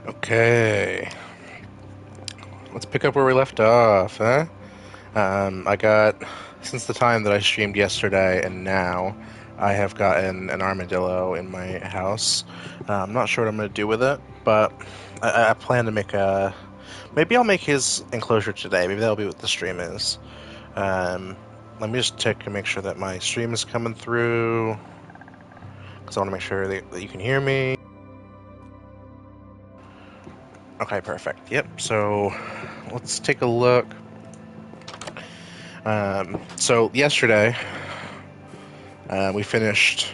Okay, let's pick up where we left off, huh? I got, since the time that I streamed yesterday and now, I have gotten an armadillo in my house. I'm not sure what I'm going to do with it, but I plan to make a. Maybe I'll make his enclosure today. Maybe that'll be what the stream is. Um, Let me just check and make sure that my stream is coming through, because I want to make sure that you can hear me. Okay, perfect. Yep, so let's take a look. So yesterday, we finished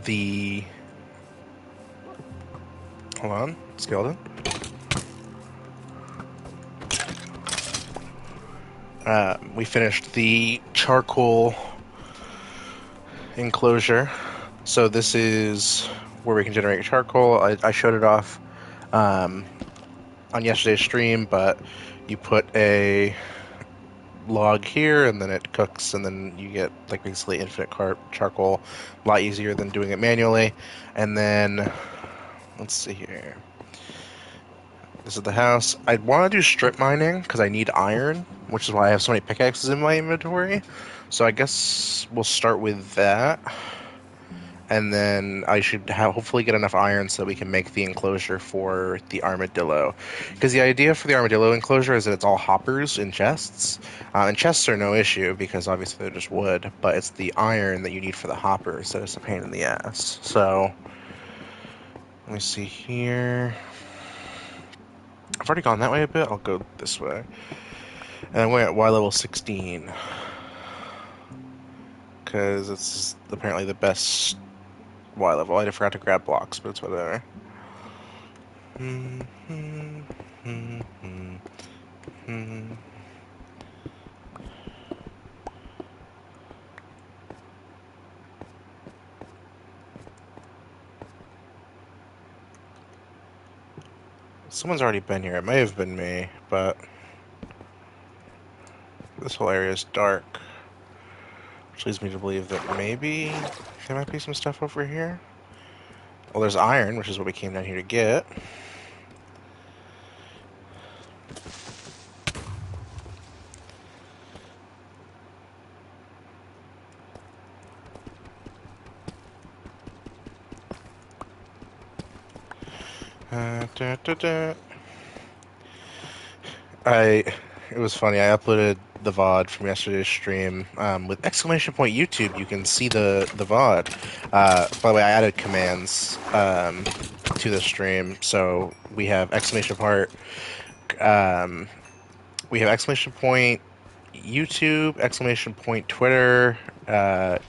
the. Hold on, skeleton. We finished the charcoal enclosure. So this is where we can generate charcoal. I showed it off um, on yesterday's stream, but you put a log here, and then it cooks, and then you get like basically infinite charcoal. A lot easier than doing it manually. And then let's see here. This is the house. I want to do strip mining because I need iron, which is why I have so many pickaxes in my inventory. So I guess we'll start with that. And then I should hopefully get enough iron so that we can make the enclosure for the armadillo. Because the idea for the armadillo enclosure is that it's all hoppers in chests. And chests are no issue because obviously they're just wood, but it's the iron that you need for the hoppers that is a pain in the ass. So, let me see here. I've already gone that way a bit. I'll go this way. And I'm going at Y level 16. Because it's apparently the best Y level. I forgot to grab blocks, but it's whatever. Someone's already been here. It may have been me, but this whole area is dark. Which leads me to believe that maybe there might be some stuff over here. Well, there's iron, which is what we came down here to get. Da, da, da. It was funny. I uploaded the VOD from yesterday's stream with exclamation point YouTube. You can see the VOD. By the way, I added commands to the stream, so we have exclamation part. We have exclamation point YouTube, exclamation point Twitter,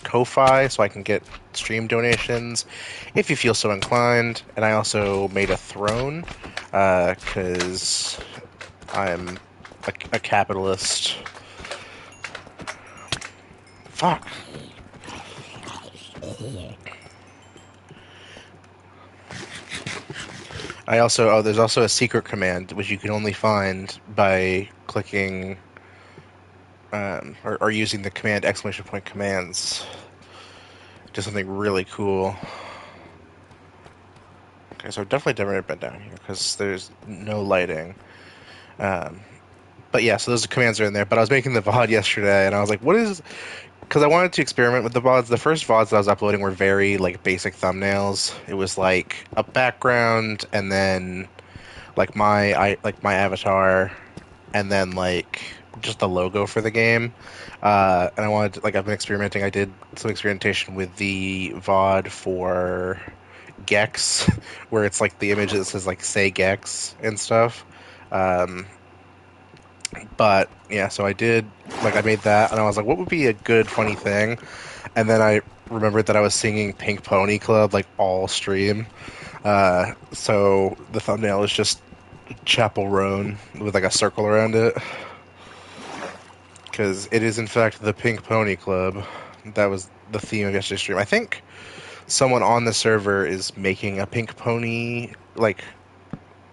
Ko-fi, so I can get stream donations if you feel so inclined. And I also made a throne because I'm a capitalist. Fuck. There's also a secret command which you can only find by clicking or using the command exclamation point commands. Just something really cool. Okay, so I've definitely never been down here because there's no lighting. But yeah, so those commands are in there. But I was making the VOD yesterday, and I was like, what is... Because I wanted to experiment with the VODs. The first VODs that I was uploading were very, like, basic thumbnails. It was, like, a background, and then, like, my avatar, and then, like, just the logo for the game. And I wanted to, like, I've been experimenting. I did some experimentation with the VOD for Gex, where it's, like, the image that says, like, say Gex and stuff. Um, But yeah, so I did, like, I made that, and I was like, what would be a good funny thing? And then I remembered that I was singing Pink Pony Club like all stream. So the thumbnail is just Chapel Roan with like a circle around it, because it is in fact the Pink Pony Club. That was the theme of yesterday's stream. I think someone on the server is making a pink pony like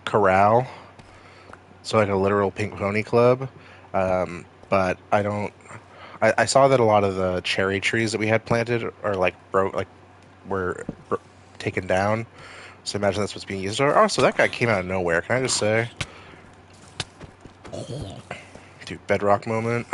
corral, so like a literal pink pony club. But I don't. I saw that a lot of the cherry trees that we had planted are like broke, like were taken down. So imagine that's what's being used. Oh, so that guy came out of nowhere. Can I just say? Dude, bedrock moment.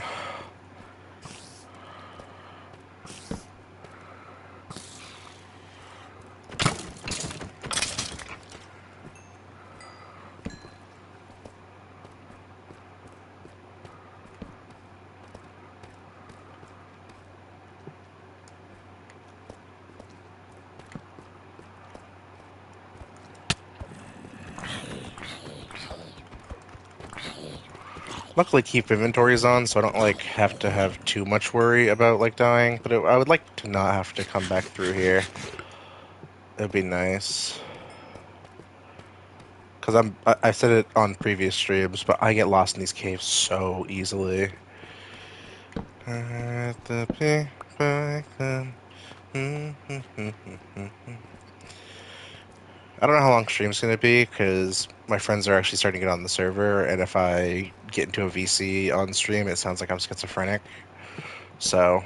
Luckily, keep inventories on, so I don't like have to have too much worry about like dying. But I would like to not have to come back through here. It'd be nice. Because I said it on previous streams, but I get lost in these caves so easily. At the peak back then. I don't know how long stream's gonna be because my friends are actually starting to get on the server, and if I get into a VC on stream, it sounds like I'm schizophrenic. So,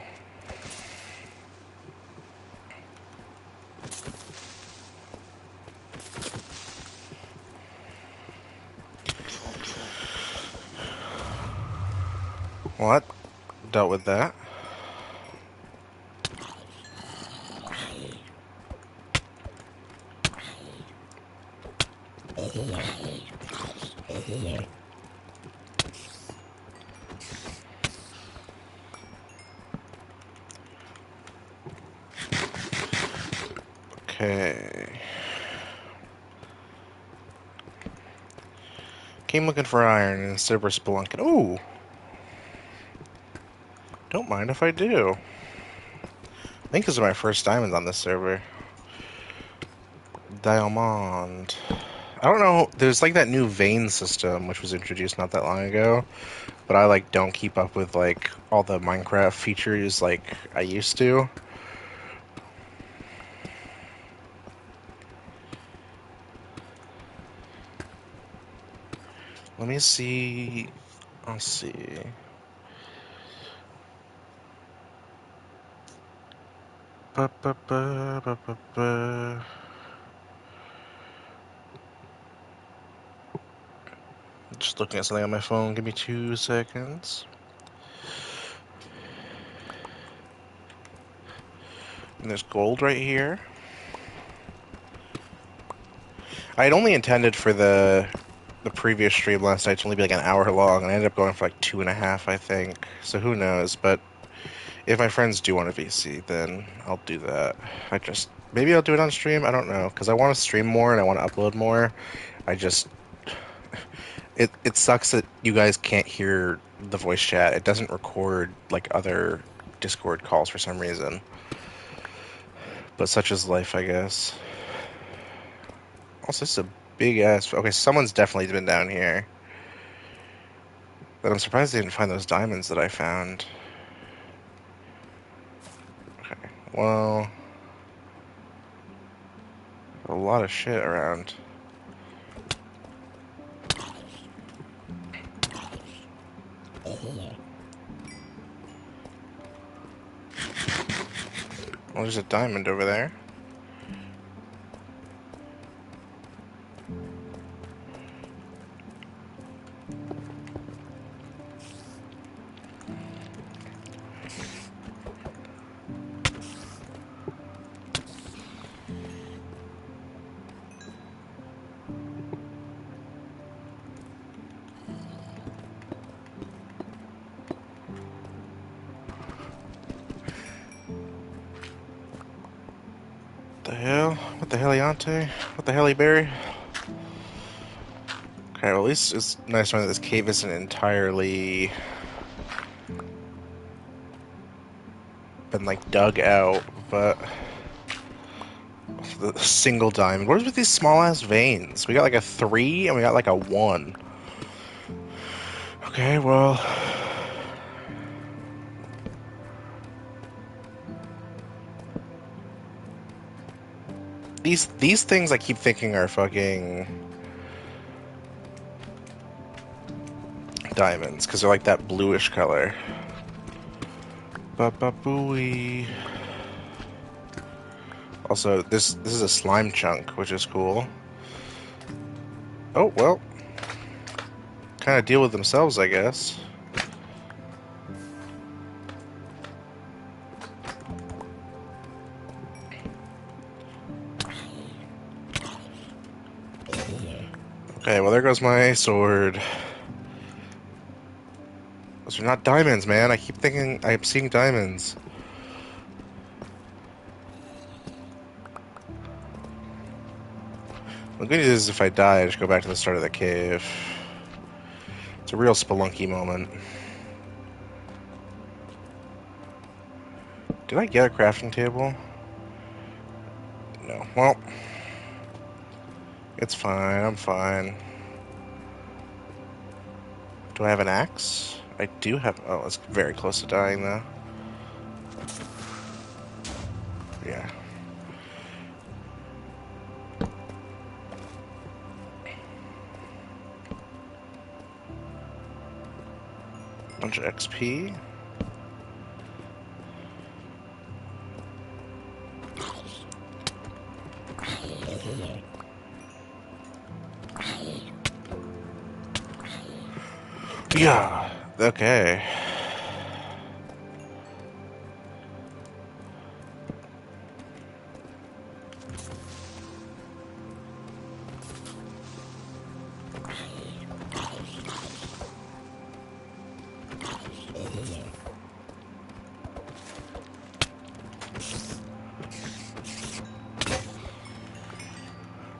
what? Dealt with that. Okay. Came looking for iron instead of spelunking. Ooh! Don't mind if I do. I think this is my first diamond on this server. Diamond. I don't know. There's like that new vein system which was introduced not that long ago, but I like don't keep up with like all the Minecraft features like I used to. Let me see. Let's see. Ba, ba, ba, ba, ba, ba. Just looking at something on my phone. Give me 2 seconds. And there's gold right here. I had only intended for the previous stream last night to only be like an hour long, and I ended up going for like 2.5, I think. So who knows? But if my friends do want a VC, then I'll do that. Maybe I'll do it on stream. I don't know because I want to stream more and I want to upload more. I just it sucks that you guys can't hear the voice chat. It doesn't record like other Discord calls for some reason. But such is life, I guess. Also, this is a big ass. Okay, someone's definitely been down here. But I'm surprised they didn't find those diamonds that I found. Okay, well, a lot of shit around. Well, there's a diamond over there. What the hell? What the heliante? What the heliberry? Okay, well, at least it's nice knowing that this cave isn't entirely been like dug out, but the single diamond. What is with these small ass veins? We got like a 3 and we got like a 1. Okay, well, these things I keep thinking are fucking diamonds because they're like that bluish color. Ba ba booey. Also, this is a slime chunk, which is cool. Oh, well. Kind of deal with themselves, I guess. Okay, well, there goes my sword. Those are not diamonds, man. I keep thinking I'm seeing diamonds. The good news is if I die, I just go back to the start of the cave. It's a real spelunky moment. Did I get a crafting table? No. Well, it's fine. I'm fine. Do I have an axe? I do have... Oh, it's very close to dying, though. Yeah. Bunch of XP. Yeah. Okay.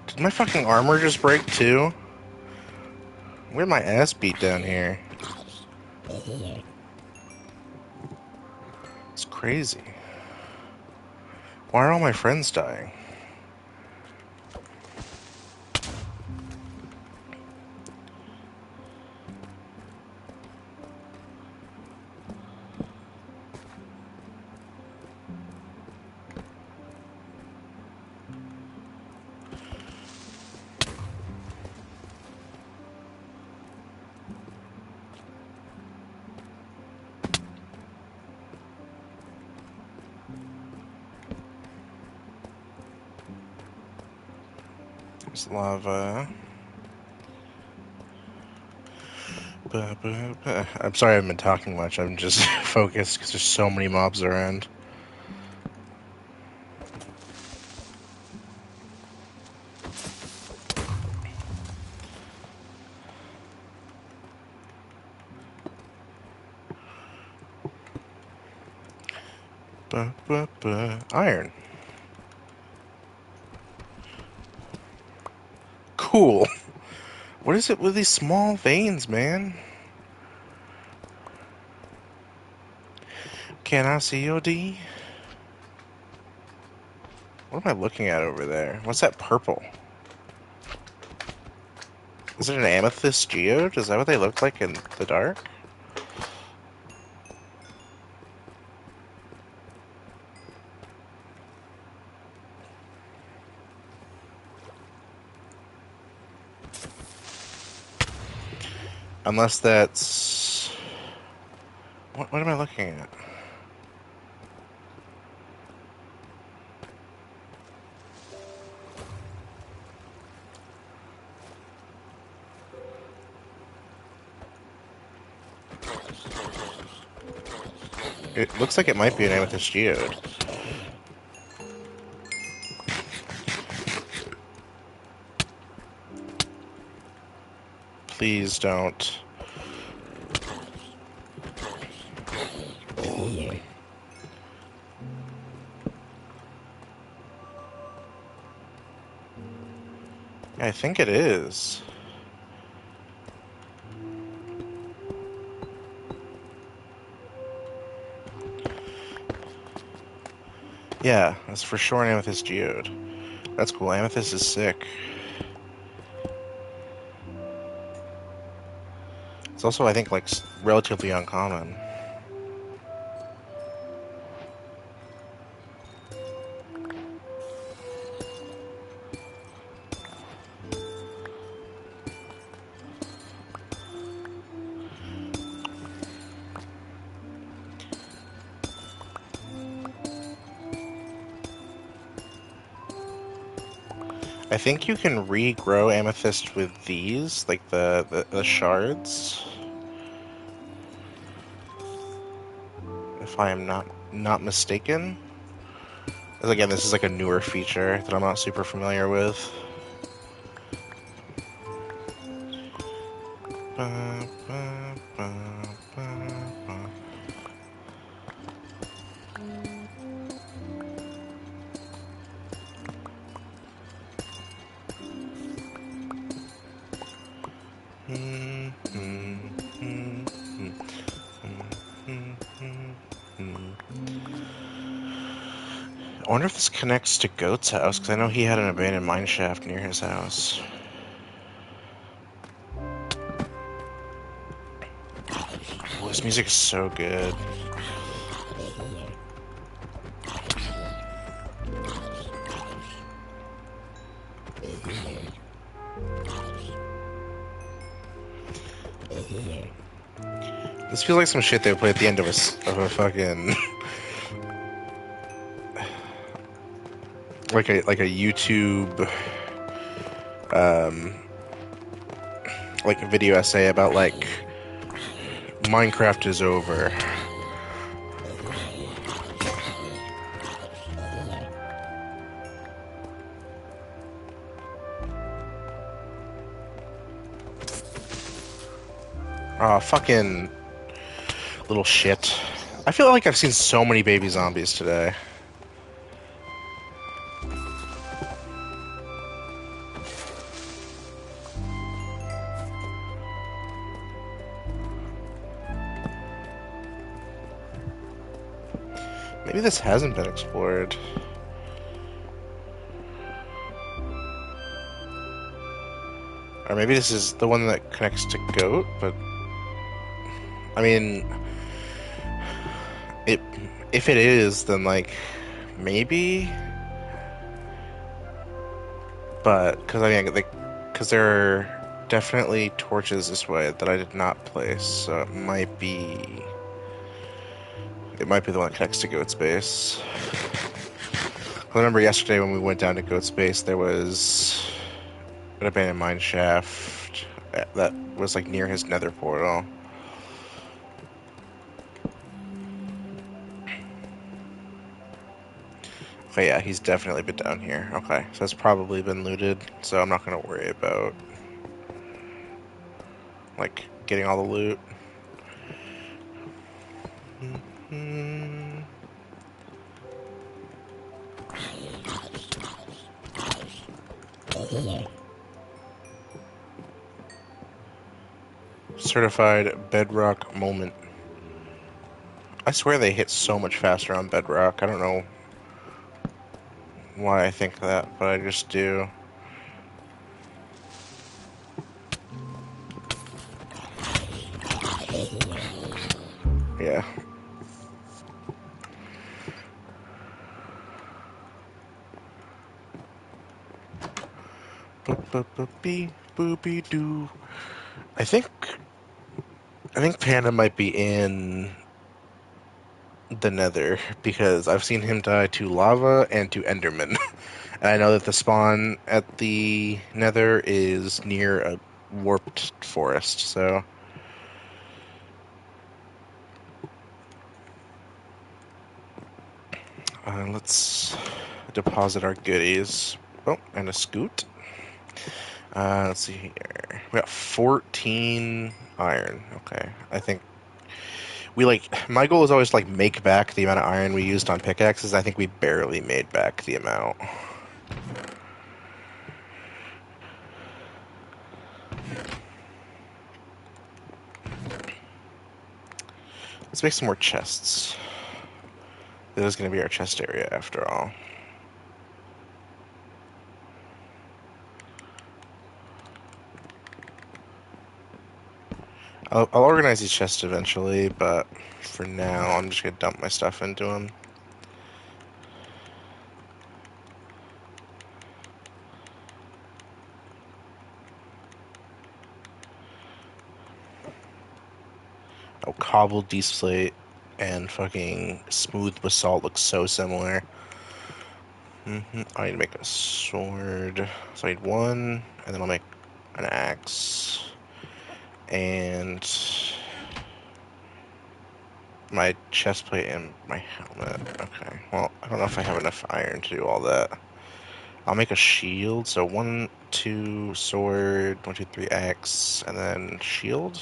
Did my fucking armor just break too? Where'd my ass beat down here? It's crazy. Why are all my friends dying? There's lava. I'm sorry I haven't been talking much. I'm just focused because there's so many mobs around. Iron. Cool. What is it with these small veins, man? Can I see your D? What am I looking at over there? What's that purple? Is it an amethyst geode? Is that what they look like in the dark? Unless that's... What am I looking at? It looks like it might be an amethyst geode. Please don't. I think it is. Yeah, that's for sure an amethyst geode. That's cool. Amethyst is sick. It's also, I think, like, relatively uncommon. I think you can regrow amethyst with these, like the shards, if I am not mistaken. 'Cause again, this is like a newer feature that I'm not super familiar with. Ba, ba, ba, ba, ba. Hmm, hmm, hmm, hmm, hmm, hmm, hmm. I wonder if this connects to Goat's house, because I know he had an abandoned mine shaft near his house. Oh, this music is so good. This feels like some shit they would play at the end of a fucking like a YouTube um like a video essay about like Minecraft is over. Oh, fucking little shit. I feel like I've seen so many baby zombies today. Maybe this hasn't been explored. Or maybe this is the one that connects to Goat, but I mean, it if it is, then like maybe, but because I mean, because there are definitely torches this way that I did not place, so it might be the one that connects to Goat's base. I remember yesterday when we went down to Goat's base, there was an abandoned mine shaft that was like near his nether portal. Okay, yeah, he's definitely been down here. Okay, so it's probably been looted, so I'm not gonna worry about like getting all the loot. Certified bedrock moment. I swear they hit so much faster on bedrock. I don't know why I think that, but I just do. Yeah. Boop boopy doo. I think I think Panda might be in the Nether because I've seen him die to lava and to Enderman. And I know that the spawn at the Nether is near a warped forest, so let's deposit our goodies. Oh, and a scoot. Let's see here. We got 14 iron. Okay. I think we like my goal is always like make back the amount of iron we used on pickaxes. I think we barely made back the amount. Let's make some more chests. This is going to be our chest area after all. I'll organize these chests eventually, but for now, I'm just going to dump my stuff into them. Oh, cobbled deslate and fucking smooth basalt look so similar. I need to make a sword. So I need one, and then I'll make an axe. And my chest plate and my helmet. Okay, well, I don't know if I have enough iron to do all that. I'll make a shield. So 1, 2, sword, 1, 2, 3, axe, and then shield.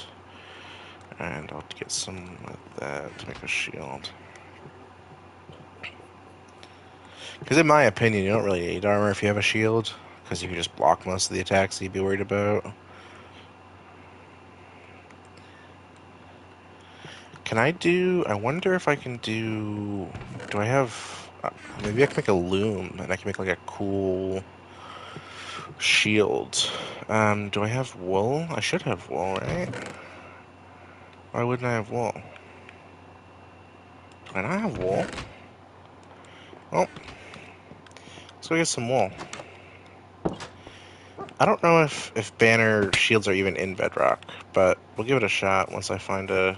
And I'll get some of that to make a shield. Because in my opinion, you don't really need armor if you have a shield, because you can just block most of the attacks that you'd be worried about. I wonder if I can do, do I have, maybe I can make a loom, and I can make like a cool shield. Do I have wool? I should have wool, right? Why wouldn't I have wool? Do I not have wool? Oh, let's go get some wool. I don't know if banner shields are even in Bedrock, but we'll give it a shot once I find a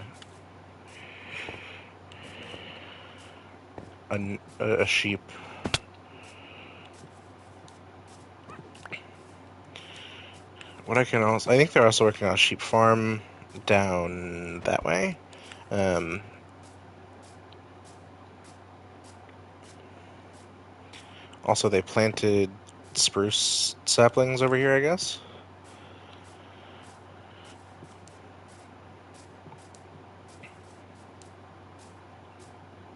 sheep. What I can also, I think they're also working on a sheep farm down that way. Um, Also, they planted spruce saplings over here, I guess.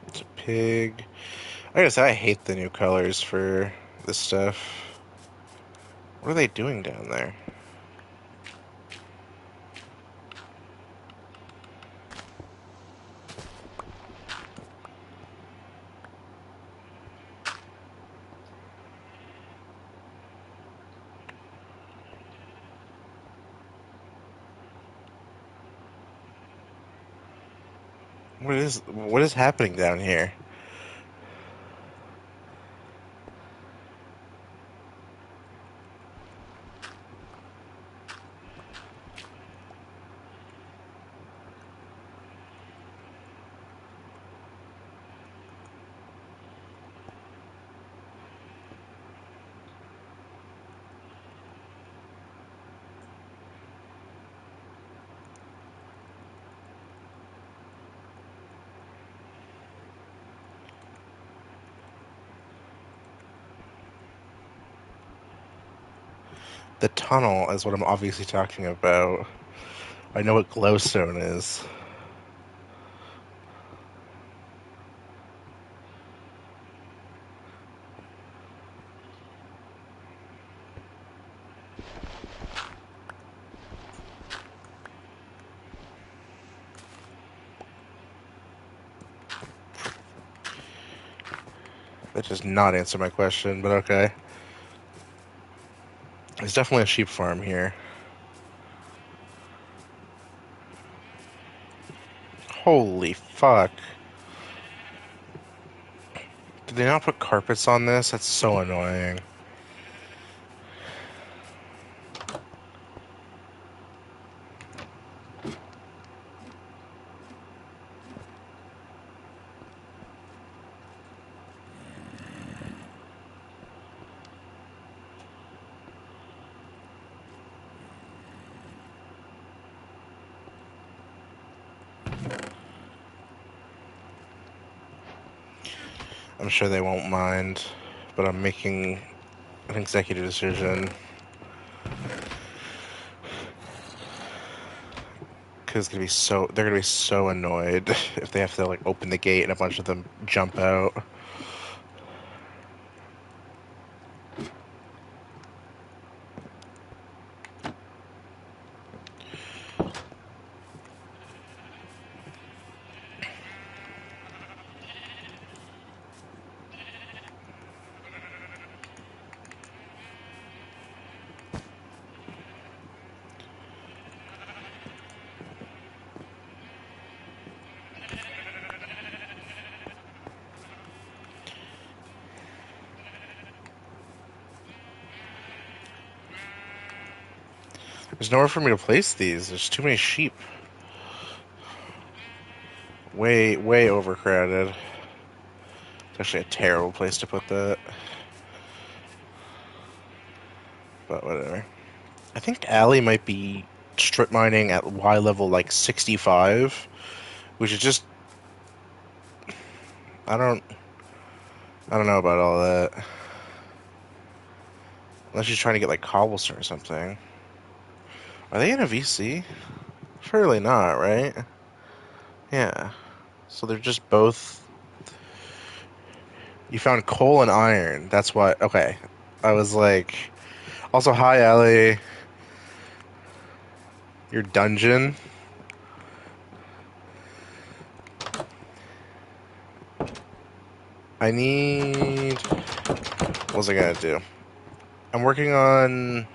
It's a pig. I gotta say, I hate the new colors for this stuff. What are they doing down there? What is happening down here? The tunnel is what I'm obviously talking about. I know what glowstone is. That does not answer my question, but okay. There's definitely a sheep farm here. Holy fuck. Did they not put carpets on this? That's so annoying. I'm sure they won't mind, but I'm making an executive decision because they're gonna be so annoyed if they have to like open the gate and a bunch of them jump out. There's nowhere for me to place these. There's too many sheep. Way, way overcrowded. It's actually a terrible place to put that. but whatever. I think Allie might be strip mining at Y level like 65, which is just I don't I don't know about all that. Unless she's trying to get like cobblestone or something. Are they in a VC? Surely not, right? Yeah. So they're just both. You found coal and iron. That's what. Okay. I was like. Also, hi, Allie. Your dungeon. I need. What was I gonna do? I'm working on.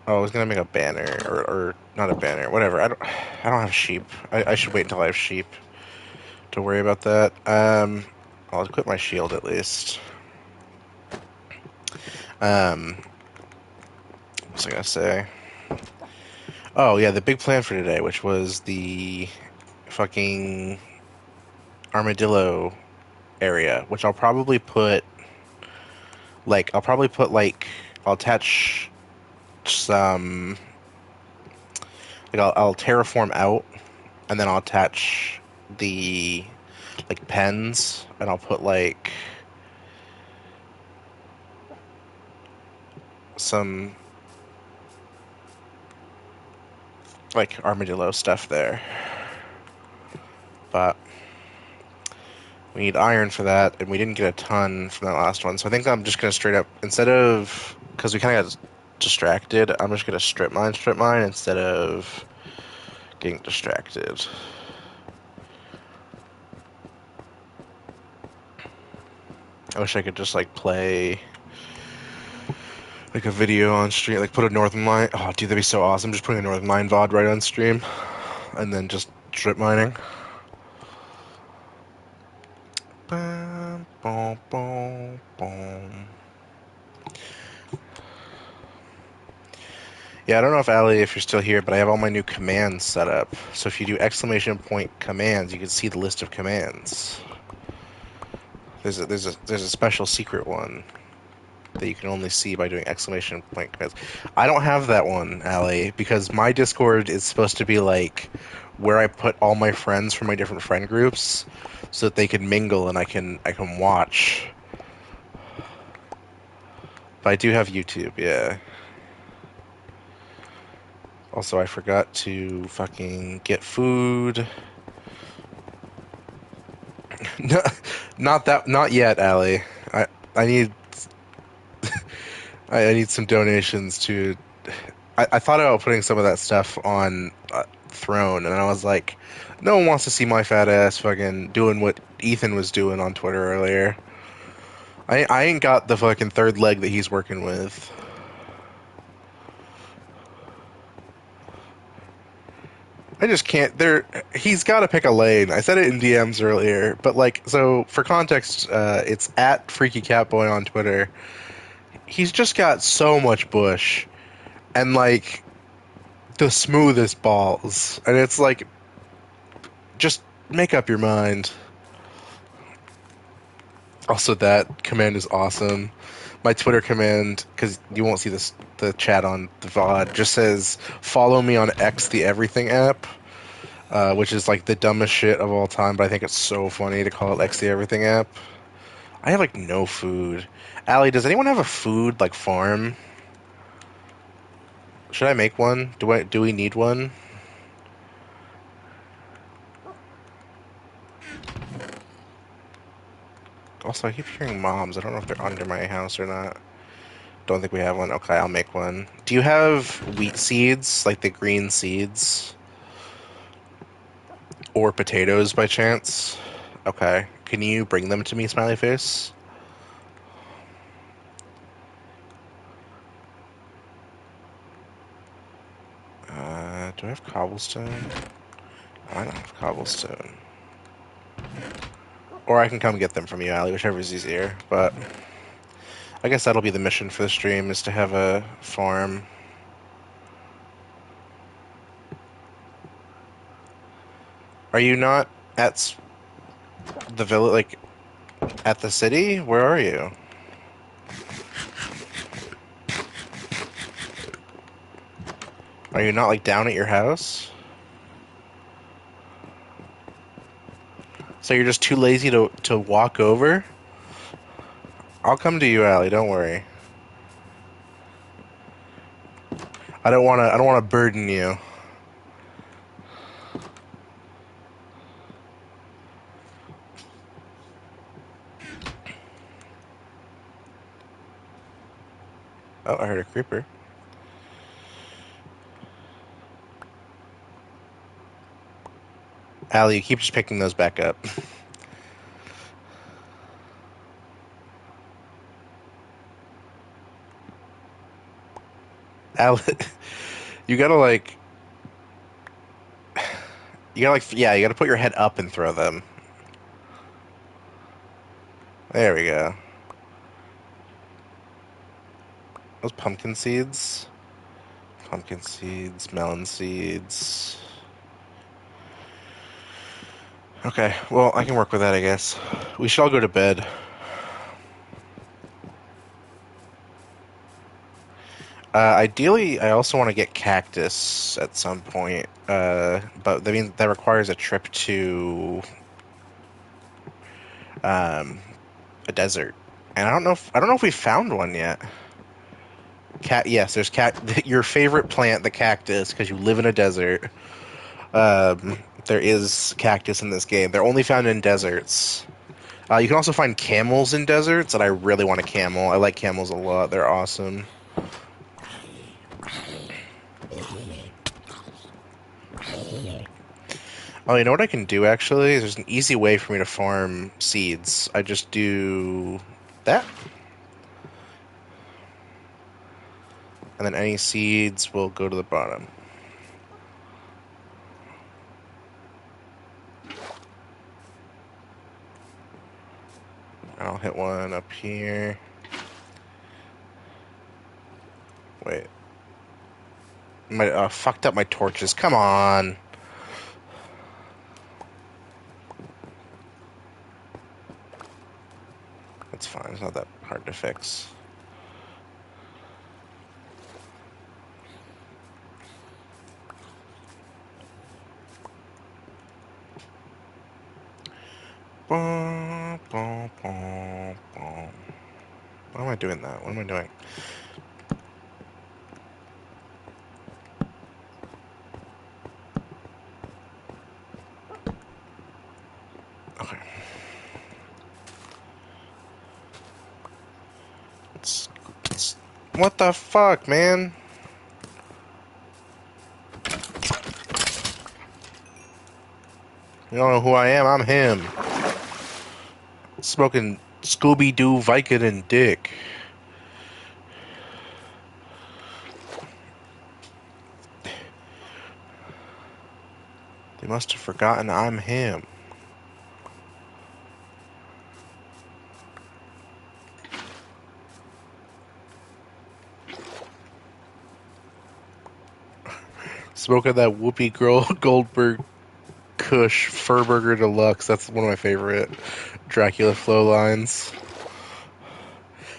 Oh, I was gonna make a banner or not a banner. Whatever. I don't have sheep. I should wait until I have sheep to worry about that. I'll equip my shield at least. Um, what was I gonna say? Oh yeah, the big plan for today, which was the fucking armadillo area, which I'll probably put like I'll attach some I'll terraform out and then I'll attach the like pens and I'll put like some like armadillo stuff there. But we need iron for that, and we didn't get a ton from that last one. So I think I'm just gonna straight up instead of because we kind of got distracted. I'm just gonna strip mine instead of getting distracted. I wish I could just like play like a video on stream, like put a Northern Line. Oh, dude, that'd be so awesome! Just putting a Northern Line VOD right on stream, and then just strip mining. Bum, bum, bum, bum. Yeah, I don't know if Ali, if you're still here, but I have all my new commands set up. So if you do exclamation point commands, you can see the list of commands. There's a special secret one that you can only see by doing exclamation point commands. I don't have that one, Ali, because my Discord is supposed to be like where I put all my friends from my different friend groups so that they can mingle and I can watch. But I do have YouTube, yeah. Also, I forgot to fucking get food. No, not yet, Ali. I I need I need some donations to. I thought about putting some of that stuff on Throne, and I was like, no one wants to see my fat ass fucking doing what Ethan was doing on Twitter earlier. I ain't got the fucking third leg that he's working with. I just can't. He's got to pick a lane. I said it in DMs earlier, but like, so for context, it's at Freaky Catboy on Twitter. He's just got so much bush and like the smoothest balls, and it's like, just make up your mind. Also, that command is awesome. My Twitter command, because you won't see the chat on the VOD, just says follow me on X the Everything app. Which is like the dumbest shit of all time, but I think it's so funny to call it X the Everything app. I have like no food. Allie, does anyone have a food like farm? Should I make one? Do we need one? Also, I keep hearing moms. I don't know if they're under my house or not. Don't think we have one. Okay, I'll make one. Do you have wheat seeds, like the green seeds? Or potatoes by chance? Okay. Can you bring them to me, smiley face? Do I have cobblestone? I don't have cobblestone. Or I can come get them from you, Allie, whichever is easier. But I guess that'll be the mission for the stream, is to have a farm. Are you not at the village, like, at the city? Where are you? Are you not like down at your house? So you're just too lazy to walk over? I'll come to you, Allie. Don't worry. I don't wanna burden you. Oh, I heard a creeper. Allie, you keep just picking those back up. Allie, you gotta like, yeah, you gotta put your head up and throw them. There we go. Those pumpkin seeds. Pumpkin seeds, melon seeds. Okay, well, I can work with that, I guess. We should all go to bed. Ideally, I also want to get cactus at some point. But I mean that requires a trip to um, a desert, and I don't know if we found one yet. Yes, there's your favorite plant, the cactus, because you live in a desert. There is cactus in this game. They're only found in deserts. You can also find camels in deserts, and I really want a camel. I like camels a lot. They're awesome. Oh, you know what I can do actually? There's an easy way for me to farm seeds. I just do that, and then any seeds will go to the bottom. I'll hit one up here. Wait. Fucked up my torches. Come on. It's fine. It's not that hard to fix. Boom, boom, boom, boom. Why am I doing that? What am I doing? Okay. What the fuck, man? You don't know who I am? I'm him. Smoking Scooby-Doo, Vicodin dick. They must have forgotten I'm him. Smoking that Whoopi Goldberg Kush Furburger Deluxe. That's one of my favorite Dracula Flow lines.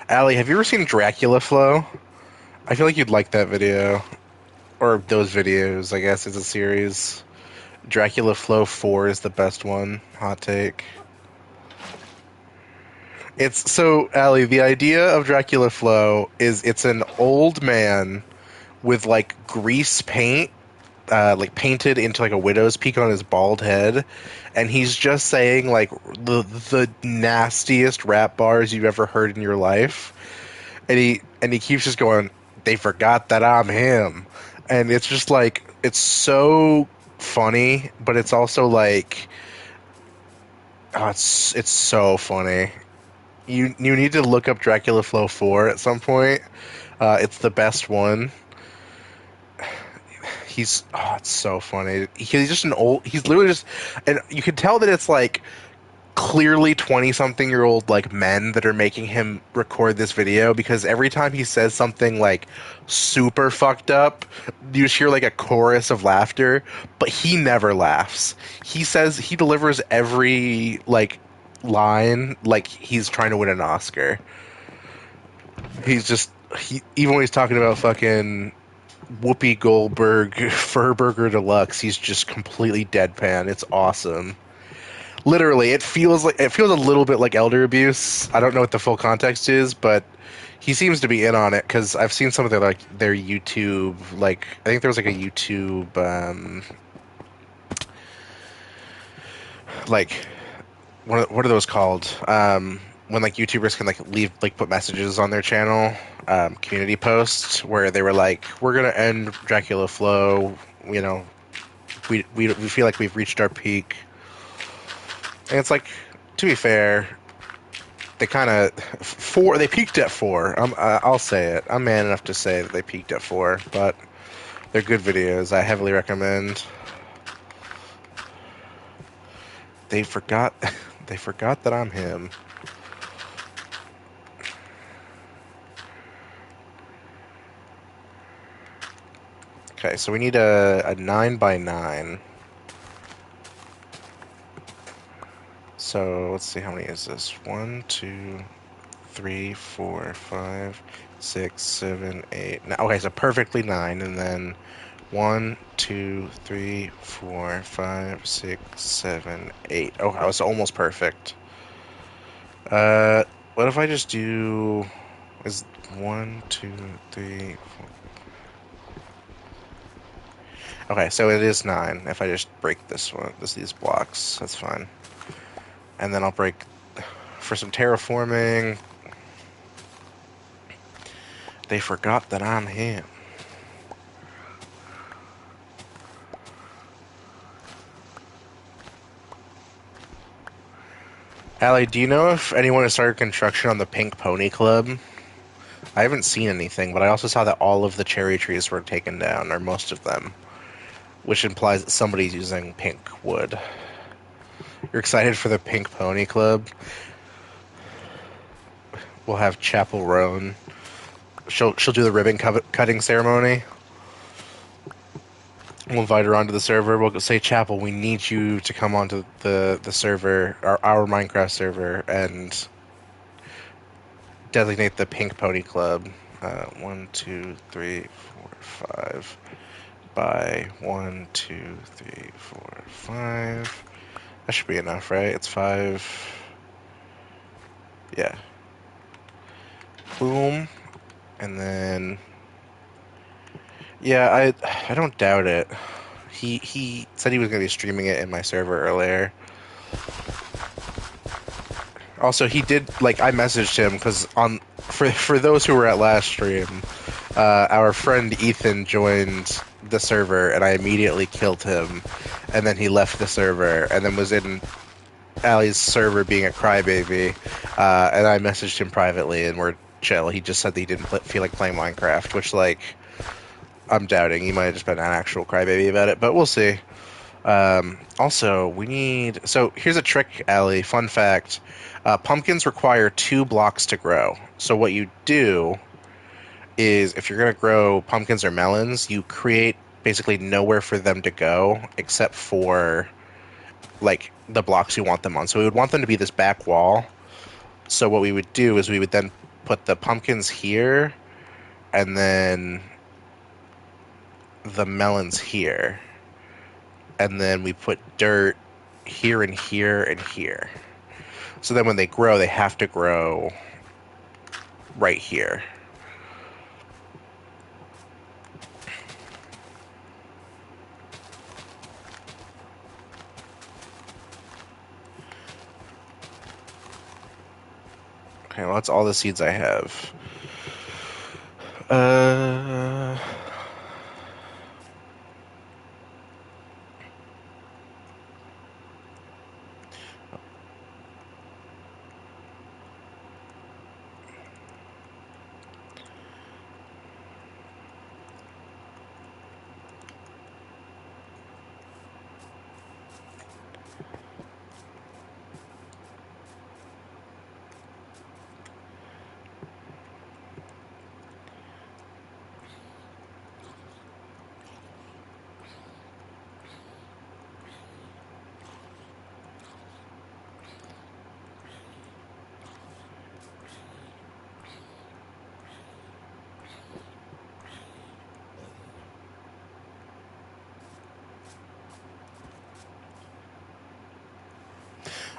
Allie, have you ever seen Dracula Flow? I feel like you'd like that video. Or those videos, I guess, is a series. Dracula Flow 4 is the best one. Hot take. It's so, Allie, the idea of Dracula Flow is it's an old man with like grease paint like painted into like a widow's peak on his bald head, and he's just saying like the nastiest rap bars you've ever heard in your life, and he keeps just going. They forgot that I'm him, and it's just like it's so funny, but it's also like oh, it's so funny. You need to look up Dracula Flow 4 at some point. It's the best one. It's so funny. He's just an old. He's literally just, and you can tell that it's like clearly 20-something-year-old like men that are making him record this video because every time he says something like super fucked up, you just hear like a chorus of laughter, but he never laughs. He delivers every like line like he's trying to win an Oscar. He's just even when he's talking about fucking Whoopi Goldberg Furburger Deluxe. He's just completely deadpan. It's awesome. Literally, it feels a little bit like elder abuse. I don't know what the full context is, but he seems to be in on it because I've seen some of their YouTube, like I think there was like a YouTube like what are those called? When like YouTubers can like leave like put messages on their channel, community posts where they were like, "We're gonna end Dracula Flow," you know, we feel like we've reached our peak, and it's like, to be fair, they kind of they peaked at 4. I'll say it. I'm man enough to say that they peaked at 4, but they're good videos. I heavily recommend. They forgot they forgot that I'm him. Okay, so we need a 9 by 9. So let's see, how many is this? 1, 2, 3, 4, 5, 6, 7, 8. Okay, so perfectly 9, and then 1, 2, 3, 4, 5, 6, 7, 8. Oh, I was almost perfect. Uh, what if I just do is 1, 2, 3, 4. Okay, so it is 9. If I just break these blocks, that's fine. And then I'll break for some terraforming. They forgot that I'm him. Allie, do you know if anyone has started construction on the Pink Pony Club? I haven't seen anything, but I also saw that all of the cherry trees were taken down, or most of them, which implies that somebody's using pink wood. You're excited for the Pink Pony Club? We'll have Chapel Roan. She'll do the ribbon cutting ceremony. We'll invite her onto the server. We'll say, Chapel, we need you to come onto the server, our Minecraft server, and designate the Pink Pony Club. 1, 2, 3, 4, 5 by 1, 2, 3, 4, 5. That should be enough, right? It's 5. Yeah. Boom. And then, yeah, I don't doubt it. He said he was gonna be streaming it in my server earlier. Also, he did like I messaged him because on for those who were at last stream, our friend Ethan joined the server and I immediately killed him, and then he left the server and then was in Ali's server being a crybaby, and I messaged him privately and we're chill. He just said that he didn't feel like playing Minecraft, which like I'm doubting. He might have just been an actual crybaby about it, but we'll see. Also, we need. So here's a trick, Allie. Fun fact: pumpkins require 2 blocks to grow. So what you do is, if you're gonna grow pumpkins or melons, you create basically nowhere for them to go except for like the blocks you want them on. So we would want them to be this back wall. So what we would do is we would then put the pumpkins here, and then the melons here, and then we put dirt here and here and here. So then when they grow, they have to grow right here. Okay, well, that's all the seeds I have. Uh,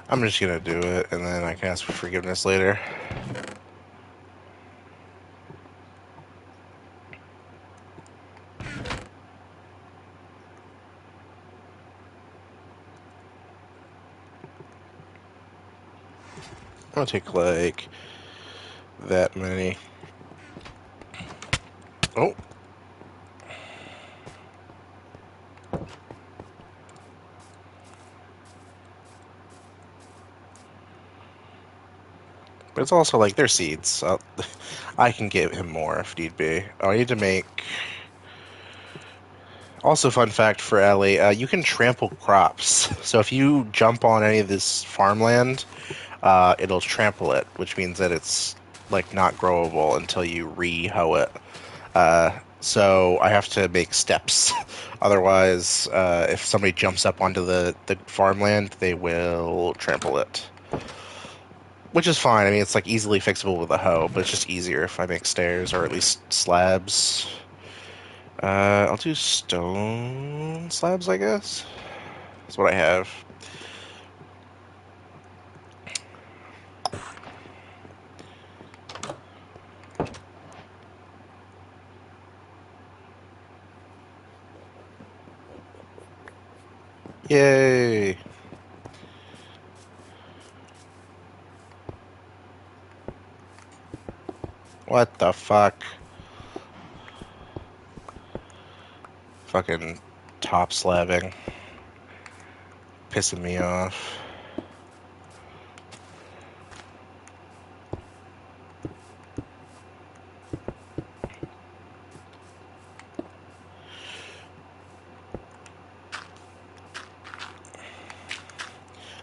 I'm just gonna do it, and then I can ask for forgiveness later. I'm gonna take like that many. Oh, but it's also like they're seeds. I can give him more if need be. Oh, I need to make. Also, fun fact for Ellie, you can trample crops. So if you jump on any of this farmland, it'll trample it, which means that it's like not growable until you re-hoe it. So I have to make steps. Otherwise, if somebody jumps up onto the farmland, they will trample it. Which is fine. I mean, it's like easily fixable with a hoe, but it's just easier if I make stairs or at least slabs. I'll do stone slabs, I guess. That's what I have. Yay! What the fuck? Fucking top slabbing. Pissing me off.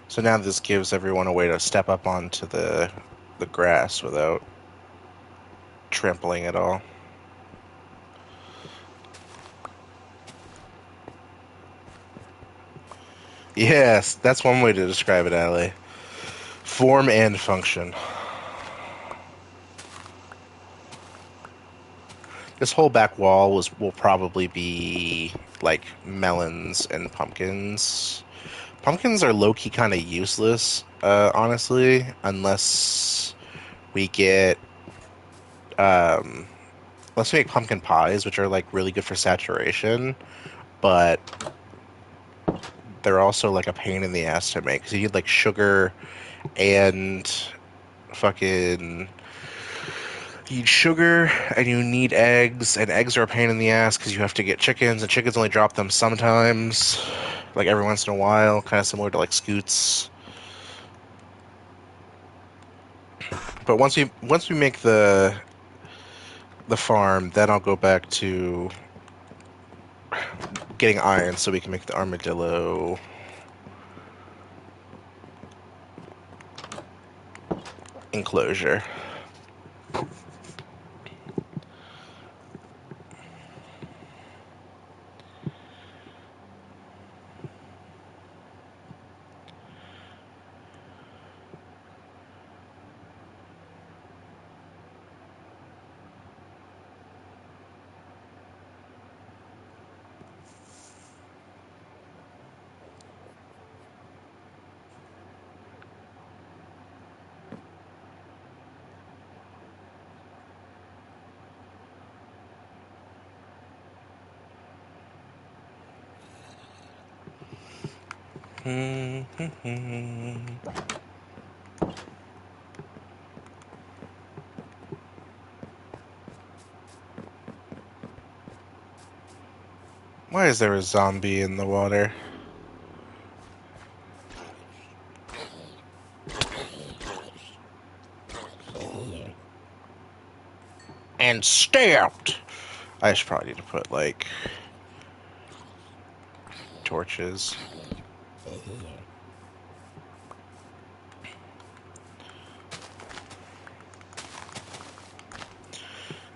So now this gives everyone a way to step up onto the grass without trampling at all. Yes, that's one way to describe it, Ali. Form and function. This whole back wall will probably be like melons and pumpkins. Pumpkins are low key kind of useless, honestly, unless we get um, let's make pumpkin pies, which are like really good for saturation, but they're also like a pain in the ass to make because you need like sugar and fucking you need sugar and you need eggs, and eggs are a pain in the ass because you have to get chickens, and chickens only drop them sometimes, like every once in a while, kind of similar to like scoots. But once we make the farm, then I'll go back to getting iron so we can make the armadillo enclosure. Why is there a zombie in the water? And stamped! I should probably need to put like torches.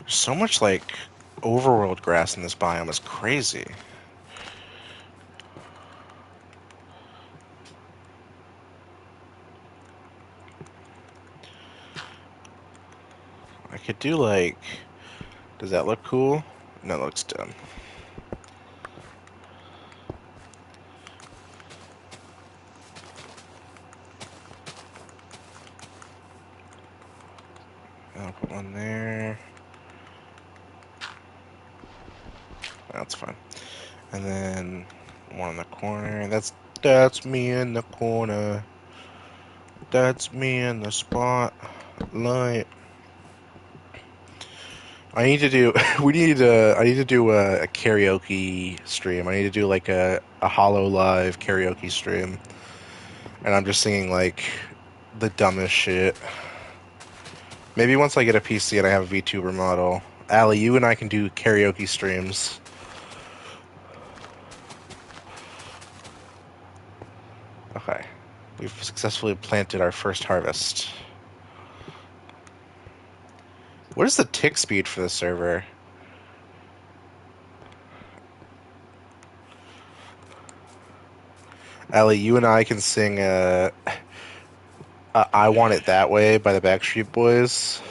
So much like overworld grass in this biome is crazy. I could do like, does that look cool? No, it looks dumb. one there. That's fine. And then one in the corner. That's me in the corner. That's me in the spotlight. I need to do. I need to do a karaoke stream. I need to do like a Hollow Live karaoke stream, and I'm just singing like the dumbest shit. Maybe once I get a PC and I have a VTuber model, Allie, you and I can do karaoke streams. Okay, we've successfully planted our first harvest. What is the tick speed for the server? Allie, you and I can sing "I Want It That Way" by the Backstreet Boys,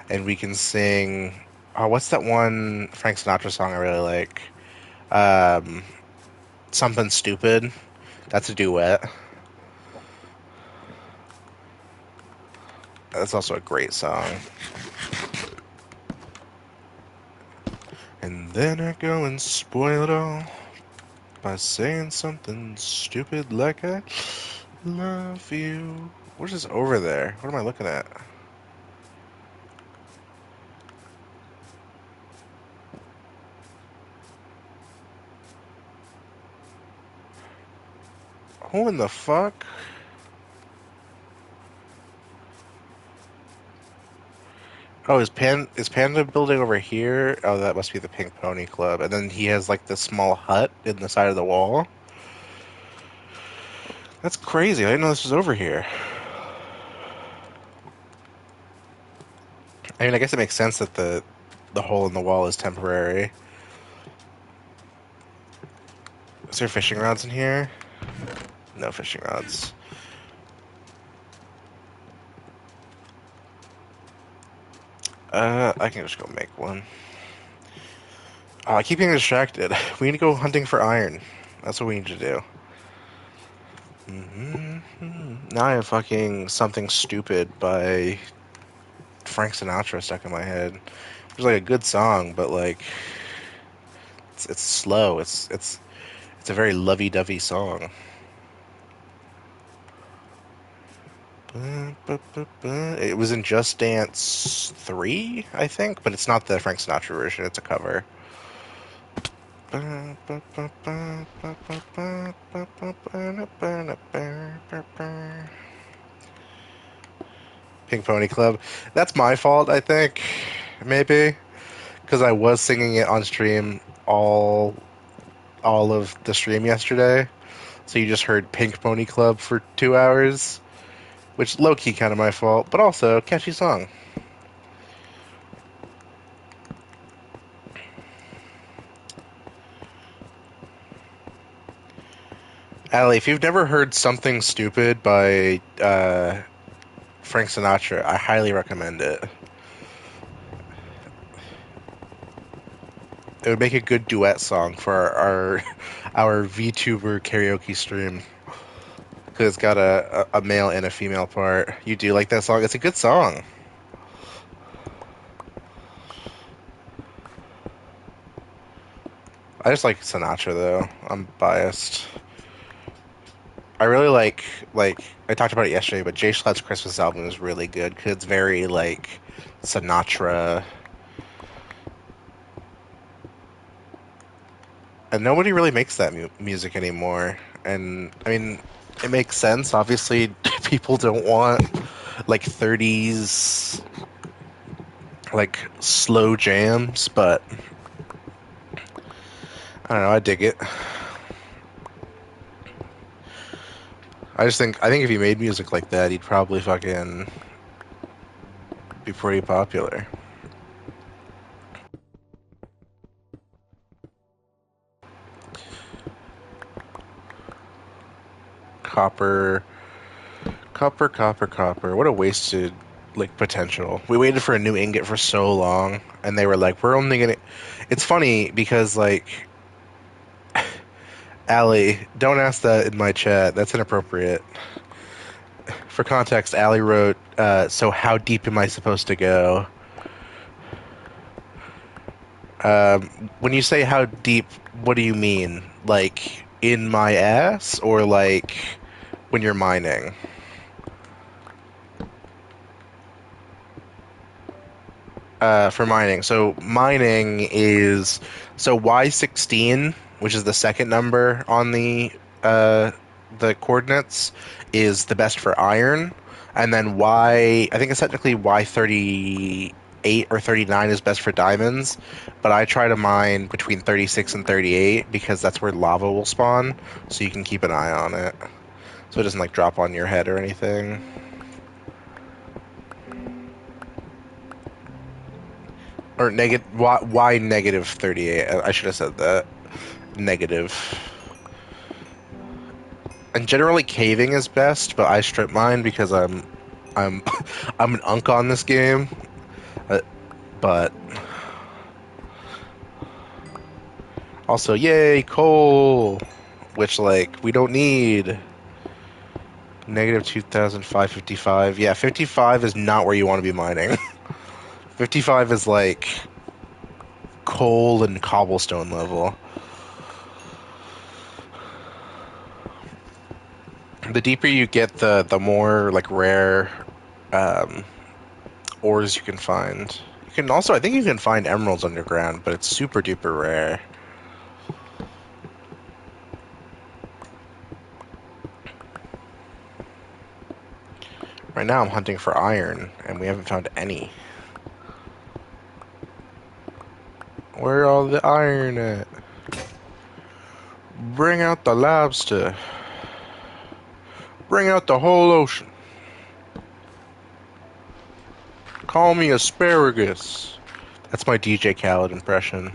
and we can sing. Oh, what's that one Frank Sinatra song I really like? Um, Something Stupid. That's a duet. That's also a great song. And then I go and spoil it all by saying something stupid like I love you. What is over there? What am I looking at? Who in the fuck? Oh, is Panda building over here? Oh, that must be the Pink Pony Club. And then he has like this small hut in the side of the wall. That's crazy. I didn't know this was over here. I mean, I guess it makes sense that the hole in the wall is temporary. Is there fishing rods in here? No fishing rods. I can just go make one. Oh, I keep getting distracted. We need to go hunting for iron. That's what we need to do. Now I have fucking Something Stupid by Frank Sinatra stuck in my head. It's like a good song, but like it's slow. It's a very lovey-dovey song. It was in Just Dance 3, I think, but it's not the Frank Sinatra version. It's a cover. Pink Pony Club. That's my fault, I think. Maybe because I was singing it on stream all of the stream yesterday. So you just heard Pink Pony Club for 2 hours, which low key kind of my fault, but also catchy song. Allie, if you've never heard Something Stupid by Frank Sinatra, I highly recommend it. It would make a good duet song for our VTuber karaoke stream because it's got a male and a female part. You do like that song? It's a good song. I just like Sinatra though. I'm biased. I really like I talked about it yesterday, but Jay Schlatt's Christmas album is really good because it's very like Sinatra, and nobody really makes that music anymore. And I mean, it makes sense. Obviously, people don't want like 30s like slow jams, but I don't know. I dig it. I think if he made music like that, he'd probably fucking be pretty popular. Copper, copper. What a wasted like potential. We waited for a new ingot for so long, and they were like, "We're only gonna." It's funny because like, Allie, don't ask that in my chat. That's inappropriate. For context, Allie wrote, so how deep am I supposed to go? When you say how deep, what do you mean? Like in my ass or like when you're mining? For mining. So mining is so Y16, which is the second number on uh the coordinates, is the best for iron, and then I think it's technically Y38 or 39 is best for diamonds, but I try to mine between 36 and 38 because that's where lava will spawn, so you can keep an eye on it. So it doesn't like drop on your head or anything. Or negative y negative 38. I should have said that. Negative. And generally caving is best, but I strip mine because I'm I'm an unk on this game. Uh, but also, yay, coal, which like we don't need. Negative 2,555. Yeah, 55 is not where you want to be mining. 55 is like coal and cobblestone level. The deeper you get, the more like rare um, ores you can find. You can also, I think you can find emeralds underground, but it's super duper rare. Right now I'm hunting for iron, and we haven't found any. Where all the iron at? Bring out the lobster. Bring out the whole ocean. Call me asparagus. That's my DJ Khaled impression.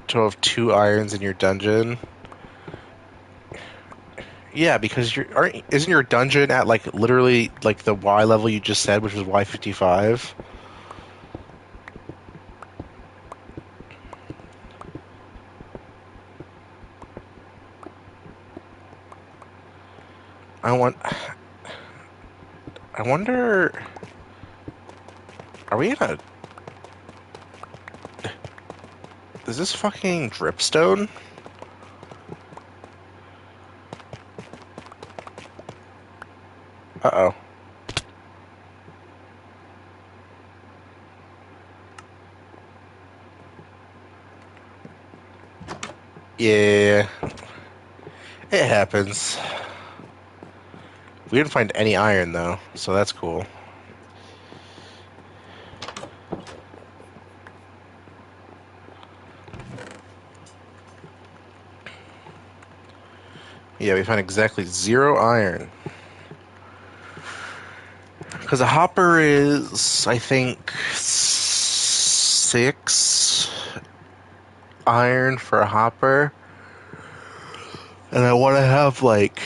To have two irons in your dungeon. Yeah, because isn't your dungeon at like literally like the Y level you just said, which was Y55? I want. I wonder. Are we in a? Is this fucking dripstone? Uh-oh. Yeah, it happens. We didn't find any iron though, so that's cool. Yeah, we found exactly zero iron. Because a hopper is, I think, 6 iron for a hopper. And I want to have, like,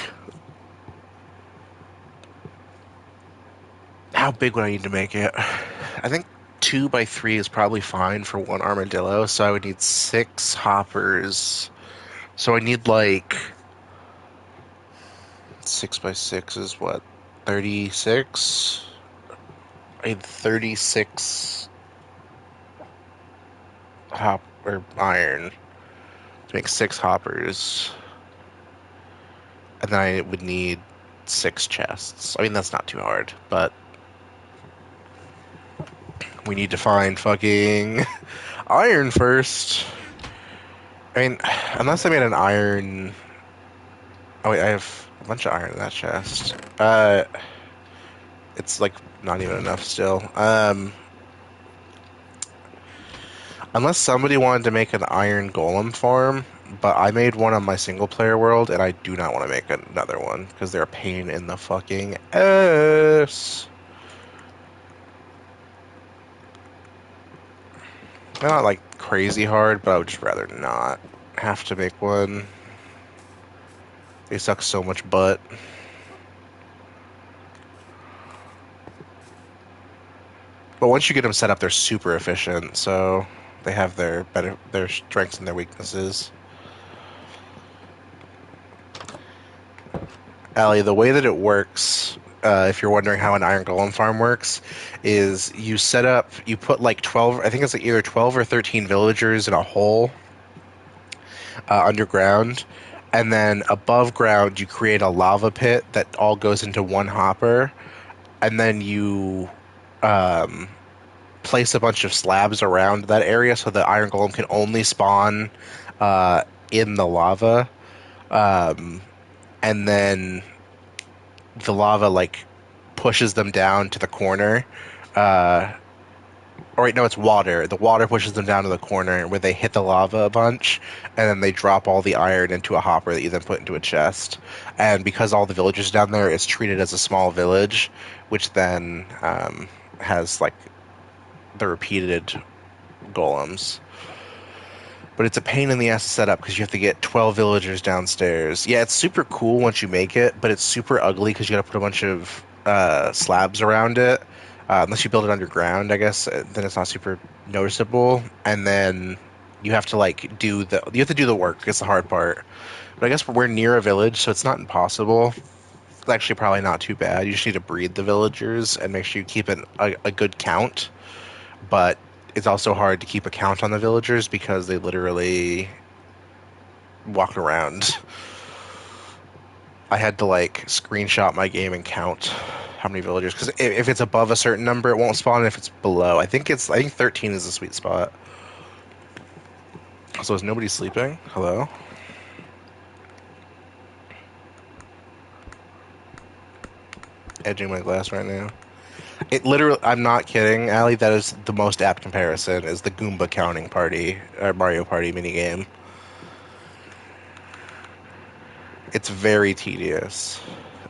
how big would I need to make it? I think 2 by 3 is probably fine for one armadillo, so I would need 6 hoppers. So I need, like, 6 by 6 is what? 36? I need 36 hop or iron to make 6 hoppers. And then I would need 6 chests. I mean, that's not too hard, but we need to find fucking iron first. I mean, unless I made an iron. Oh wait, I have a bunch of iron in that chest. It's like not even enough still. Unless somebody wanted to make an iron golem farm, but I made one on my single player world, and I do not want to make another one because they're a pain in the fucking ass. They're not like crazy hard, but I would just rather not have to make one. They suck so much butt. But once you get them set up, they're super efficient, so they have their strengths and their weaknesses. Allie, the way that it works, if you're wondering how an iron golem farm works, is you set up, you put like 12, I think it's like either 12 or 13 villagers in a hole underground, and then above ground you create a lava pit that all goes into one hopper, and then you um, place a bunch of slabs around that area so the iron golem can only spawn uh, in the lava, um, and then the lava like pushes them down to the corner. Uh, or wait, no, it's water. The water pushes them down to the corner where they hit the lava a bunch, and then they drop all the iron into a hopper that you then put into a chest. And because all the villagers down there, it's treated as a small village, which then has like the repeated golems. But it's a pain in the ass to set up because you have to get 12 villagers downstairs. Yeah, it's super cool once you make it, but it's super ugly because you got to put a bunch of slabs around it. Unless you build it underground, I guess, then it's not super noticeable. And then you have to like you have to do the work. It's the hard part. But I guess we're near a village, so it's not impossible. It's actually probably not too bad. You just need to breed the villagers and make sure you keep a good count. But it's also hard to keep a count on the villagers because they literally walk around. I had to like screenshot my game and count how many villagers because if it's above a certain number, it won't spawn. If it's below, I think 13 is the sweet spot. So is nobody sleeping? Hello? Edging my glass right now. It literally, I'm not kidding, Allie. That is the most apt comparison. Is the Goomba counting party or Mario Party minigame. It's very tedious.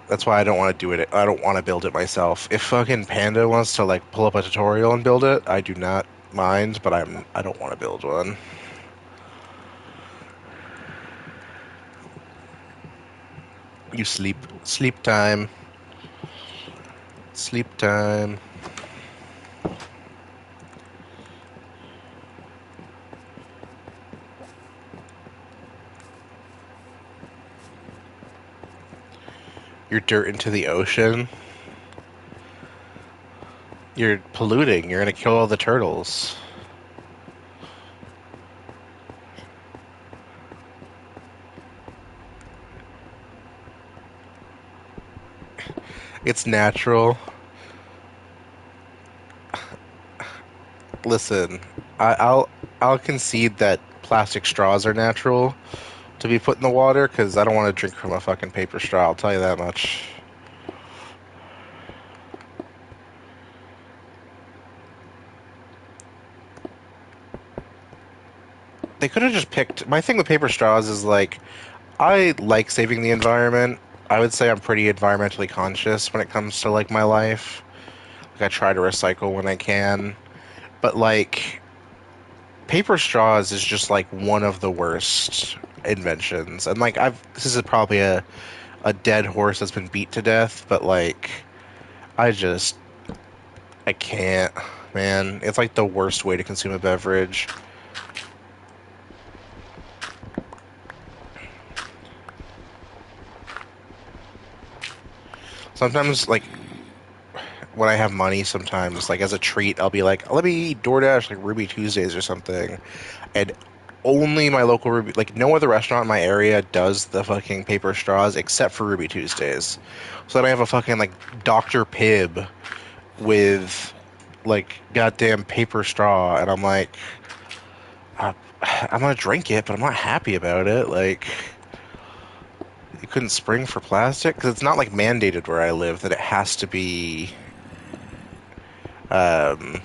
That's why I don't want to do it. I don't want to build it myself. If fucking Panda wants to like pull up a tutorial and build it, I do not mind, but I don't want to build one. You sleep. Sleep time. Sleep time. Your dirt into the ocean. You're polluting. You're gonna kill all the turtles. It's natural. Listen, I'll concede that plastic straws are natural to be put in the water because I don't want to drink from a fucking paper straw. I'll tell you that much. They could have just picked. My thing with paper straws is like I like saving the environment. I would say I'm pretty environmentally conscious when it comes to like my life. Like I try to recycle when I can, but like paper straws is just like one of the worst inventions. And like this is probably a dead horse that's been beat to death, but like I just I can't, man. It's like the worst way to consume a beverage. Sometimes like when I have money, sometimes like as a treat, I'll be like, let me eat DoorDash like Ruby Tuesdays or something, and only my local Ruby, like no other restaurant in my area does the fucking paper straws except for Ruby Tuesdays. So then I have a fucking like Dr. Pibb with like goddamn paper straw, and I'm like, I'm gonna drink it, but I'm not happy about it. Like, you couldn't spring for plastic because it's not like mandated where I live that it has to be um,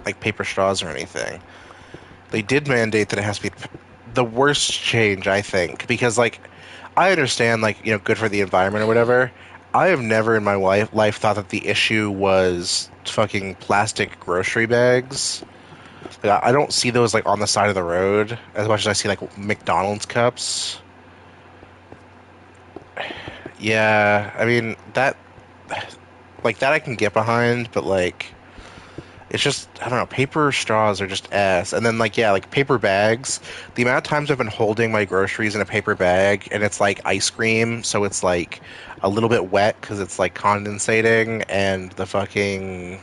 like paper straws or anything. They did mandate that it has to be the worst change, I think, because like I understand like good for the environment or whatever. I have never in my life thought that the issue was fucking plastic grocery bags. Like, I don't see those like on the side of the road as much as I see like McDonald's cups. Yeah, I mean that like that I can get behind, but like It's just, I don't know, paper straws are just ass. And then like yeah, like paper bags. The amount of times I've been holding my groceries in a paper bag and it's like ice cream, so it's like a little bit wet because it's like condensating and the fucking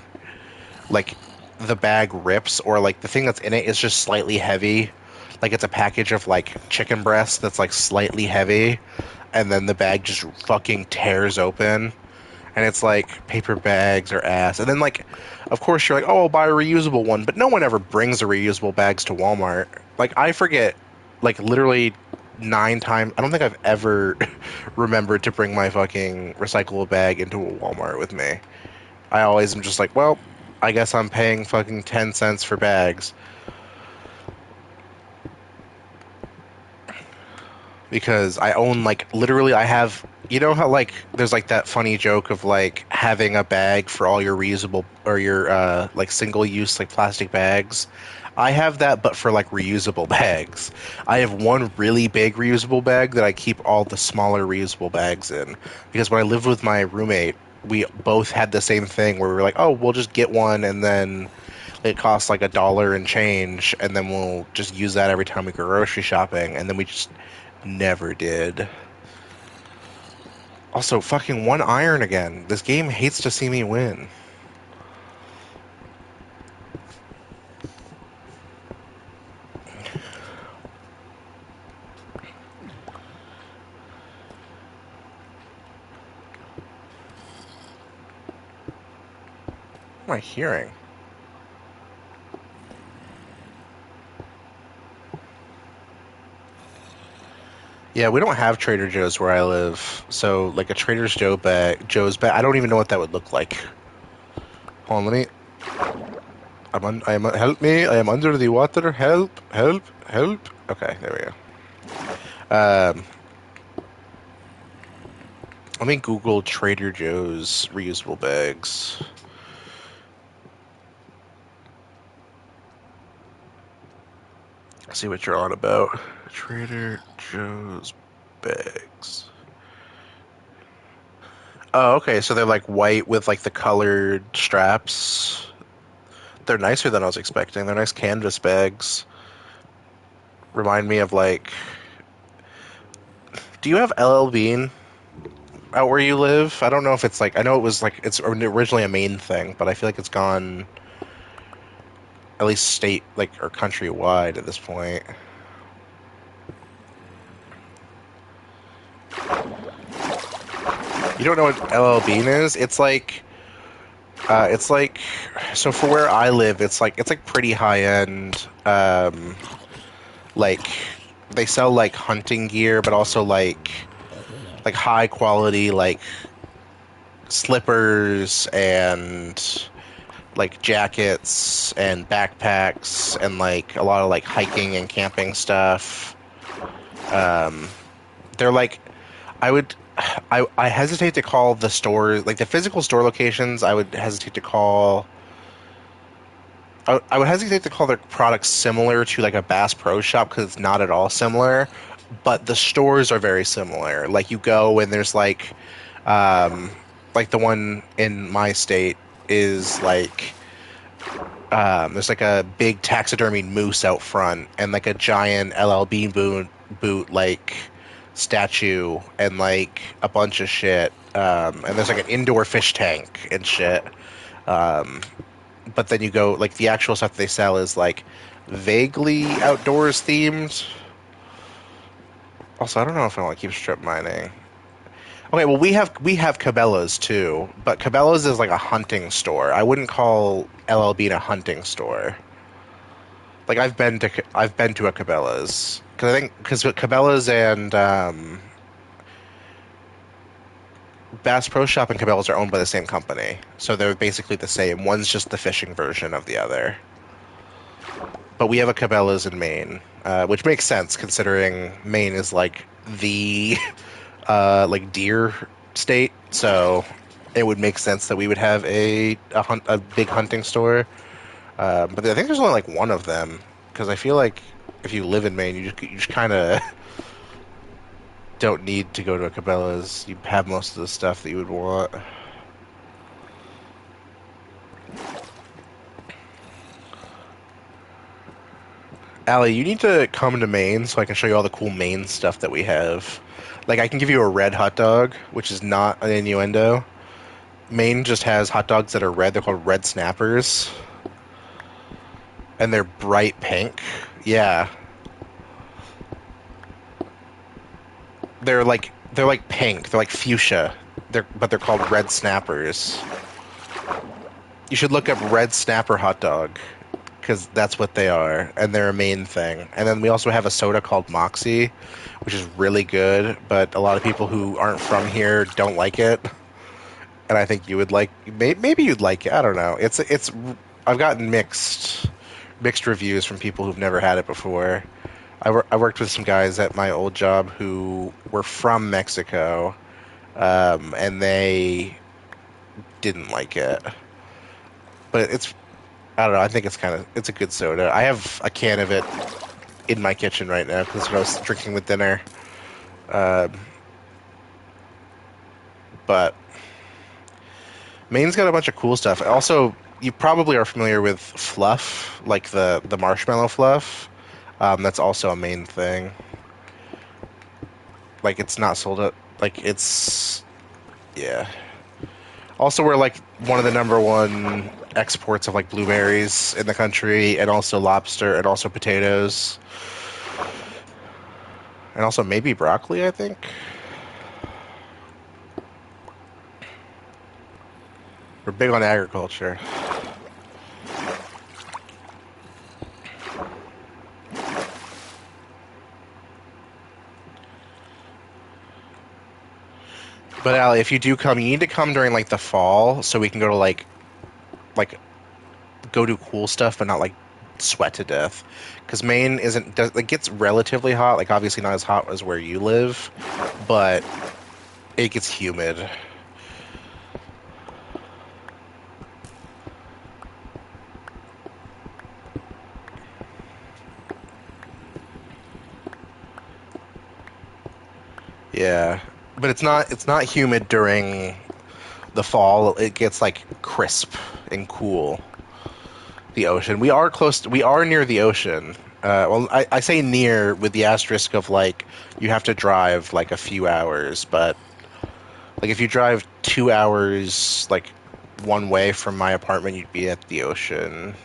like the bag rips or like the thing that's in it is just slightly heavy. Like it's a package of like chicken breast that's like slightly heavy and then the bag just fucking tears open. And it's like paper bags are ass. And then like, of course you're like, oh, I'll buy a reusable one, but no one ever brings a reusable bags to Walmart. Like I forget, like literally 9 times. I don't think I've ever remembered to bring my fucking recyclable bag into a Walmart with me. I always am just like, well, I guess I'm paying fucking 10 cents for bags because I own like literally I have you know how like there's like that funny joke of like having a bag for all your reusable or your like single use like plastic bags. I have that but for like reusable bags. I have one really big reusable bag that I keep all the smaller reusable bags in because when I lived with my roommate, we both had the same thing where we were like, "Oh, we'll just get one and then it costs like $1 and change and then we'll just use that every time we go grocery shopping." And then we just never did. Also, fucking one iron again. This game hates to see me win. What am I hearing? Yeah, we don't have Trader Joe's where I live. So, like a Joe's bag, I don't even know what that would look like. Hold on, let me. Help me! I am under the water. Help! Help! Help! Okay, there we go. Let me Google Trader Joe's reusable bags. See what you're on about. Trader Joe's bags. Oh, okay. So they're like white with like the colored straps. They're nicer than I was expecting. They're nice canvas bags. Remind me of like, do you have LL Bean out where you live? I don't know if it's like, I know it was like, it's originally a Maine thing, but I feel like it's gone at least state, like, or countrywide at this point. You don't know what LL Bean is? It's like, so for where I live, it's like pretty high end. Like, they sell like hunting gear, but also like high quality like slippers and like jackets and backpacks and like a lot of like hiking and camping stuff. Um, they're like I would I hesitate to call the store like the physical store locations. I would hesitate to call. I would hesitate to call their products similar to like a Bass Pro Shop because it's not at all similar. But the stores are very similar. Like you go and um, like the one in my state is like there's like a big taxidermied moose out front and like a giant LLB boot like statue and like a bunch of shit. And there's like an indoor fish tank and shit. Um, but then you go like the actual stuff they sell is like vaguely outdoors themed. Also, I don't know if I want to keep strip mining. Okay, well we have Cabela's too, but Cabela's is like a hunting store. I wouldn't call LLB a hunting store. Like I've been to a Cabela's because I think because Cabela's and Bass Pro Shop and Cabela's are owned by the same company, so they're basically the same. One's just the fishing version of the other. But we have a Cabela's in Maine, which makes sense considering Maine is like the like deer state, so it would make sense that we would have a big hunting store. But I think there's only like one of them because I feel like if you live in Maine, you just kind of don't need to go to a Cabela's. You have most of the stuff that you would want. Allie, you need to come to Maine so I can show you all the cool Maine stuff that we have. Like, I can give you a red hot dog, which is not an innuendo. Maine just has hot dogs that are red. They're called red snappers, and they're bright pink. Yeah, they're like pink. They're like fuchsia. They're called red snappers. You should look up red snapper hot dog because that's what they are, and they're a Maine thing. And then we also have a soda called Moxie, which is really good, but a lot of people who aren't from here don't like it. And I think you would like, maybe you'd like it. I don't know. It's. I've gotten mixed reviews from people who've never had it before. I worked with some guys at my old job who were from Mexico, and they didn't like it. But I don't know. I think it's a good soda. I have a can of it in my kitchen right now because I was drinking with dinner. Um, but Maine's got a bunch of cool stuff. Also, you probably are familiar with fluff, like the marshmallow fluff. That's also a Maine thing. Like it's not sold at like it's yeah. Also, we're like one of the number one exports of like blueberries in the country, and also lobster, and also potatoes, and also maybe broccoli. I think we're big on agriculture. But Allie, if you do come, you need to come during like the fall so we can go to like go do cool stuff, but not like sweat to death. Because Maine isn't does it gets relatively hot, like obviously not as hot as where you live, but it gets humid. Yeah, but it's not humid during the fall. It gets like crisp and cool. The ocean. We are near the ocean. Well, I say near with the asterisk of like you have to drive like a few hours, but like if you drive 2 hours like one way from my apartment, you'd be at the ocean.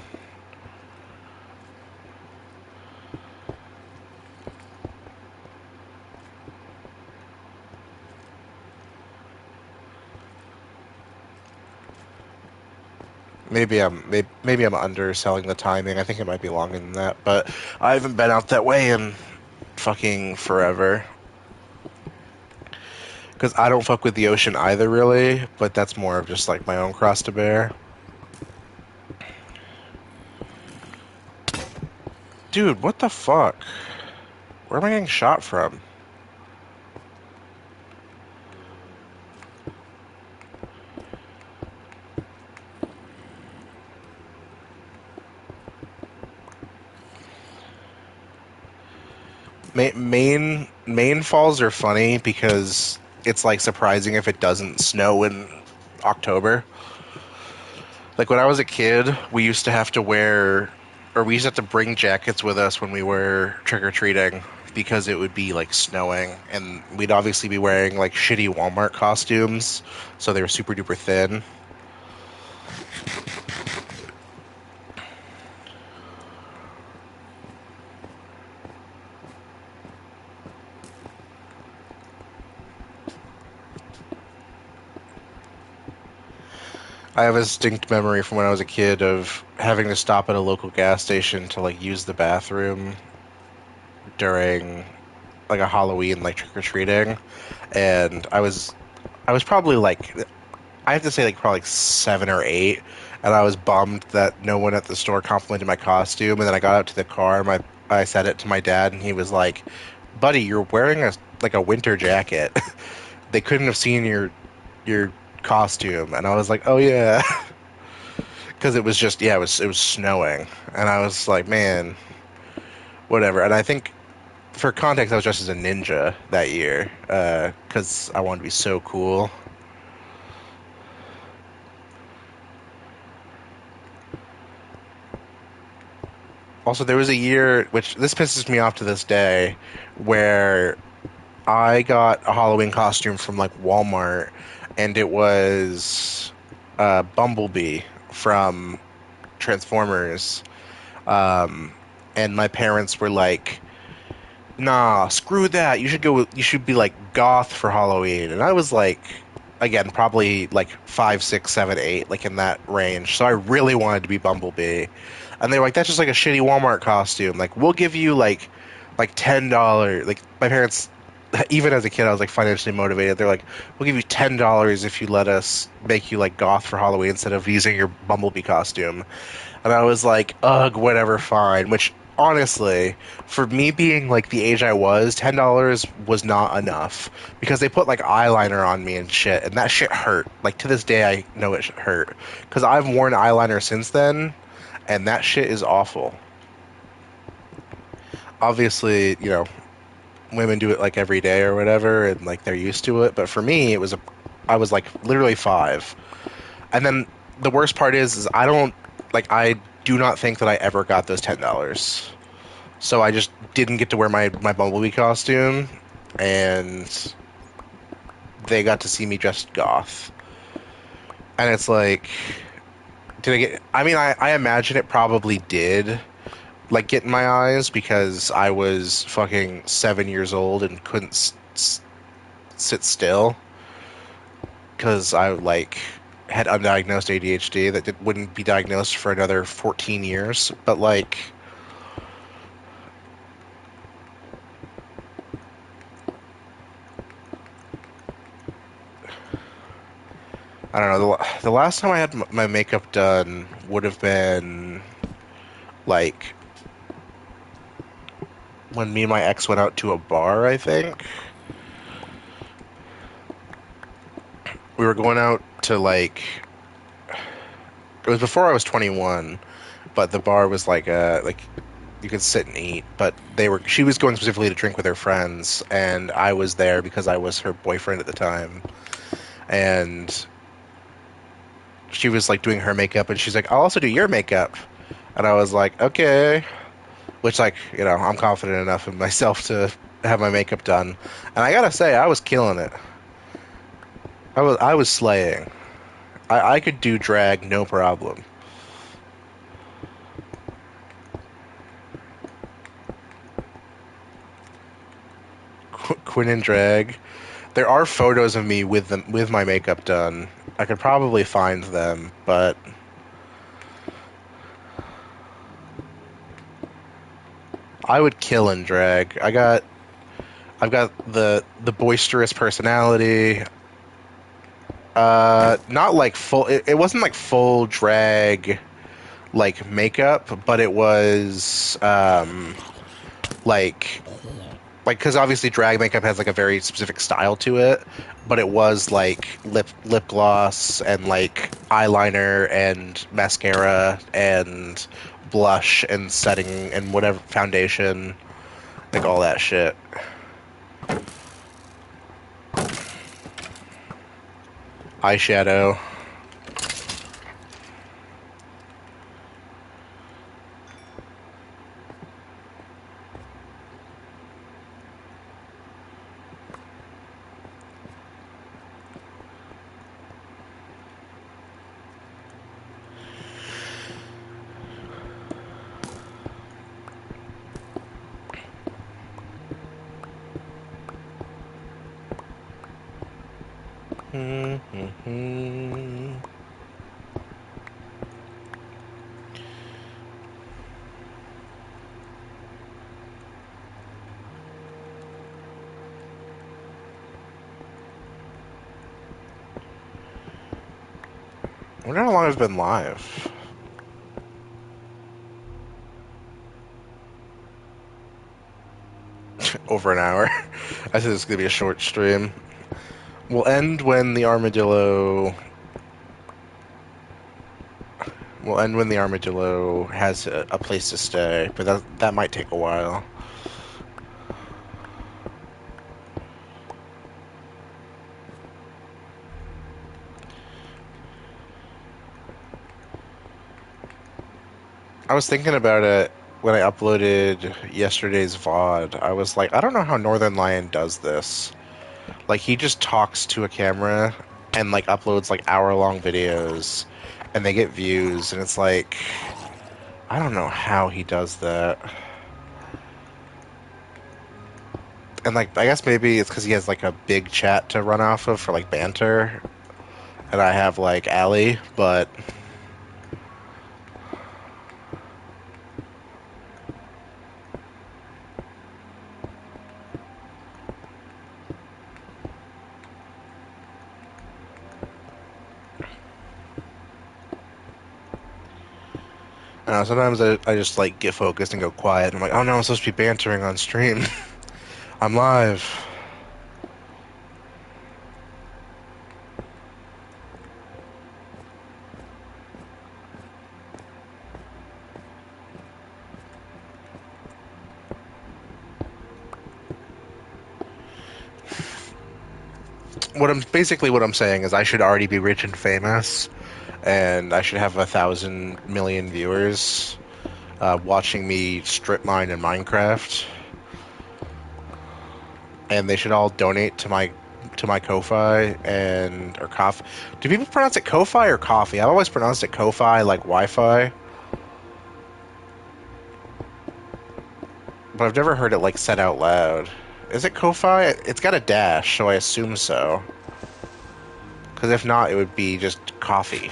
Maybe I'm underselling the timing. I think it might be longer than that, but I haven't been out that way in fucking forever. Because I don't fuck with the ocean either, really. But that's more of just like my own cross to bear. Dude, what the fuck? Where am I getting shot from? Maine falls are funny because it's like surprising if it doesn't snow in October. Like when I was a kid, we used to have to wear, or we used to have to bring jackets with us when we were trick or treating because it would be like snowing, and we'd obviously be wearing like shitty Walmart costumes, so they were super duper thin. I have a distinct memory from when I was a kid of having to stop at a local gas station to like use the bathroom during like a Halloween like trick or treating, and I was probably like I have to say like probably like 7 or 8, and I was bummed that no one at the store complimented my costume. And then I got out to the car, and my I said it to my dad, and he was like, "Buddy, you're wearing a winter jacket. They couldn't have seen your costume." And I was like, "Oh yeah," because it was just it was snowing, and I was like, "Man, whatever." And I think for context, I was dressed as a ninja that year because I wanted to be so cool. Also, there was a year, which this pisses me off to this day, where I got a Halloween costume from like Walmart, and it was Bumblebee from Transformers. Um, and my parents were like, "Nah, screw that. You should be like goth for Halloween." And I was like, again, probably like 5, 6, 7, 8, like in that range. So I really wanted to be Bumblebee. And they were like, "That's just like a shitty Walmart costume. Like, we'll give you like $10." Like my parents, even as a kid, I was like financially motivated. They're like, "We'll give you $10 if you let us make you like goth for Halloween instead of using your Bumblebee costume." And I was like, ugh, whatever, fine. Which honestly, for me being like the age I was, $10 was not enough because they put like eyeliner on me and shit, and that shit hurt. Like to this day, I know it hurt because I've worn eyeliner since then, and that shit is awful. Obviously, women do it like every day or whatever, and like they're used to it. But for me, I was like literally 5. And then the worst part is I do not think that I ever got those $10. So I just didn't get to wear my Bumblebee costume, and they got to see me dressed goth. And it's like, did I get? I mean, I imagine it probably did, like get in my eyes because I was fucking 7 years old and couldn't sit still because I like had undiagnosed ADHD that wouldn't be diagnosed for another 14 years. But like, I don't know. The last time I had my makeup done would have been like when me and my ex went out to a bar, I think. We were going out to like it was before I was 21, but the bar was like you could sit and eat, but she was going specifically to drink with her friends, and I was there because I was her boyfriend at the time. And she was like doing her makeup, and she's like, "I'll also do your makeup." And I was like, "Okay." Which like, I'm confident enough in myself to have my makeup done. And I gotta say, I was killing it. I was slaying. I could do drag no problem. Quinn and drag. There are photos of me with my makeup done. I could probably find them, but I would kill in drag. I've got the boisterous personality. Not like full. It wasn't like full drag like makeup, but it was like because obviously drag makeup has like a very specific style to it, but it was like lip gloss and like eyeliner and mascara and blush and setting and whatever foundation, like all that shit. Eyeshadow. Mm-hmm. I wonder how long it's been live. Over an hour. I said it's gonna be a short stream. We'll end when the armadillo. We'll end when the armadillo has a place to stay, but that might take a while. I was thinking about it. when I uploaded yesterday's VOD, I was like, I don't know how Northern Lion does this. Like, he just talks to a camera and like uploads like hour-long videos, and they get views, and it's like, I don't know how he does that. And like, I guess maybe it's because he has like a big chat to run off of for like banter, and I have like Allie, but I don't know, sometimes I just like get focused and go quiet. I'm like, oh no, I'm supposed to be bantering on stream. I'm live. What I'm saying is I should already be rich and famous, and I should have 1,000 million viewers watching me strip mine in Minecraft, and they should all donate to my Ko-fi and or Coffee. Do people pronounce it Ko-fi or coffee? I've always pronounced it Ko-fi, like Wi-Fi, but I've never heard it like said out loud. Is it Ko-fi? It's got a dash, so I assume so. Because if not, it would be just coffee.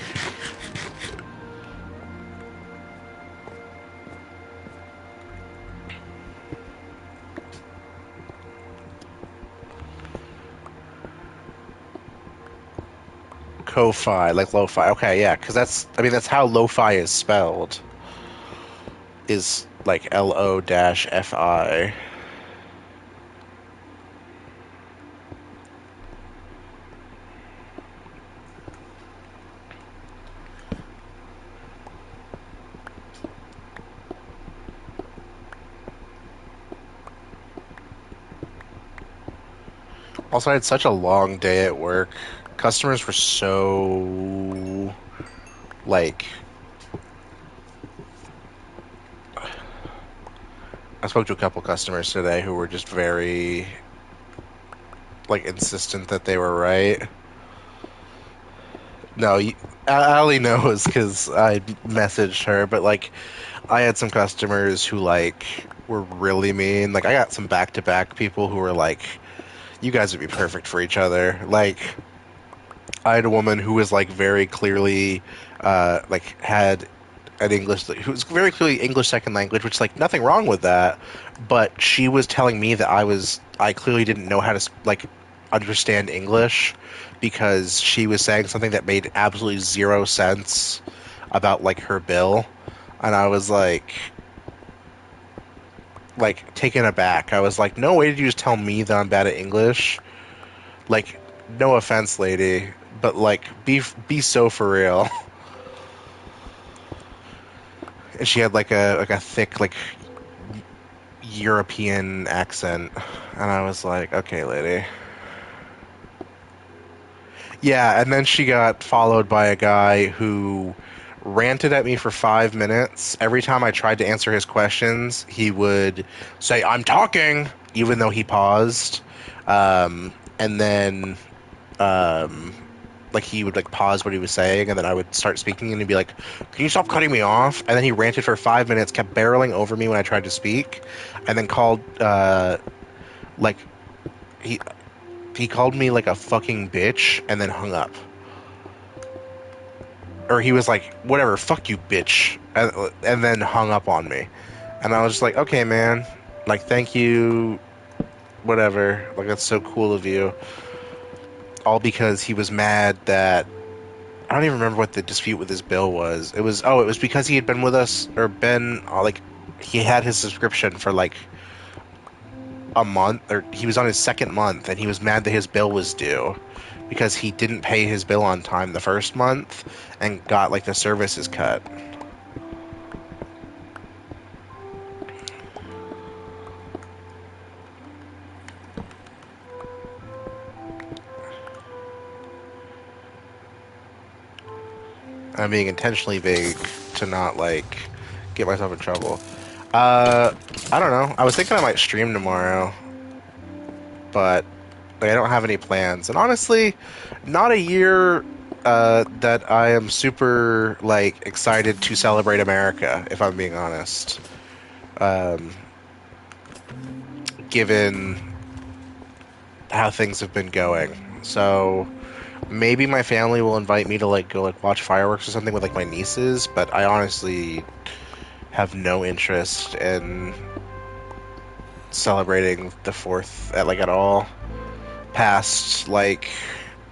Ko-fi, like lo-fi. Okay, yeah, because I mean, that's how lo-fi is spelled. Is like LO-FI. Also, I had such a long day at work. Customers were so like I spoke to a couple customers today who were just very like insistent that they were right. No, Allie knows because I messaged her, but like I had some customers who like were really mean. Like I got some back-to-back people who were like, "You guys would be perfect for each other." Like I had a woman who was like very clearly like had an English who was very clearly English second language, which is like nothing wrong with that. But she was telling me that I clearly didn't know how to like understand English because she was saying something that made absolutely zero sense about like her bill, and I was like taken aback. I was like, no way did you just tell me that I'm bad at English? Like, no offense, lady, but like be so for real. And she had like a thick like European accent, and I was like, okay, lady. Yeah, and then she got followed by a guy who ranted at me for 5 minutes. Every time I tried to answer his questions, he would say, "I'm talking," even though he paused. And then um, like he would like pause what he was saying, and then I would start speaking, and he'd be like, "Can you stop cutting me off?" And then he ranted for 5 minutes, kept barreling over me when I tried to speak, and then called like he he called me like a fucking bitch, and then hung up. Or he was like, "Whatever, fuck you, bitch," and then hung up on me, and I was just like, "Okay, man, like thank you, whatever, like that's so cool of you." All because he was mad that I don't even remember what the dispute with his bill was. It was because he had been with us or been like he had his subscription for like a month or he was on his second month and he was mad that his bill was due because he didn't pay his bill on time the first month and got like the services cut. I'm being intentionally vague to not like get myself in trouble. Uh, I don't know. I was thinking I might stream tomorrow, but like, I don't have any plans. And honestly, not a year that I am super like excited to celebrate America, if I'm being honest. Um, Given how things have been going. So maybe my family will invite me to like go like watch fireworks or something with like my nieces, but I honestly have no interest in celebrating the 4th at like at all past like,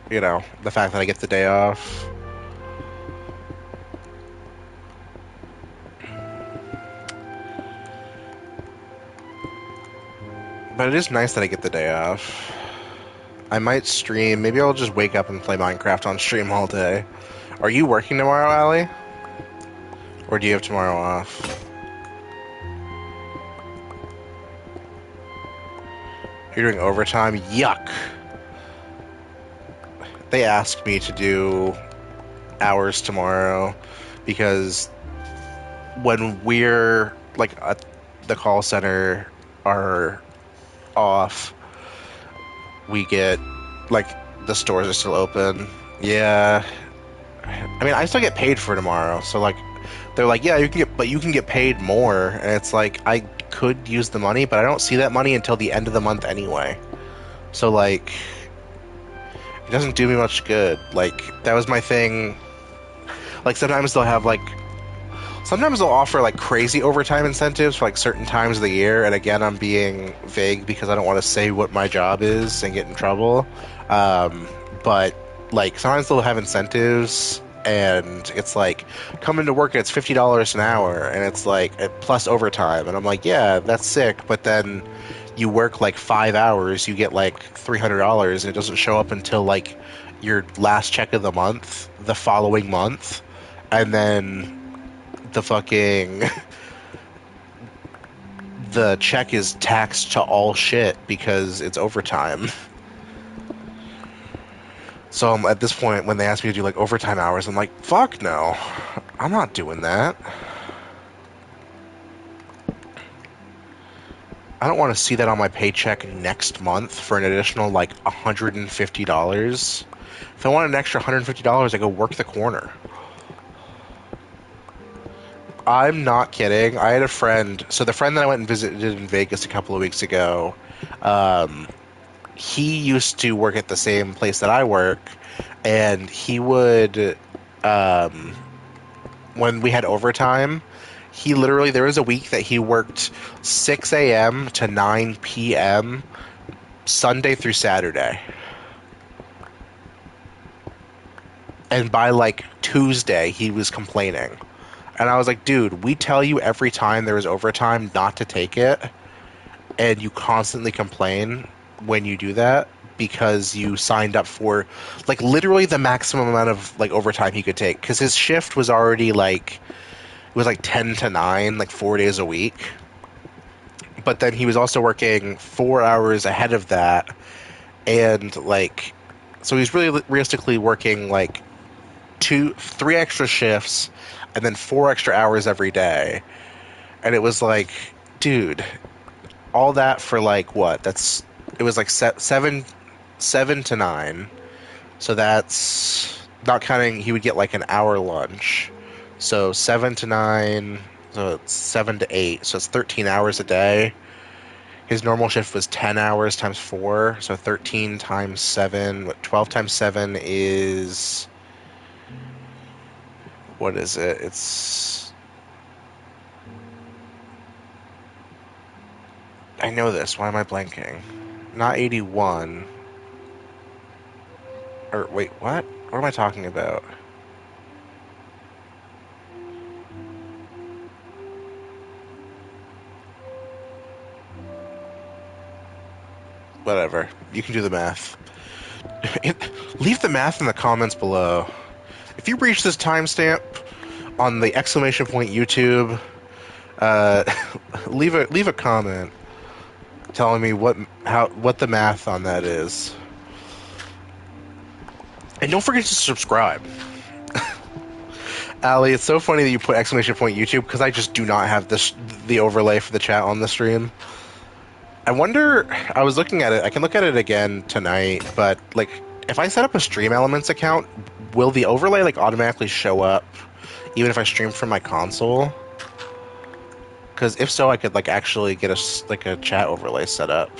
the fact that I get the day off. But it is nice that I get the day off. I might stream. Maybe I'll just wake up and play Minecraft on stream all day. Are you working tomorrow, Allie? Or do you have tomorrow off? You're doing overtime? Yuck. They asked me to do hours tomorrow because when we're like at the call center are off, we get like the stores are still open. Yeah. I mean, I still get paid for tomorrow. So like they're like, "Yeah, you can get paid more." And it's like I could use the money, but I don't see that money until the end of the month anyway. So like it doesn't do me much good. Like that was my thing. Like sometimes they'll offer like crazy overtime incentives for like certain times of the year. And again, I'm being vague because I don't want to say what my job is and get in trouble. Um, but like sometimes they'll have incentives and it's like come into work and it's $50 an hour and it's like plus overtime. And I'm like, yeah, that's sick. But then you work like 5 hours, you get like $300 and it doesn't show up until like your last check of the month, the following month. And then the fucking the check is taxed to all shit because it's overtime. So at this point, when they ask me to do like overtime hours, I'm like, fuck no, I'm not doing that. I don't want to see that on my paycheck next month for an additional like $150. If I want an extra $150, I go work the corner. I'm not kidding. I had a friend. So the friend that I went and visited in Vegas a couple of weeks ago, um, he used to work at the same place that I work, and he would, um, when we had overtime, he literally, there was a week that he worked 6 a.m. to 9 p.m. Sunday through Saturday. And by like Tuesday, he was complaining. And I was like, dude, we tell you every time there is overtime not to take it, and you constantly complain when you do that because you signed up for like literally the maximum amount of like overtime he could take because his shift was already like it was like 10 to 9 like 4 days a week, but then he was also working 4 hours ahead of that, and like so he's really realistically working like 3 extra shifts and then 4 extra hours every day. And it was like, dude, all that for like what? It was like 7 to 9. So that's not counting. He would get like an hour lunch. So 7 to 9. So it's 7 to 8. So it's 13 hours a day. His normal shift was 10 hours times 4. So 13 times 7. 12 times 7 is what is it? It's I know this. Why am I blanking? Not 81. Or wait, what? What am I talking about? Whatever. You can do the math. Leave the math in the comments below. If you reach this timestamp on the exclamation point YouTube, uh, leave a comment telling me what the math on that is. And don't forget to subscribe. Ali, it's so funny that you put exclamation point YouTube because I just do not have the overlay for the chat on the stream. I wonder, I was looking at it, I can look at it again tonight, but like if I set up a Stream Elements account, will the overlay like automatically show up even if I stream from my console? Because if so, I could like actually get like a chat overlay set up.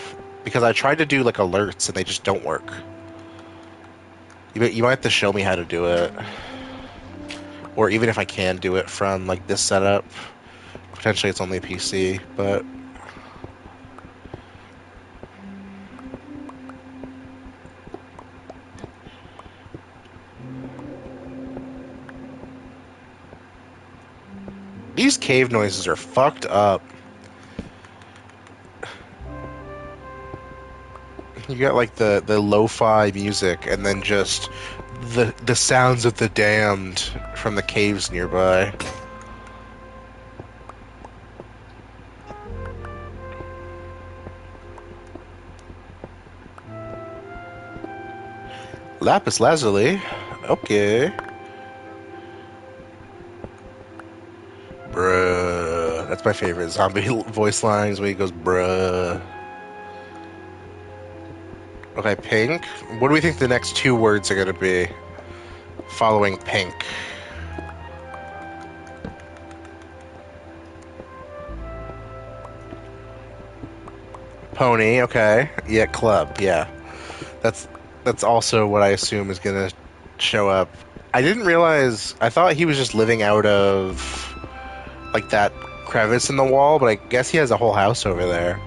Because I tried to do like alerts and they just don't work. You might have to show me how to do it, or even if I can do it from like this setup. Potentially, it's only PC, but these cave noises are fucked up. You got like the lo-fi music, and then just the sounds of the damned from the caves nearby. Lapis lazuli. Okay. Bruh. That's my favorite zombie voice lines when he goes, bruh. Okay, pink. What do we think the next two words are going to be following pink? Pony, okay. Yeah, club, yeah. That's that's also what I assume is going to show up. I didn't realize, I thought he was just living out of like that crevice in the wall, but I guess he has a whole house over there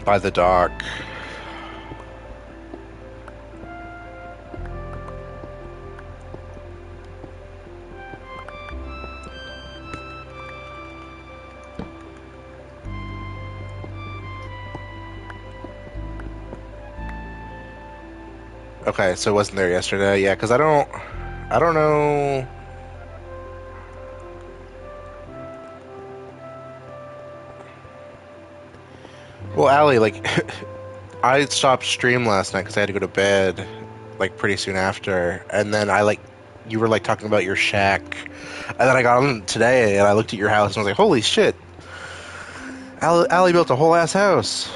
by the dock. Okay, so it wasn't there yesterday. Yeah, because I don't know. Well, Allie, like, I stopped stream last night because I had to go to bed, like, pretty soon after, and then you were like talking about your shack, and then I got on today and I looked at your house and I was like, holy shit, Allie built a whole ass house.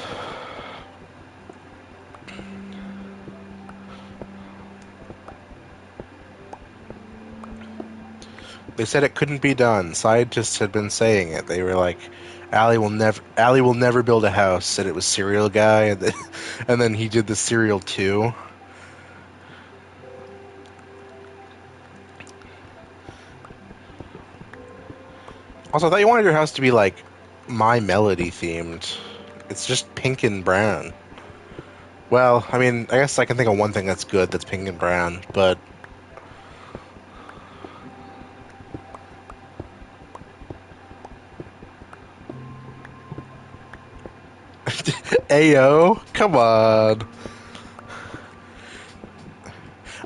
They said it couldn't be done. Scientists had been saying it. They were like, Allie will never build a house. And it was Serial Guy, and then he did the Serial 2. Also, I thought you wanted your house to be like My Melody themed. It's just pink and brown. Well, I mean, I guess I can think of one thing that's good that's pink and brown, but Ayo, come on.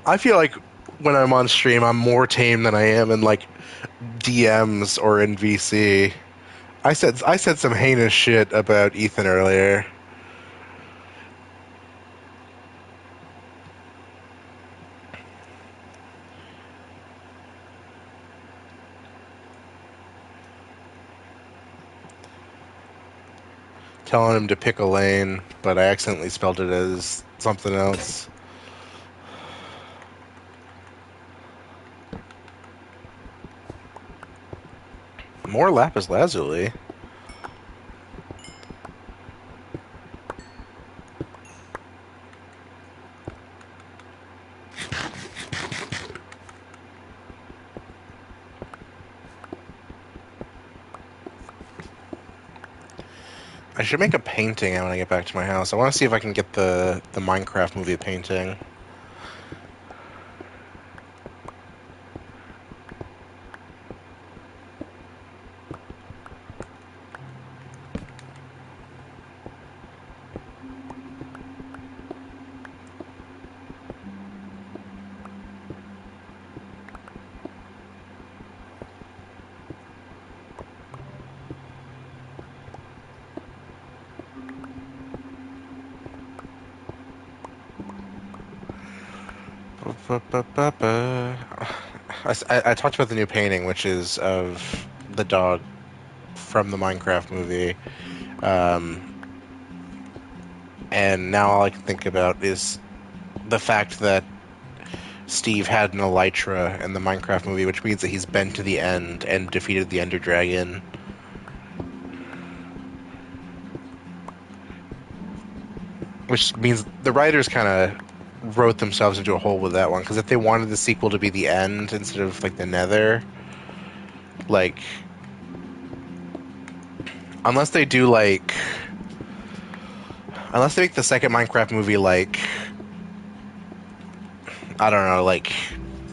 I feel like when I'm on stream, I'm more tame than I am in like DMs or in VC. I said some heinous shit about Ethan earlier. Telling him to pick a lane, but I accidentally spelled it as something else. More lapis lazuli. I should make a painting when I get back to my house. I want to see if I can get the Minecraft movie painting. I talked about the new painting, which is of the dog from the Minecraft movie. Um, and now all I can think about is the fact that Steve had an elytra in the Minecraft movie, which means that he's been to the end and defeated the Ender Dragon. Which means the writers kind of wrote themselves into a hole with that one, because if they wanted the sequel to be the end instead of like the Nether, like unless they do like unless they make the second Minecraft movie like I don't know, like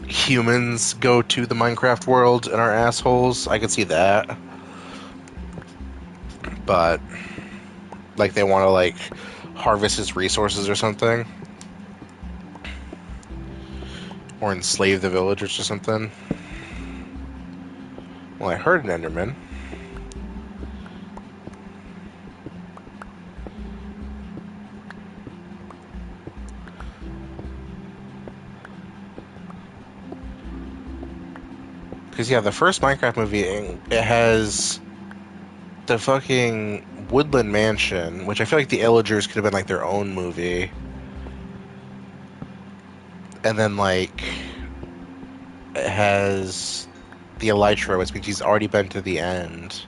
humans go to the Minecraft world and are assholes, I could see that. But like they want to like harvest his resources or something, or enslave the villagers or something. Well, I heard an Enderman. Because yeah, the first Minecraft movie, it has the fucking Woodland Mansion, which I feel like the Illagers could have been like their own movie. And then like it has the Elytra, which means he's already been to the end.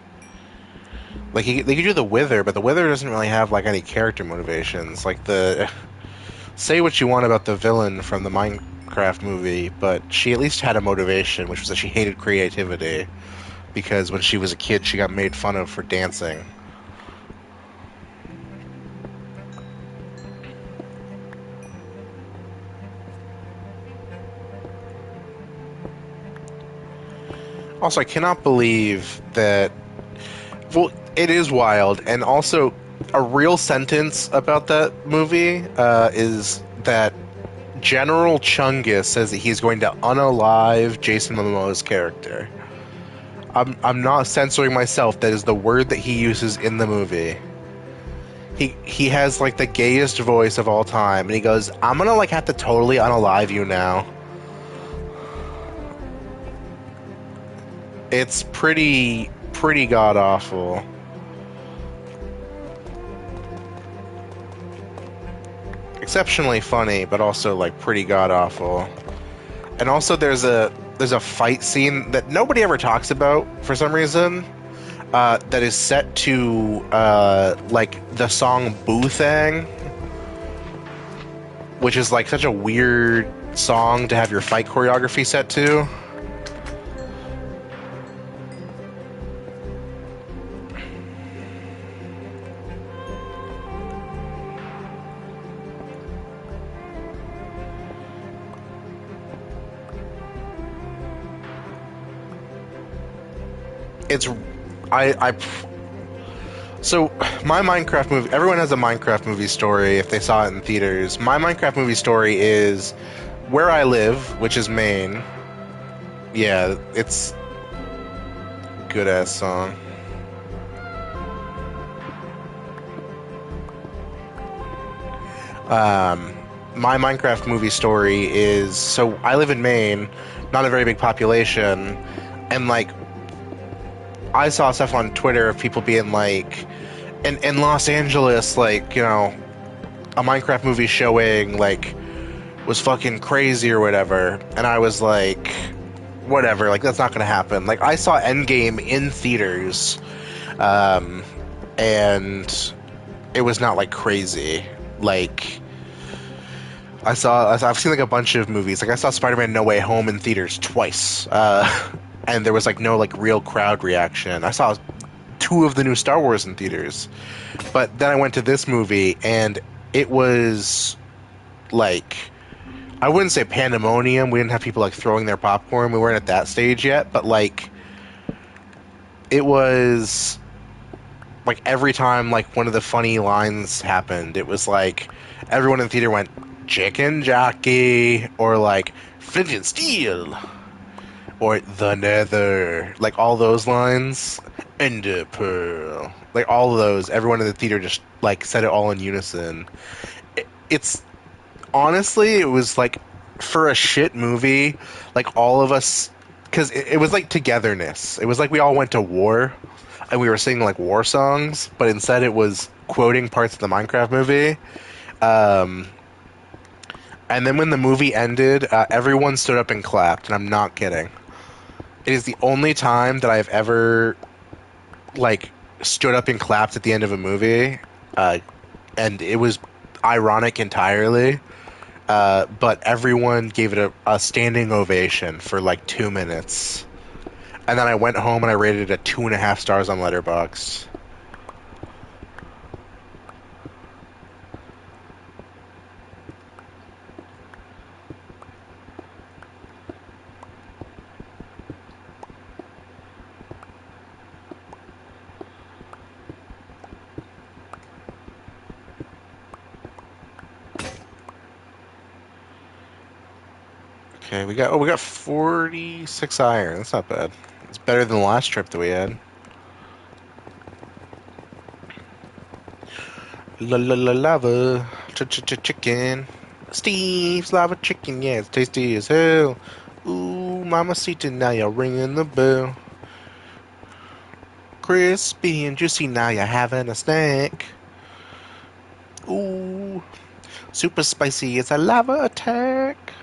Like they could do the Wither, but the Wither doesn't really have like any character motivations. Like the say what you want about the villain from the Minecraft movie, but she at least had a motivation, which was that she hated creativity because when she was a kid, she got made fun of for dancing. Also, I cannot believe that. Well, it is wild, and also a real sentence about that movie is that General Chungus says that he's going to unalive Jason Momoa's character. I'm not censoring myself. That is the word that he uses in the movie. He has like the gayest voice of all time, and he goes, "I'm gonna like have to totally unalive you now." It's pretty god awful. Exceptionally funny, but also like pretty god awful. And also there's a fight scene that nobody ever talks about for some reason. That is set to like the song Boo Thang, which is like such a weird song to have your fight choreography set to. It's I so my Minecraft movie. Everyone has a Minecraft movie story if they saw it in theaters. My Minecraft movie story is where I live, which is Maine. Yeah, it's a good ass song. Um, my Minecraft movie story is so I live in Maine, not a very big population, and like I saw stuff on Twitter of people being like, in Los Angeles, like a Minecraft movie showing like was fucking crazy or whatever, and I was like, whatever, like that's not gonna happen. Like I saw Endgame in theaters, um, and it was not like crazy. Like I've seen like a bunch of movies. Like I saw Spider-Man No Way Home in theaters twice, and there was like no like real crowd reaction. I saw two of the new Star Wars in theaters, but then I went to this movie and it was like I wouldn't say pandemonium. We didn't have people like throwing their popcorn. We weren't at that stage yet, but like it was like every time like one of the funny lines happened, it was like everyone in the theater went chicken jockey or like flint and steel or the nether, like all those lines, ender pearl, like all of those. Everyone in the theater just like said it all in unison. It's honestly, it was like for a shit movie, like all of us, because it was like togetherness. It was like we all went to war and we were singing like war songs, but instead it was quoting parts of the Minecraft movie. Um, and then when the movie ended, everyone stood up and clapped, and I'm not kidding. It is the only time that I've ever like stood up and clapped at the end of a movie, uh, and it was ironic entirely. But everyone gave it a standing ovation for like 2 minutes. And then I went home and I rated it a 2.5 stars on Letterboxd. Okay, we got 46 iron. That's not bad. It's better than the last trip that we had. La la la lava, ch ch ch chicken. Steve's lava chicken, yeah, it's tasty as hell. Ooh, mamacita, now you're ringing the bell. Crispy and juicy, now you're having a snack. Ooh, super spicy, it's a lava attack.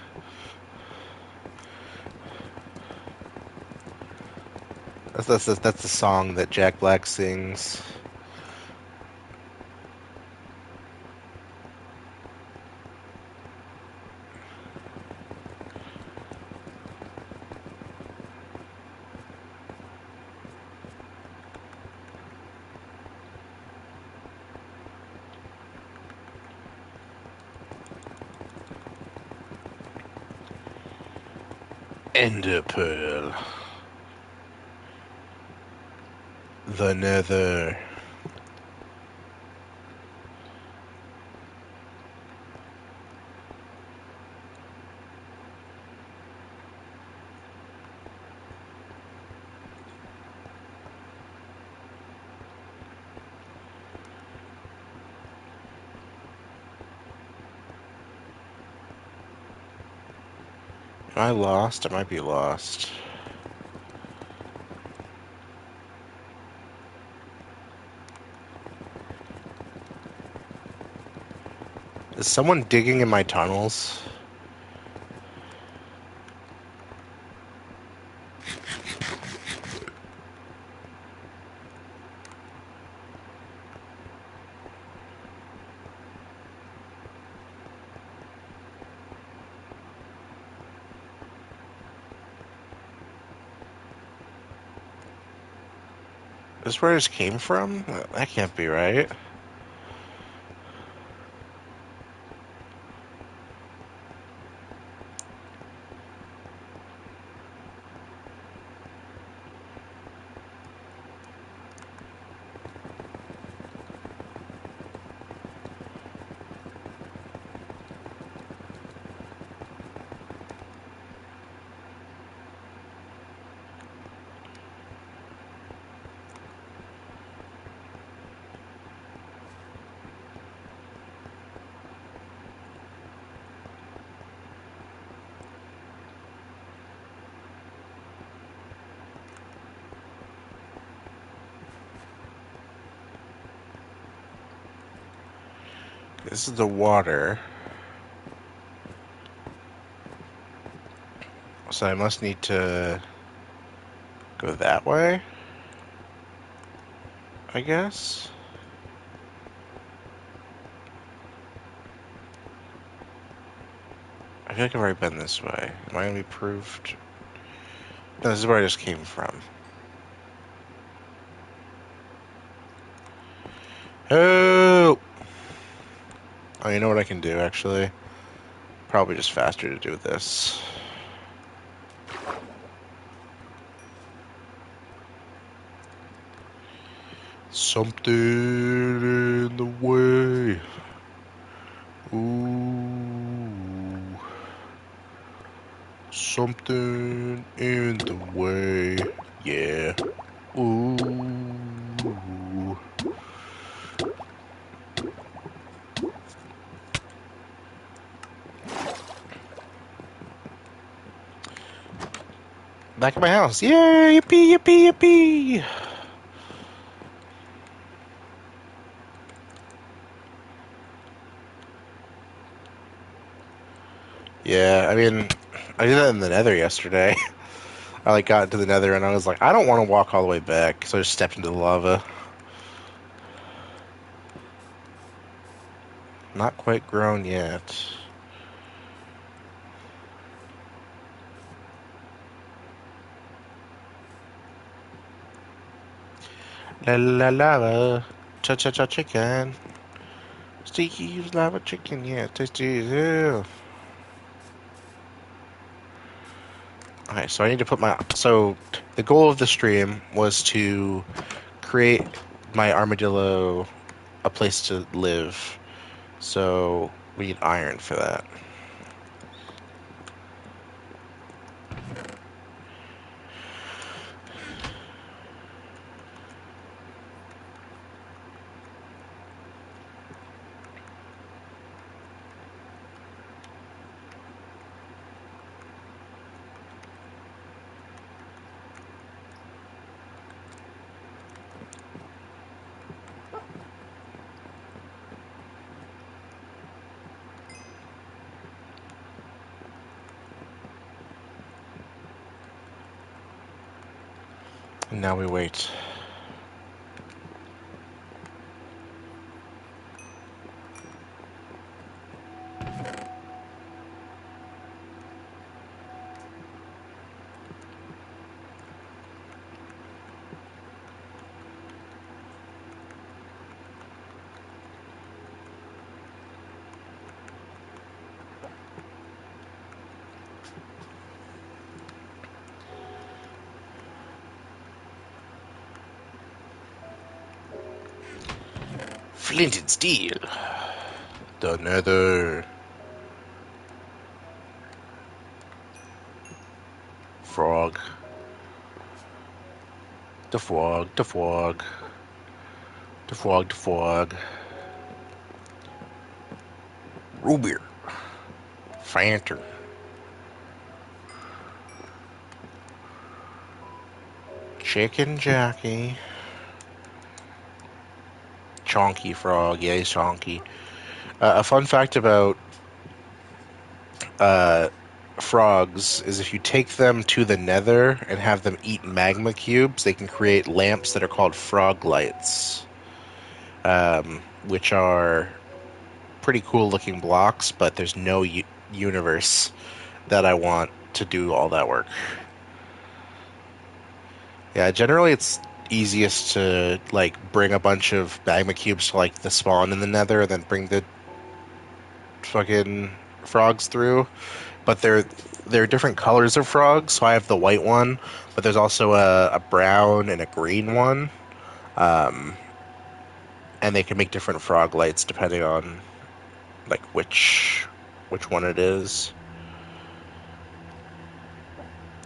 That's the song that Jack Black sings. Ender Pearl. The Nether. Am I lost? I might be lost. Is someone digging in my tunnels? Is this where this came from? That can't be right. This is the water. So I must need to go that way, I guess. I feel like I've already been this way. Am I gonna be proved? No, this is where I just came from. Oh! Oh, you know what I can do, actually? Probably just faster to do this. Something in the way. Ooh. Something in the way. Yeah. Ooh. Back at my house. Yay! Yippee! Yippee! Yippee! Yeah, I mean, I did that in the Nether yesterday. I like got into the Nether and I was like, I don't want to walk all the way back, so I just stepped into the lava. Not quite grown yet. La la lava, cha cha cha chicken, Steve's lava chicken, yeah, tasty. Yeah. Okay, so I need to put my. So the goal of the stream was to create my armadillo a place to live. So we need iron for that. And now we wait. Flint and steel. The Nether. Frog. The frog. The frog. The frog. The frog. Ruby. Fanter. Chicken Jackie. Chonky frog. Yay, chonky. A fun fact about uh, frogs is if you take them to the Nether and have them eat magma cubes, they can create lamps that are called frog lights, which are pretty cool looking blocks, but there's no universe that I want to do all that work. Yeah, generally it's easiest to like bring a bunch of magma cubes to like the spawn in the Nether and then bring the fucking frogs through. But they're different colors of frogs. So I have the white one, but there's also a brown and a green one, um, and they can make different frog lights depending on like which one it is.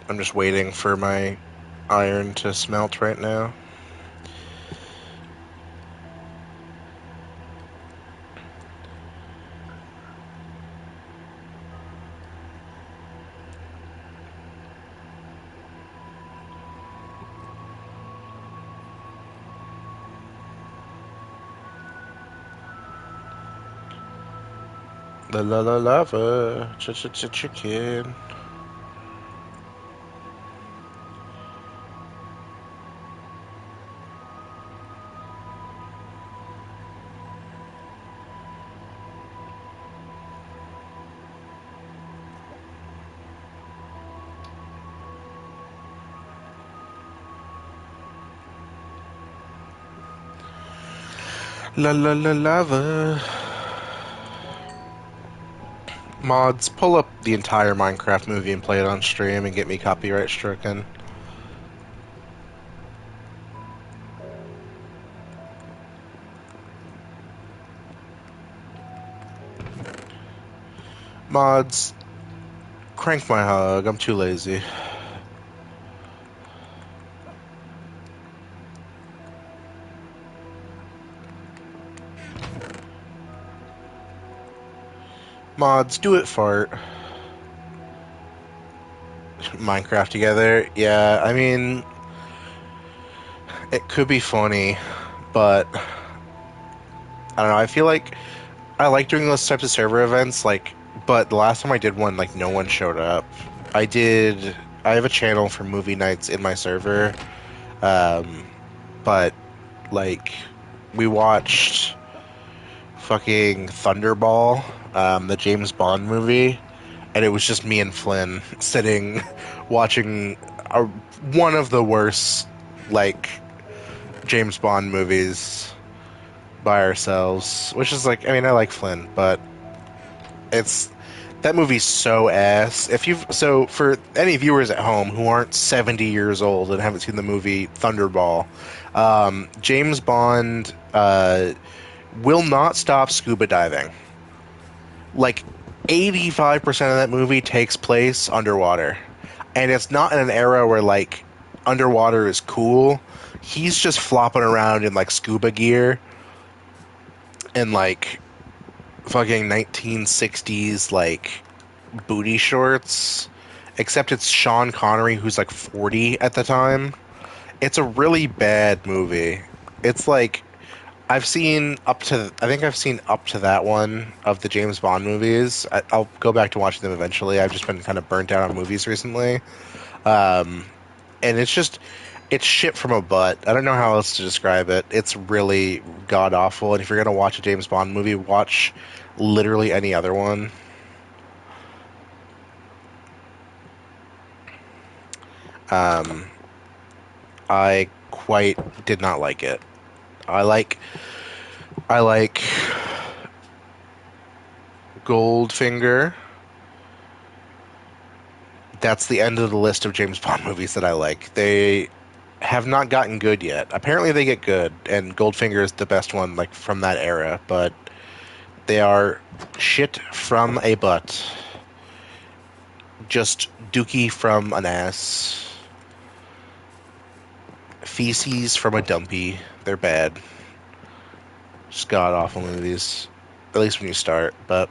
I'm just waiting for my iron to smelt right now. La la la lava, ch ch ch chicken. La la la lava. Mods, pull up the entire Minecraft movie and play it on stream and get me copyright stricken. Mods, crank my hug. I'm too lazy. Mods, do it fart. Minecraft together. Yeah, I mean, it could be funny, but I don't know. I feel like I like doing those types of server events, like, but the last time I did one, like, no one showed up. I did. I have a channel for movie nights in my server, um, but like, we watched fucking Thunderball, the James Bond movie, and it was just me and Flynn sitting watching a, one of the worst, like, James Bond movies by ourselves, which is like, I mean, I like Flynn, but it's that movie's so ass. If you've so for any viewers at home who aren't 70 years old and haven't seen the movie Thunderball, James Bond will not stop scuba diving. Like 85% of that movie takes place underwater. And it's not in an era where like underwater is cool. He's just flopping around in like scuba gear and like fucking 1960s like booty shorts, except it's Sean Connery who's like 40 at the time. It's a really bad movie. It's like I think I've seen up to that one of the James Bond movies. I'll go back to watching them eventually. I've just been kind of burnt out on movies recently. Um, and it's shit from a butt. I don't know how else to describe it. It's really god awful. And if you're gonna watch a James Bond movie, watch literally any other one. Um, I quite did not like it. I like I like Goldfinger. That's the end of the list of James Bond movies that I like. They have not gotten good yet. Apparently they get good, and Goldfinger is the best one like from that era, but they are shit from a butt. Just dookie from an ass. Feces from a dumpy. They're bad. Just god awful movies. At least when you start, but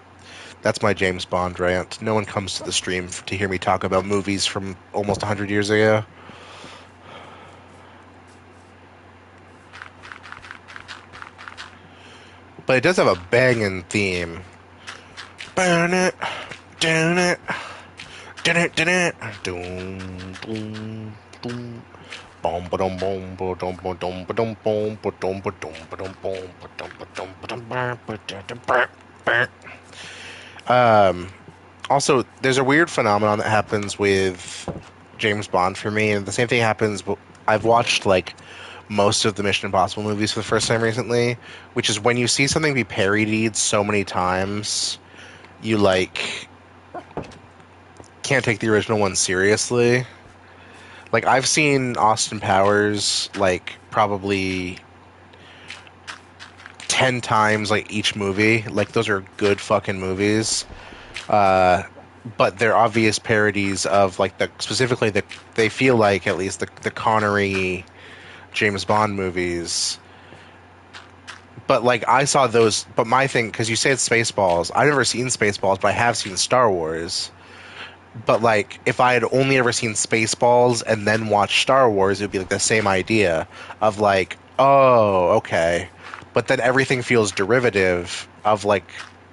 that's my James Bond rant. No one comes to the stream to hear me talk about movies from almost 100 years ago. But it does have a banging theme. Burn it, down it, dun it, dun it, doom, doom, doom. Boom, ba-dum, boom, ba-dum, ba-dum, ba-dum, boom, ba-dum, ba-dum, ba-dum, boom, ba-dum, ba-dum, ba-dum, ba, ba-dum, ba, ba. Um, Also, there's a weird phenomenon that happens with James Bond for me, and the same thing happens. I've watched like most of the Mission Impossible movies for the first time recently, which is when you see something be parodied so many times, you like can't take the original one seriously. Like I've seen Austin Powers like probably 10 times like each movie. Like those are good fucking movies. Uh but they're obvious parodies of like specifically they feel like at least the Connery James Bond movies. But like I saw those, but my thing because you said Spaceballs, I've never seen Spaceballs, but I have seen Star Wars. But like if I had only ever seen Spaceballs and then watched Star Wars, it would be like the same idea of like, oh, okay. But then everything feels derivative of like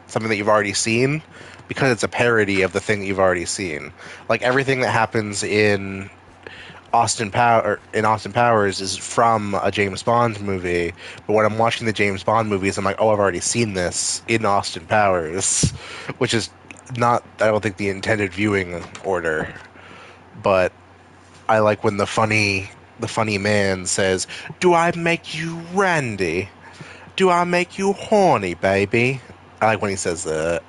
something that you've already seen because it's a parody of the thing that you've already seen. Like everything that happens in Austin Powers is from a James Bond movie, but when I'm watching the James Bond movies, I'm like, oh, I've already seen this in Austin Powers, which is not, I don't think, the intended viewing order. But I like when the funny man says, "Do I make you randy? Do I make you horny, baby?" I like when he says that.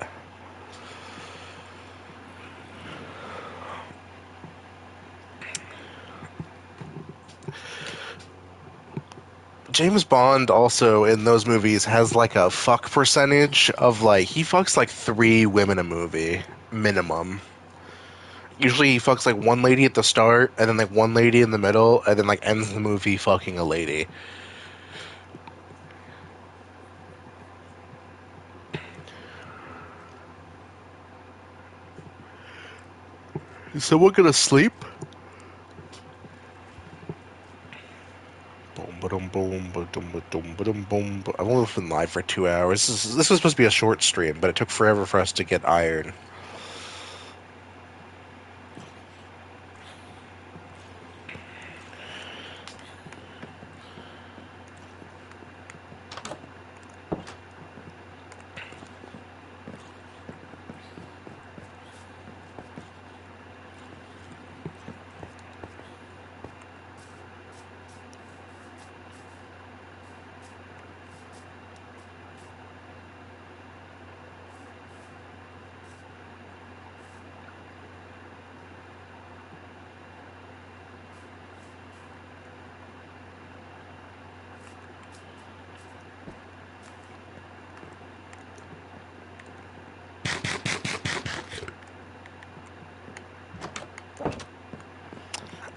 James Bond also in those movies has like a fuck percentage of like he fucks like three women a movie minimum. Usually he fucks like one lady at the start and then like one lady in the middle and then like ends the movie fucking a lady. Is someone gonna sleep? Boom, ba-dum, boom, ba-dum, ba-dum, ba-dum, boom. I've only been live for 2 hours. This was supposed to be a short stream, but it took forever for us to get iron.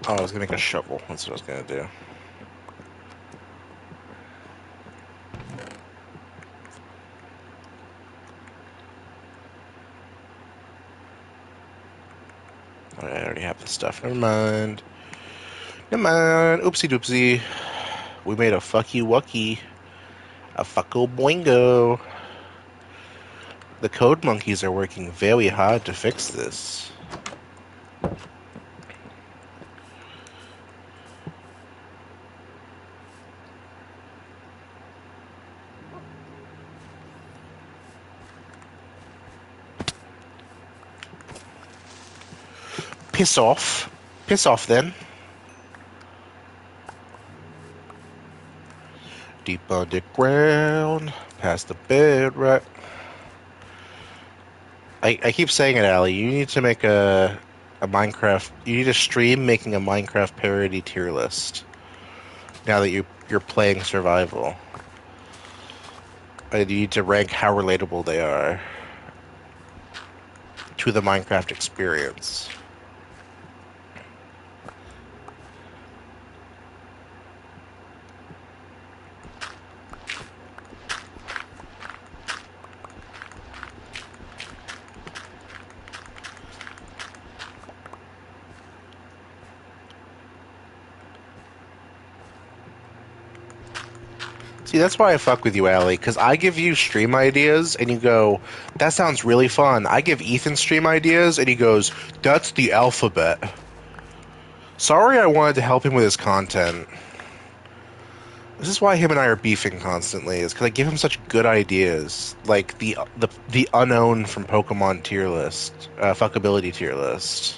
Oh, I was gonna make a shovel. That's what I was gonna do. Alright, I already have the stuff. Never mind. Never mind. Oopsie doopsie. We made a fucky wucky. A fucko boingo. The code monkeys are working very hard to fix this. Piss off. Piss off then. Deep underground. Past the bed, right? I keep saying it, Allie. You need to make a Minecraft. You need to stream making a Minecraft parody tier list. Now that you're playing survival, and you need to rank how relatable they are to the Minecraft experience. See, that's why I fuck with you, Allie, because I give you stream ideas and you go, that sounds really fun. I give Ethan stream ideas and he goes, that's the alphabet. Sorry, I wanted to help him with his content. This is why him and I are beefing constantly, is because I give him such good ideas. Like the unknown from Pokemon tier list, fuckability tier list.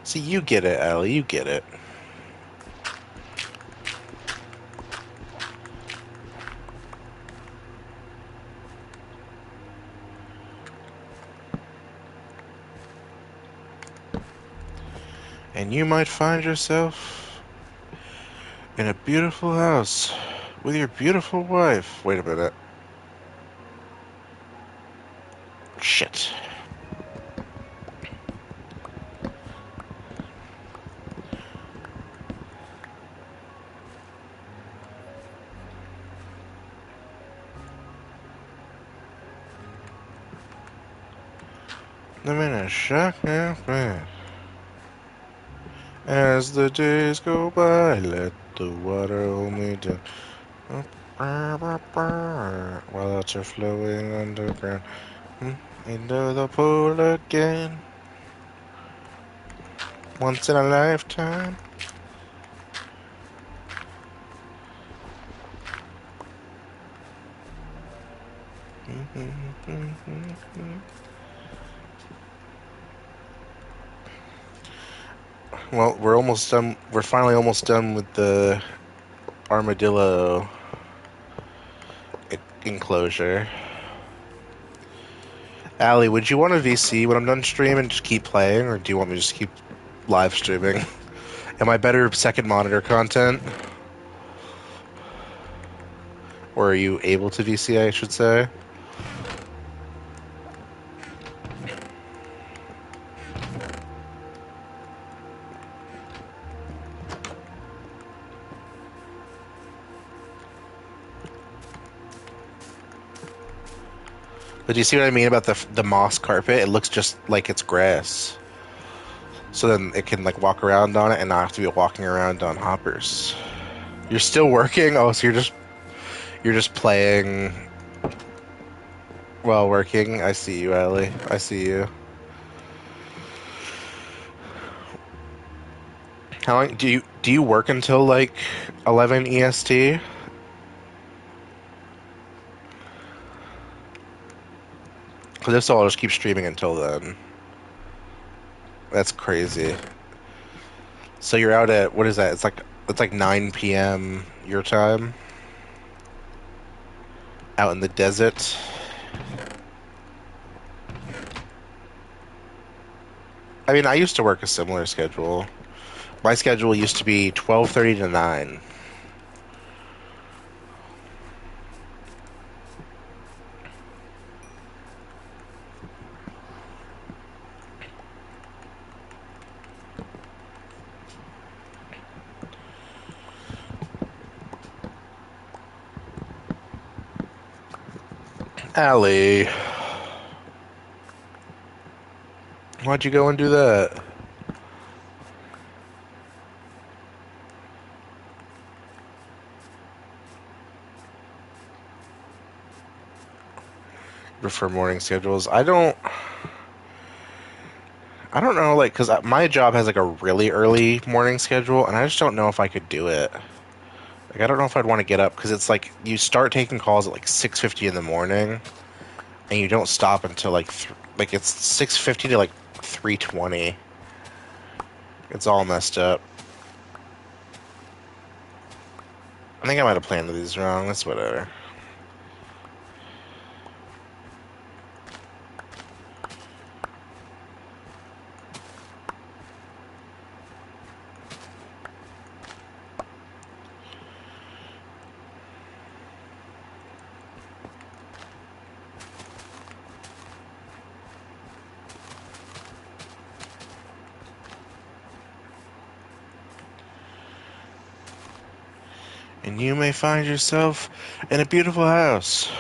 See, you get it, Allie, you get it. And you might find yourself in a beautiful house with your beautiful wife. Wait a minute. Shit. I'm in a shotgun bed. As the days go by, let the water hold me down. While it's flowing underground. Into the pool again. Once in a lifetime. Well, we're almost done. We're finally almost done with the armadillo enclosure. Allie, would you want a VC when I'm done streaming and just keep playing, or do you want me to just keep live streaming? Am I better second monitor content? Or are you able to VC, I should say? But do you see what I mean about the moss carpet? It looks just like it's grass. So then it can like walk around on it and not have to be walking around on hoppers. You're still working? Oh, so you're just playing while working. I see you, Ellie. I see you. How long do you work until like 11 EST? Because if so, I'll just keep streaming until then. That's crazy. So you're out at what is that? It's like 9 p.m. your time out in the desert. I mean, I used to work a similar schedule. My schedule used to be 12:30 to 9. Allie, why'd you go and do that? Prefer morning schedules? I don't know, like, because my job has like a really early morning schedule, and I just don't know if I could do it. Like, I don't know if I'd want to get up because it's like you start taking calls at like 6:50 in the morning, and you don't stop until like it's 6:50 to like 3:20. It's all messed up. I think I might have planned these wrong. That's whatever. And you may find yourself in a beautiful house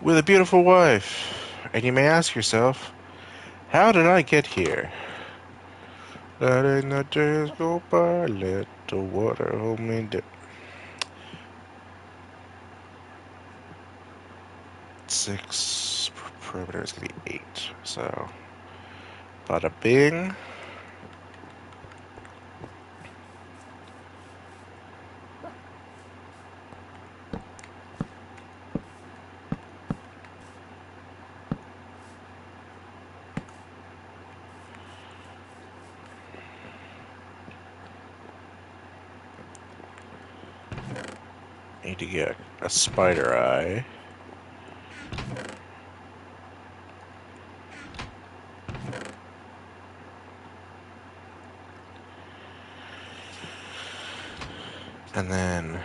with a beautiful wife, and you may ask yourself, how did I get here? Letting the days go by, let the water hold me down. 6, perimeter is gonna be 8, so bada bing. Need to get a spider eye. And then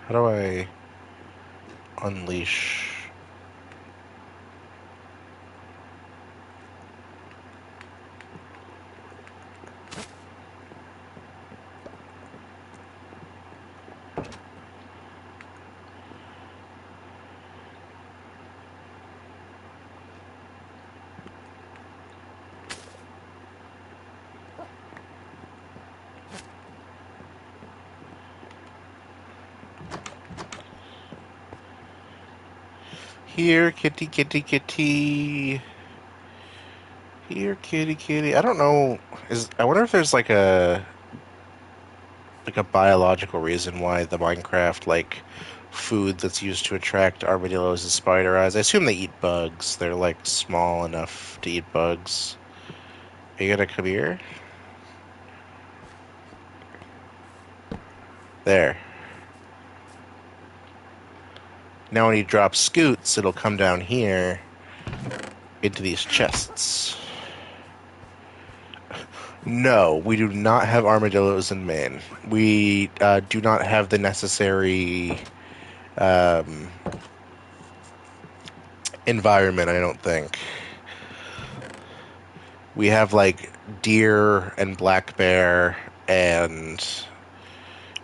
how do I unleash? Here, kitty, kitty, kitty. Here, kitty, kitty. I don't know. I wonder if there's like a biological reason why the Minecraft like food that's used to attract armadillos is spider eyes. I assume they eat bugs. They're like small enough to eat bugs. Are you gonna come here? There. Now when he drops scoots, it'll come down here into these chests. No, we do not have armadillos in Maine. We do not have the necessary um, environment, I don't think. We have like deer and black bear and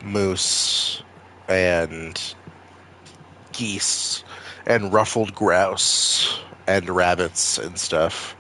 moose and geese and ruffled grouse and rabbits and stuff.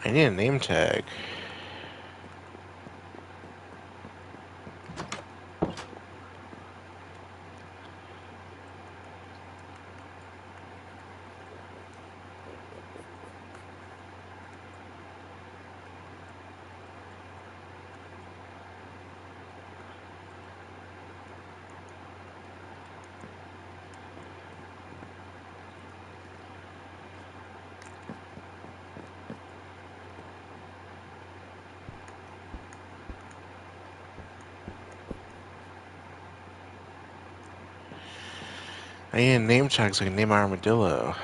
I need a name tag. I need a name tag so I can name my armadillo.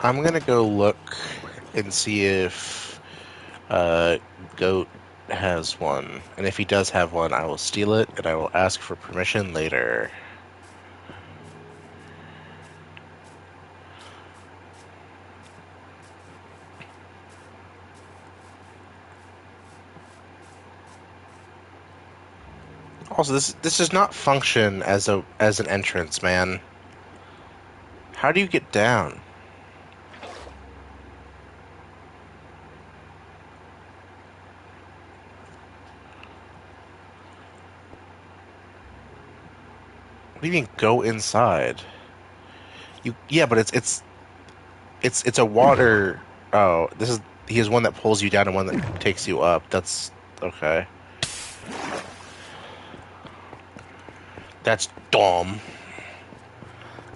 I'm gonna go look and see if uh, Goat has one. And if he does have one, I will steal it and I will ask for permission later. Also, this does not function as an entrance, man. How do you get down? What do you mean go inside? Yeah, but it's a water. Oh, this is he has one that pulls you down and one that takes you up. That's okay. That's dumb.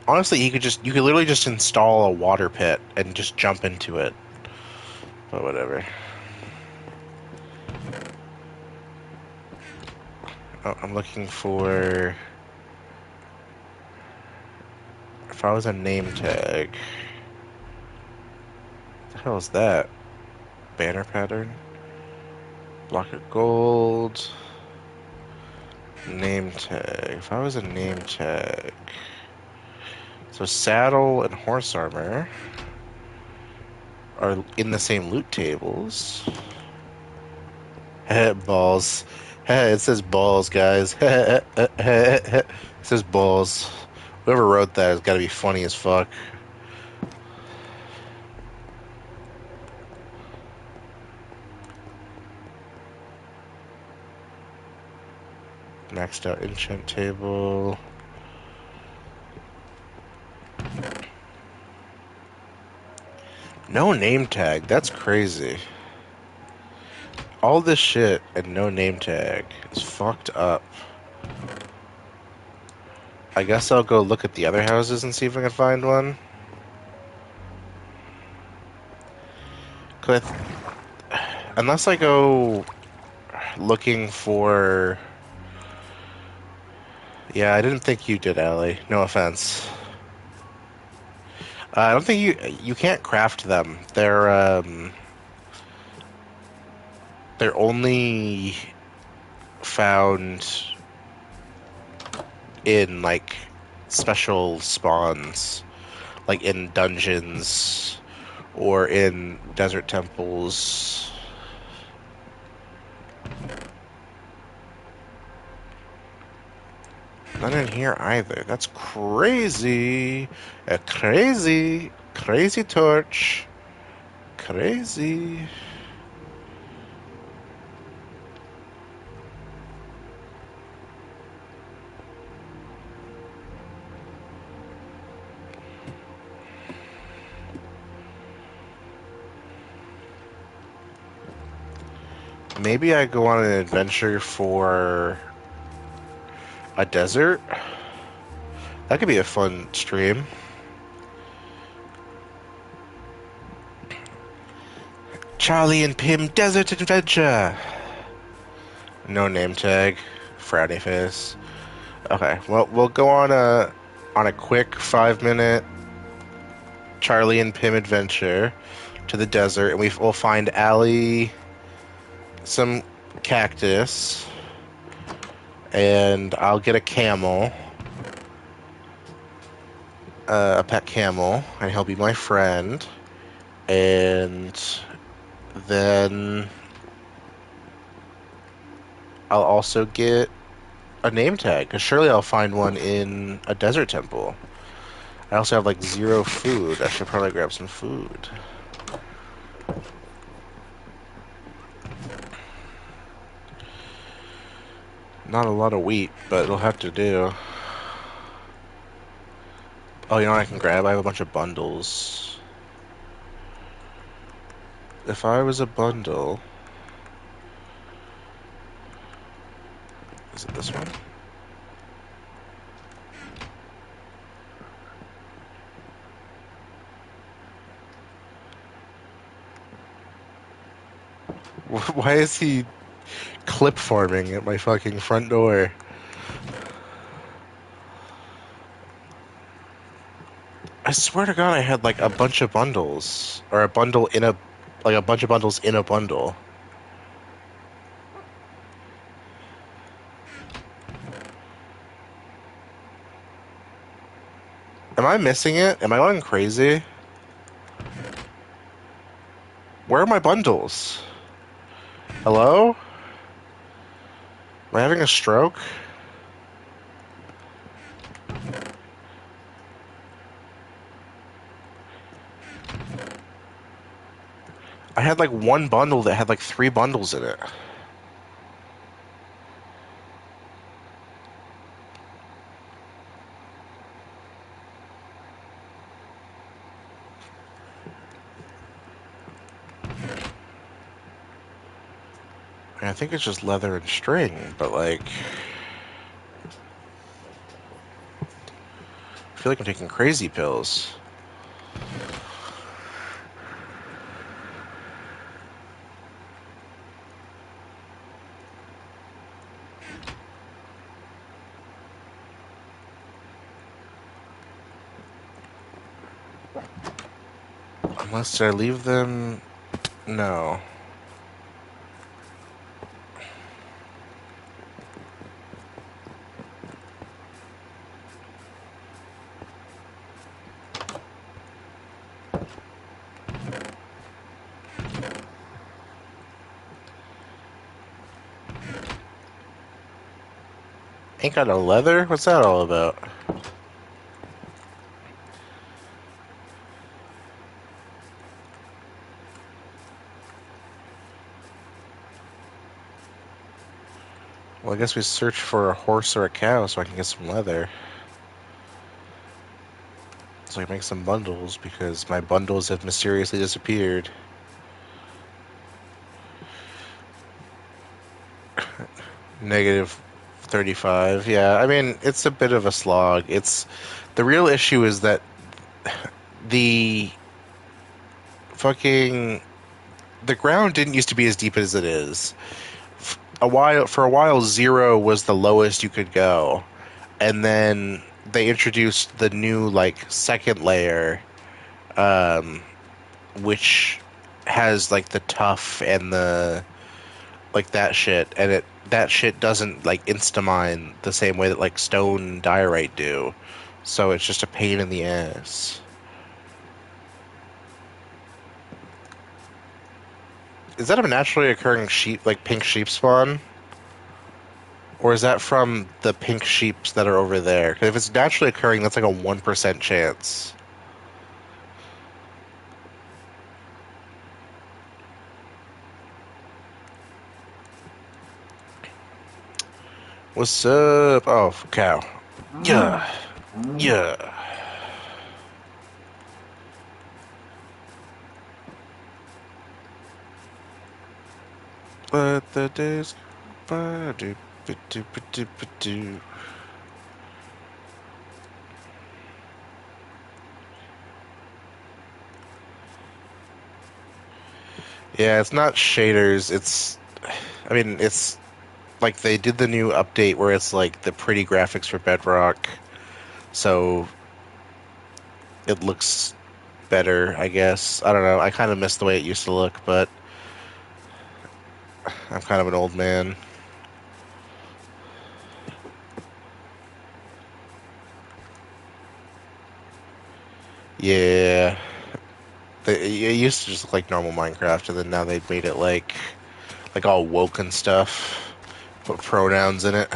Honestly, you could literally just install a water pit and just jump into it. But whatever. Oh, I'm looking for if I was a name tag. What the hell is that? Banner pattern? Block of gold. Name tag. If I was a name tag. So saddle and horse armor are in the same loot tables. Balls. It says balls, guys. It says balls. Whoever wrote that has got to be funny as fuck. Maxed out enchant table. No name tag. That's crazy. All this shit and no name tag is fucked up. I guess I'll go look at the other houses and see if I can find one. Cliff, unless I go looking for... Yeah, I didn't think you did, Allie. No offense. I don't think you can't craft them. They're only found in like special spawns, like in dungeons or in desert temples. None in here either. That's crazy. A crazy, crazy torch. Crazy. Maybe I go on an adventure for a desert. That could be a fun stream. Charlie and Pim Desert Adventure. No name tag. Frowny face. Okay, well we'll go on a quick 5 minute Charlie and Pim adventure to the desert, and we'll find Allie some cactus, and I'll get a camel, a pet camel, and he'll be my friend. And then I'll also get a name tag, because surely I'll find one in a desert temple. I also have like 0 food. I should probably grab some food. Not a lot of wheat, but it'll have to do. Oh, you know what I can grab? I have a bunch of bundles. If I was a bundle... Is it this one? Why is he clip farming at my fucking front door? I swear to God, I had like a bunch of bundles, or a bundle in a, like a bunch of bundles in a bundle. Am I missing it? Am I going crazy? Where are my bundles? Hello? Am I having a stroke? I had like one bundle that had like 3 bundles in it. And I think it's just leather and string, but like... I feel like I'm taking crazy pills. Unless did I leave them? No. Ain't got no leather? What's that all about? Well, I guess we search for a horse or a cow so I can get some leather. So I can make some bundles because my bundles have mysteriously disappeared. Negative 35. Yeah, I mean, it's a bit of a slog. It's the real issue is that the fucking the ground didn't used to be as deep as it is. For a while 0 was the lowest you could go. And then they introduced the new like second layer, um, which has like the tough and the like that shit, and that shit doesn't like instamine the same way that like stone and diorite do. So it's just a pain in the ass. Is that a naturally occurring sheep, like pink sheep spawn? Or is that from the pink sheeps that are over there? 'Cause if it's naturally occurring, that's like a 1% chance. What's up? Oh, cow. Yeah. Yeah. Let the days go by. Do, ba, do, ba, do, ba, do. Yeah, it's not shaders. I mean, it's like they did the new update where it's like the pretty graphics for Bedrock, so it looks better, I guess. I don't know. I kind of miss the way it used to look, but I'm kind of an old man. Yeah. It used to just look like normal Minecraft, and then now they've made it like all woke and stuff. Put pronouns in it.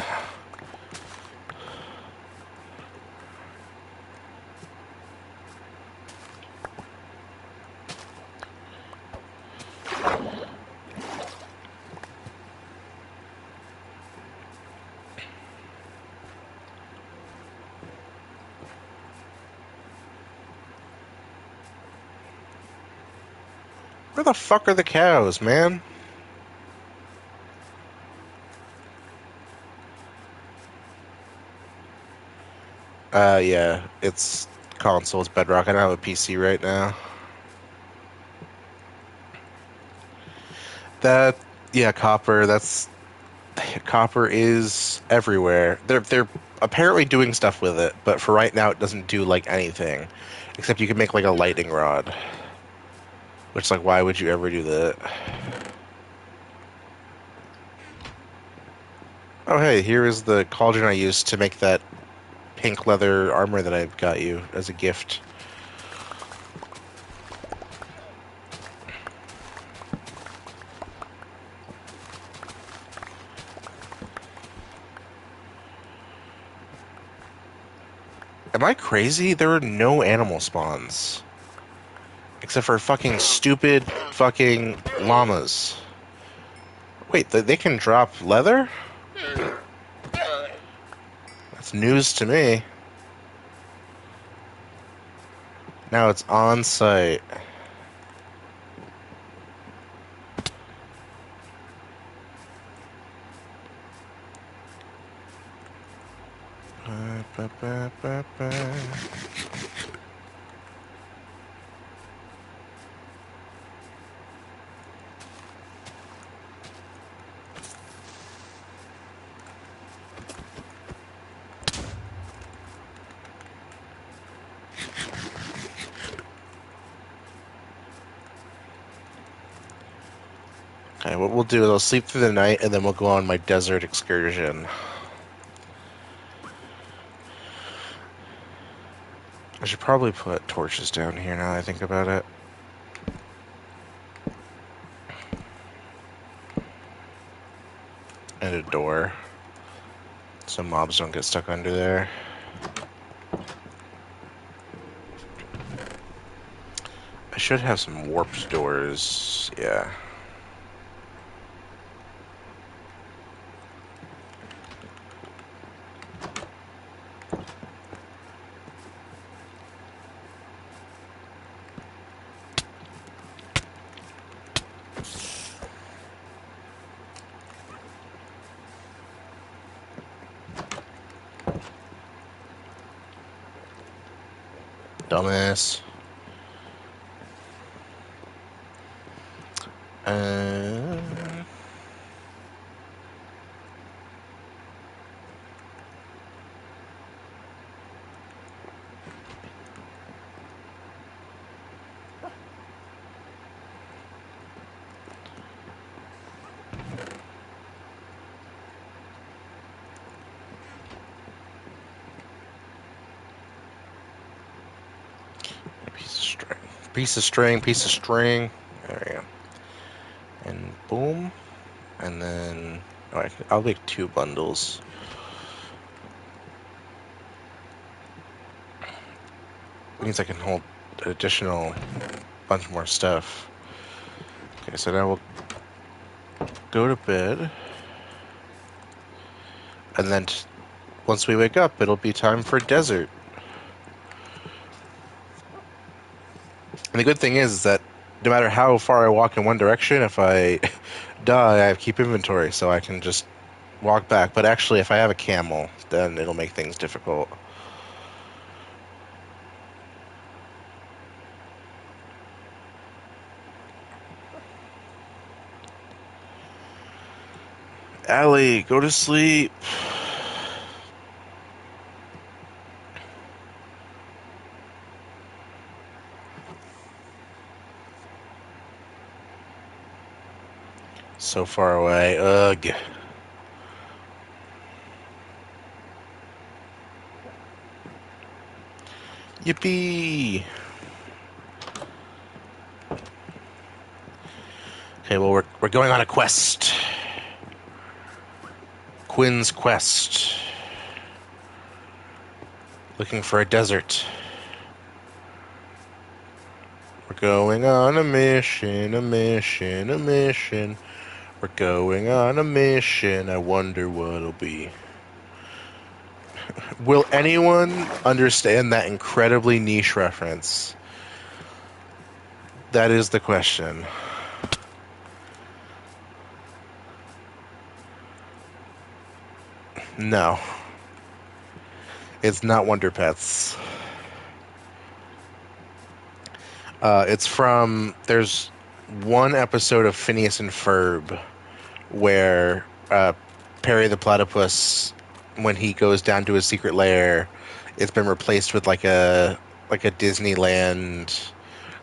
Where the fuck are the cows, man? Yeah, it's console, it's Bedrock. I don't have a PC right now. That, yeah, copper is everywhere. They're apparently doing stuff with it, but for right now, it doesn't do like anything, except you can make like a lightning rod. Which, like, why would you ever do that? Oh, hey, here is the cauldron I used to make that pink leather armor that I got you as a gift. Am I crazy? There are no animal spawns. Except for fucking stupid fucking llamas. Wait, they can drop leather? That's news to me. Now it's on site. Ba, ba, ba, ba, ba. Okay, what we'll do is I'll sleep through the night and then we'll go on my desert excursion. I should probably put torches down here now that I think about it. And a door. So mobs don't get stuck under there. I should have some warped doors. Yeah. Dumbass. Uh, piece of string. Piece of string, piece of string. There we go. And boom. And then... Oh, I'll make 2 bundles. Means I can hold an additional bunch more stuff. Okay, so now we'll go to bed. And then once we wake up, it'll be time for desert. And the good thing is that no matter how far I walk in one direction, if I die, I keep inventory, so I can just walk back. But actually, if I have a camel, then it'll make things difficult. Allie, go to sleep. So far away. Ugh. Yippee! Okay, well we're going on a quest. Quinn's quest. Looking for a desert. We're going on a mission, a mission, a mission. We're going on a mission. I wonder what it'll be. Will anyone understand that incredibly niche reference? That is the question. No. It's not Wonder Pets. There's one episode of Phineas and Ferb where Perry the Platypus, when he goes down to his secret lair, it's been replaced with like a Disneyland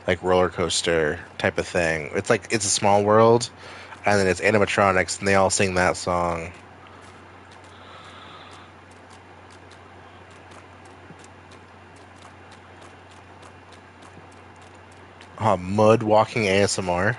like roller coaster type of thing. It's like It's a Small World, and then it's animatronics, and they all sing that song. Mud walking ASMR.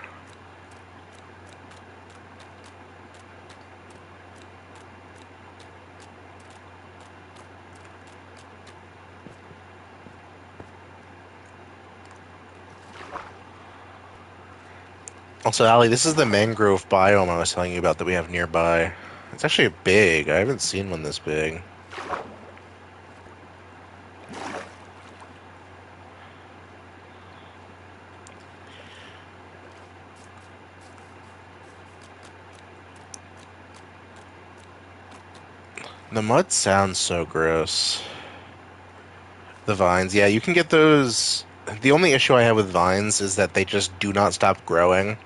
Also, Ali, this is the mangrove biome I was telling you about that we have nearby. It's actually big. I haven't seen one this big. The mud sounds so gross. The vines, yeah, you can get those. The only issue I have with vines is that they just do not stop growing.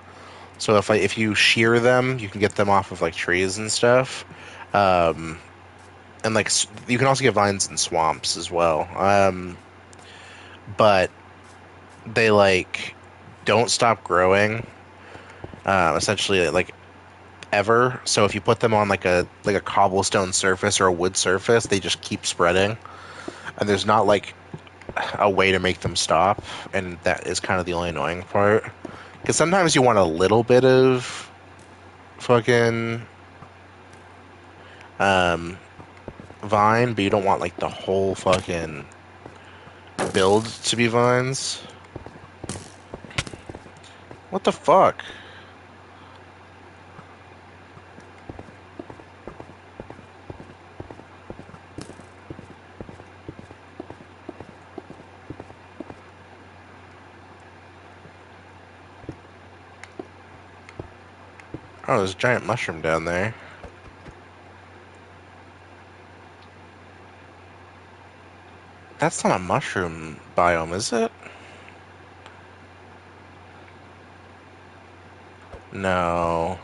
So if you shear them, you can get them off of like trees and stuff. Um, and like you can also get vines in swamps as well. But they like don't stop growing. Essentially, like ever. So if you put them on like a cobblestone surface or a wood surface, they just keep spreading. And there's not like a way to make them stop, and that is kind of the only annoying part. Because sometimes you want a little bit of fucking um, vine, but you don't want like the whole fucking build to be vines. What the fuck? Oh, there's a giant mushroom down there. That's not a mushroom biome, is it? No.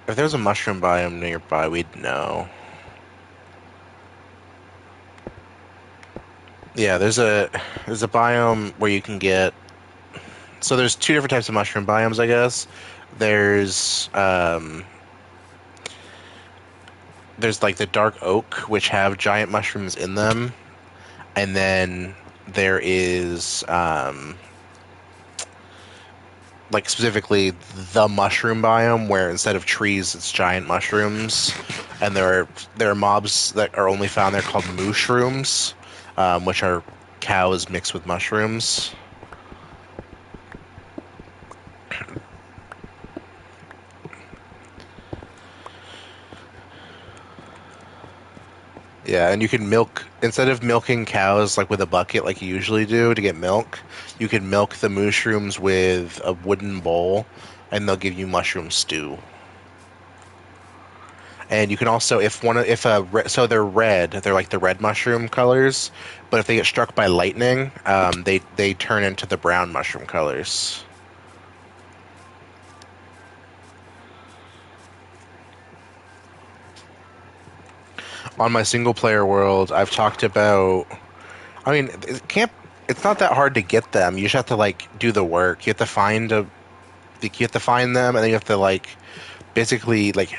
If there's a mushroom biome nearby, we'd know. Yeah, there's a biome where you can get. So there's 2 different types of mushroom biomes, I guess. There's there's like the dark oak, which have giant mushrooms in them, and then there is like specifically the mushroom biome, where instead of trees, it's giant mushrooms, and there are mobs that are only found there called mushrooms, which are cows mixed with mushrooms. Yeah, and you can milk instead of milking cows like with a bucket like you usually do to get milk, you can milk the mushrooms with a wooden bowl, and they'll give you mushroom stew. And you can also, so they're red, they're like the red mushroom colors, but if they get struck by lightning, they turn into the brown mushroom colors. On my single player world, I've talked about. I mean, it can't. It's not that hard to get them. You just have to like do the work. You have to find them, and then you have to like basically like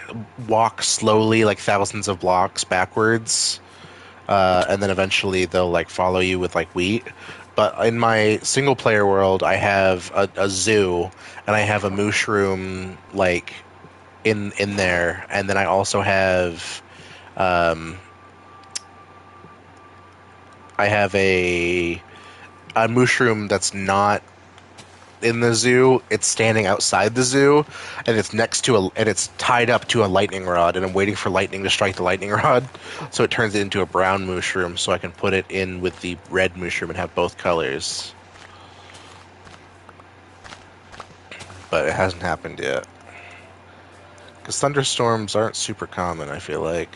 walk slowly, like thousands of blocks backwards, and then eventually they'll like follow you with like wheat. But in my single player world, I have a zoo, and I have a mushroom like in there, and then I also have um, I have a mushroom that's not in the zoo. It's standing outside the zoo, and it's tied up to a lightning rod, and I'm waiting for lightning to strike the lightning rod, so it turns it into a brown mushroom, so I can put it in with the red mushroom and have both colors. But it hasn't happened yet because thunderstorms aren't super common. I feel like.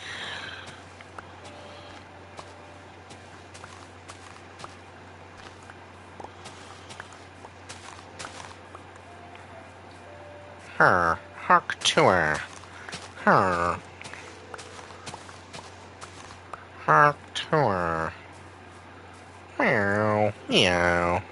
Her, hark to her. Her, hark to her. Meow, meow.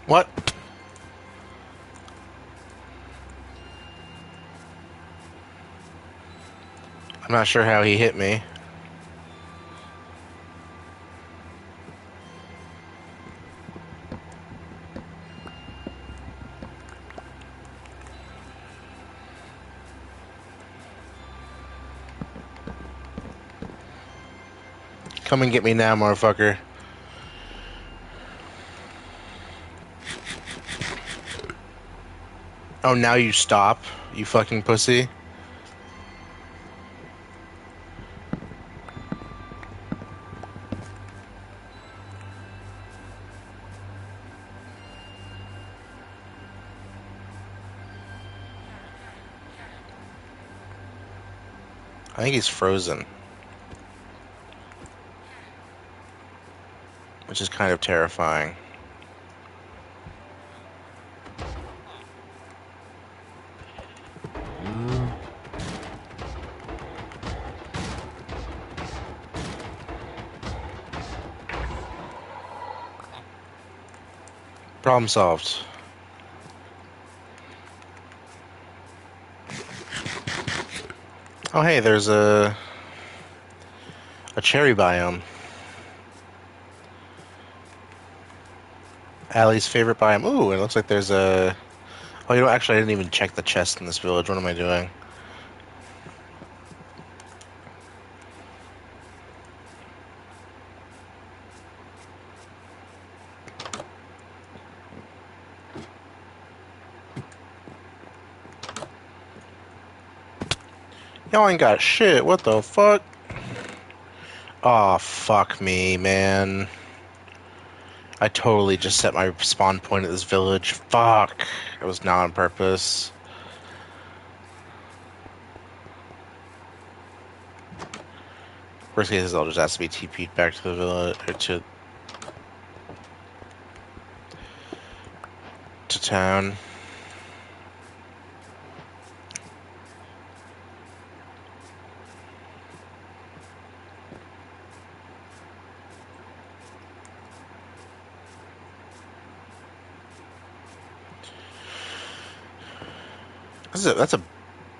What? I'm not sure how he hit me. Come and get me now, motherfucker. Oh, now you stop, you fucking pussy. I think he's frozen, which is kind of terrifying. Problem solved. Oh, hey, there's a cherry biome. Allie's favorite biome. Ooh, it looks like there's a. Oh, you know, actually, I didn't even check the chest in this village. What am I doing? Y'all ain't got shit. What the fuck? Oh, fuck me, man. I totally just set my spawn point at this village. Fuck. It was not on purpose. Worst case is I'll just ask to be TP'd back to the village, or to... town. That's a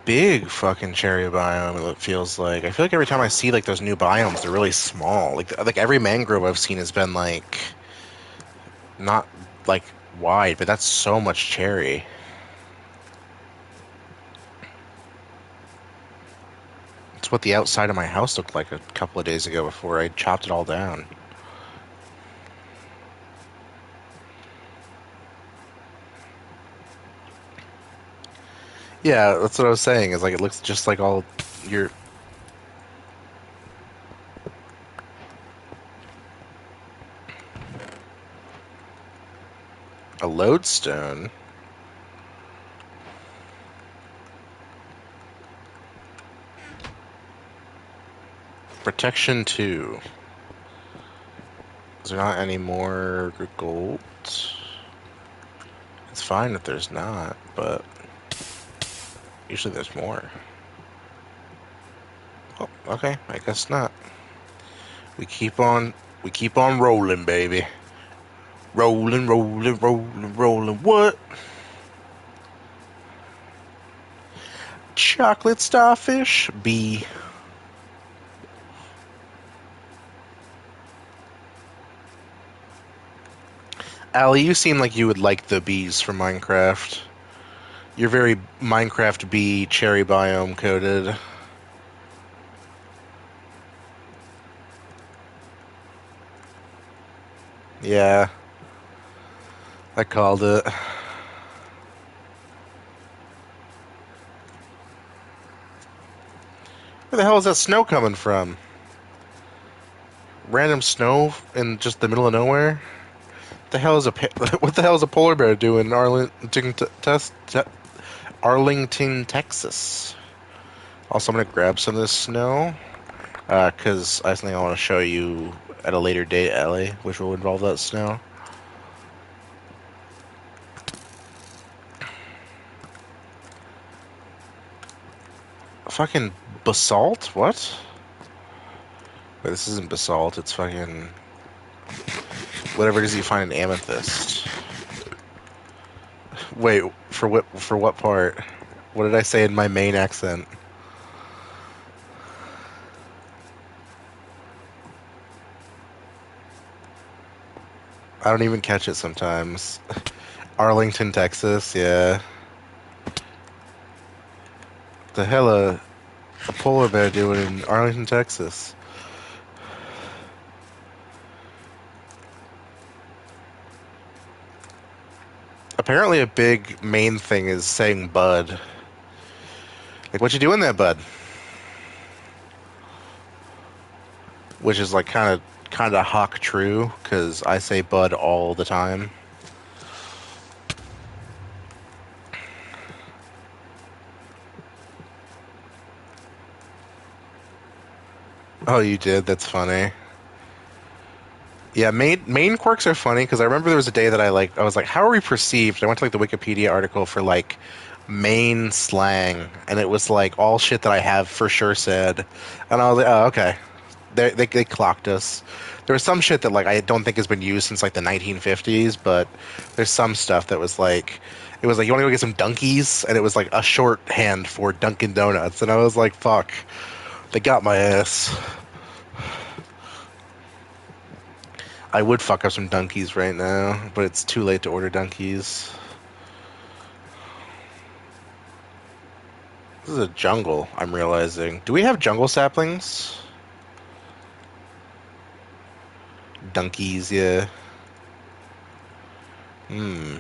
big fucking cherry biome, it feels like. I feel like every time I see like those new biomes, they're really small. Like every mangrove I've seen has been like not like wide, but that's so much cherry. It's what the outside of my house looked like a couple of days ago before I chopped it all down. Yeah, that's what I was saying. Is like it looks just like all your a lodestone. Protection 2. Is there not any more gold? It's fine if there's not, but usually there's more. Oh, okay, I guess not. We keep on we keep on rolling, baby. Rolling, rolling, rolling, rolling. What? Chocolate starfish? B. Allie, you seem like you would like the bees from Minecraft. You're very Minecraft bee cherry biome coded. Yeah, I called it. Where the hell is that snow coming from? Random snow in just the middle of nowhere? What the hell is what the hell is a polar bear doing in Arlington, Texas? Also, I'm gonna grab some of this snow because I have something I want to show you at a later date, Ellie, which will involve that snow. Fucking basalt? What? Wait, this isn't basalt. It's fucking whatever it is you find in amethyst. Wait, for what? For what part? What did I say in my main accent? I don't even catch it sometimes. Arlington, Texas. Yeah. The hell a polar bear doing in Arlington, Texas? Apparently, a big main thing is saying "bud." Like, what you doing there, bud? Which is like kind of hawk true because I say "bud" all the time. Oh, you did? That's funny. Yeah, main quirks are funny because I remember there was a day that I was like, how are we perceived? I went to like the Wikipedia article for like main slang, and it was like all shit that I have for sure said, and I was like, oh, okay, they clocked us. There was some shit that like I don't think has been used since like the 1950s, but there's some stuff that was like, it was like you want to go get some Dunkies, and it was like a shorthand for Dunkin' Donuts, and I was like, fuck, they got my ass. I would fuck up some Dunkies right now, but it's too late to order Dunkies. This is a jungle, I'm realizing. Do we have jungle saplings? Dunkies, yeah. Hmm.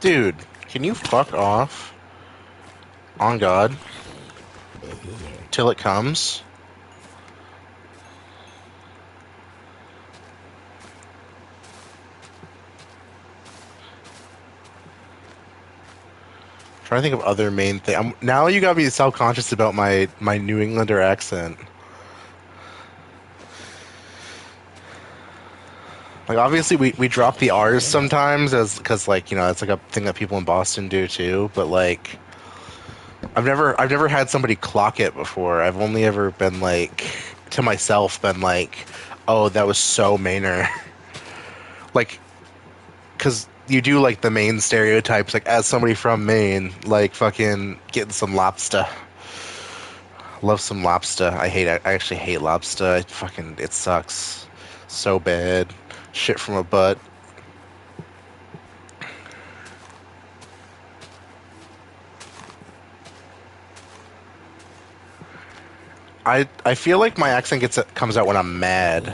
Dude, can you fuck off? On God. Till it comes. Trying to think of other main thing. Now you gotta be self-conscious about my New Englander accent. Like obviously we drop the R's sometimes as because like it's like a thing that people in Boston do too. But like I've never had somebody clock it before. I've only ever been like to myself been like, oh, that was so Mainer. Like because you do like the Maine stereotypes like as somebody from Maine like fucking getting some lobster. Love some lobster. I actually hate lobster. It sucks so bad. Shit from a butt. I feel like my accent comes out when I'm mad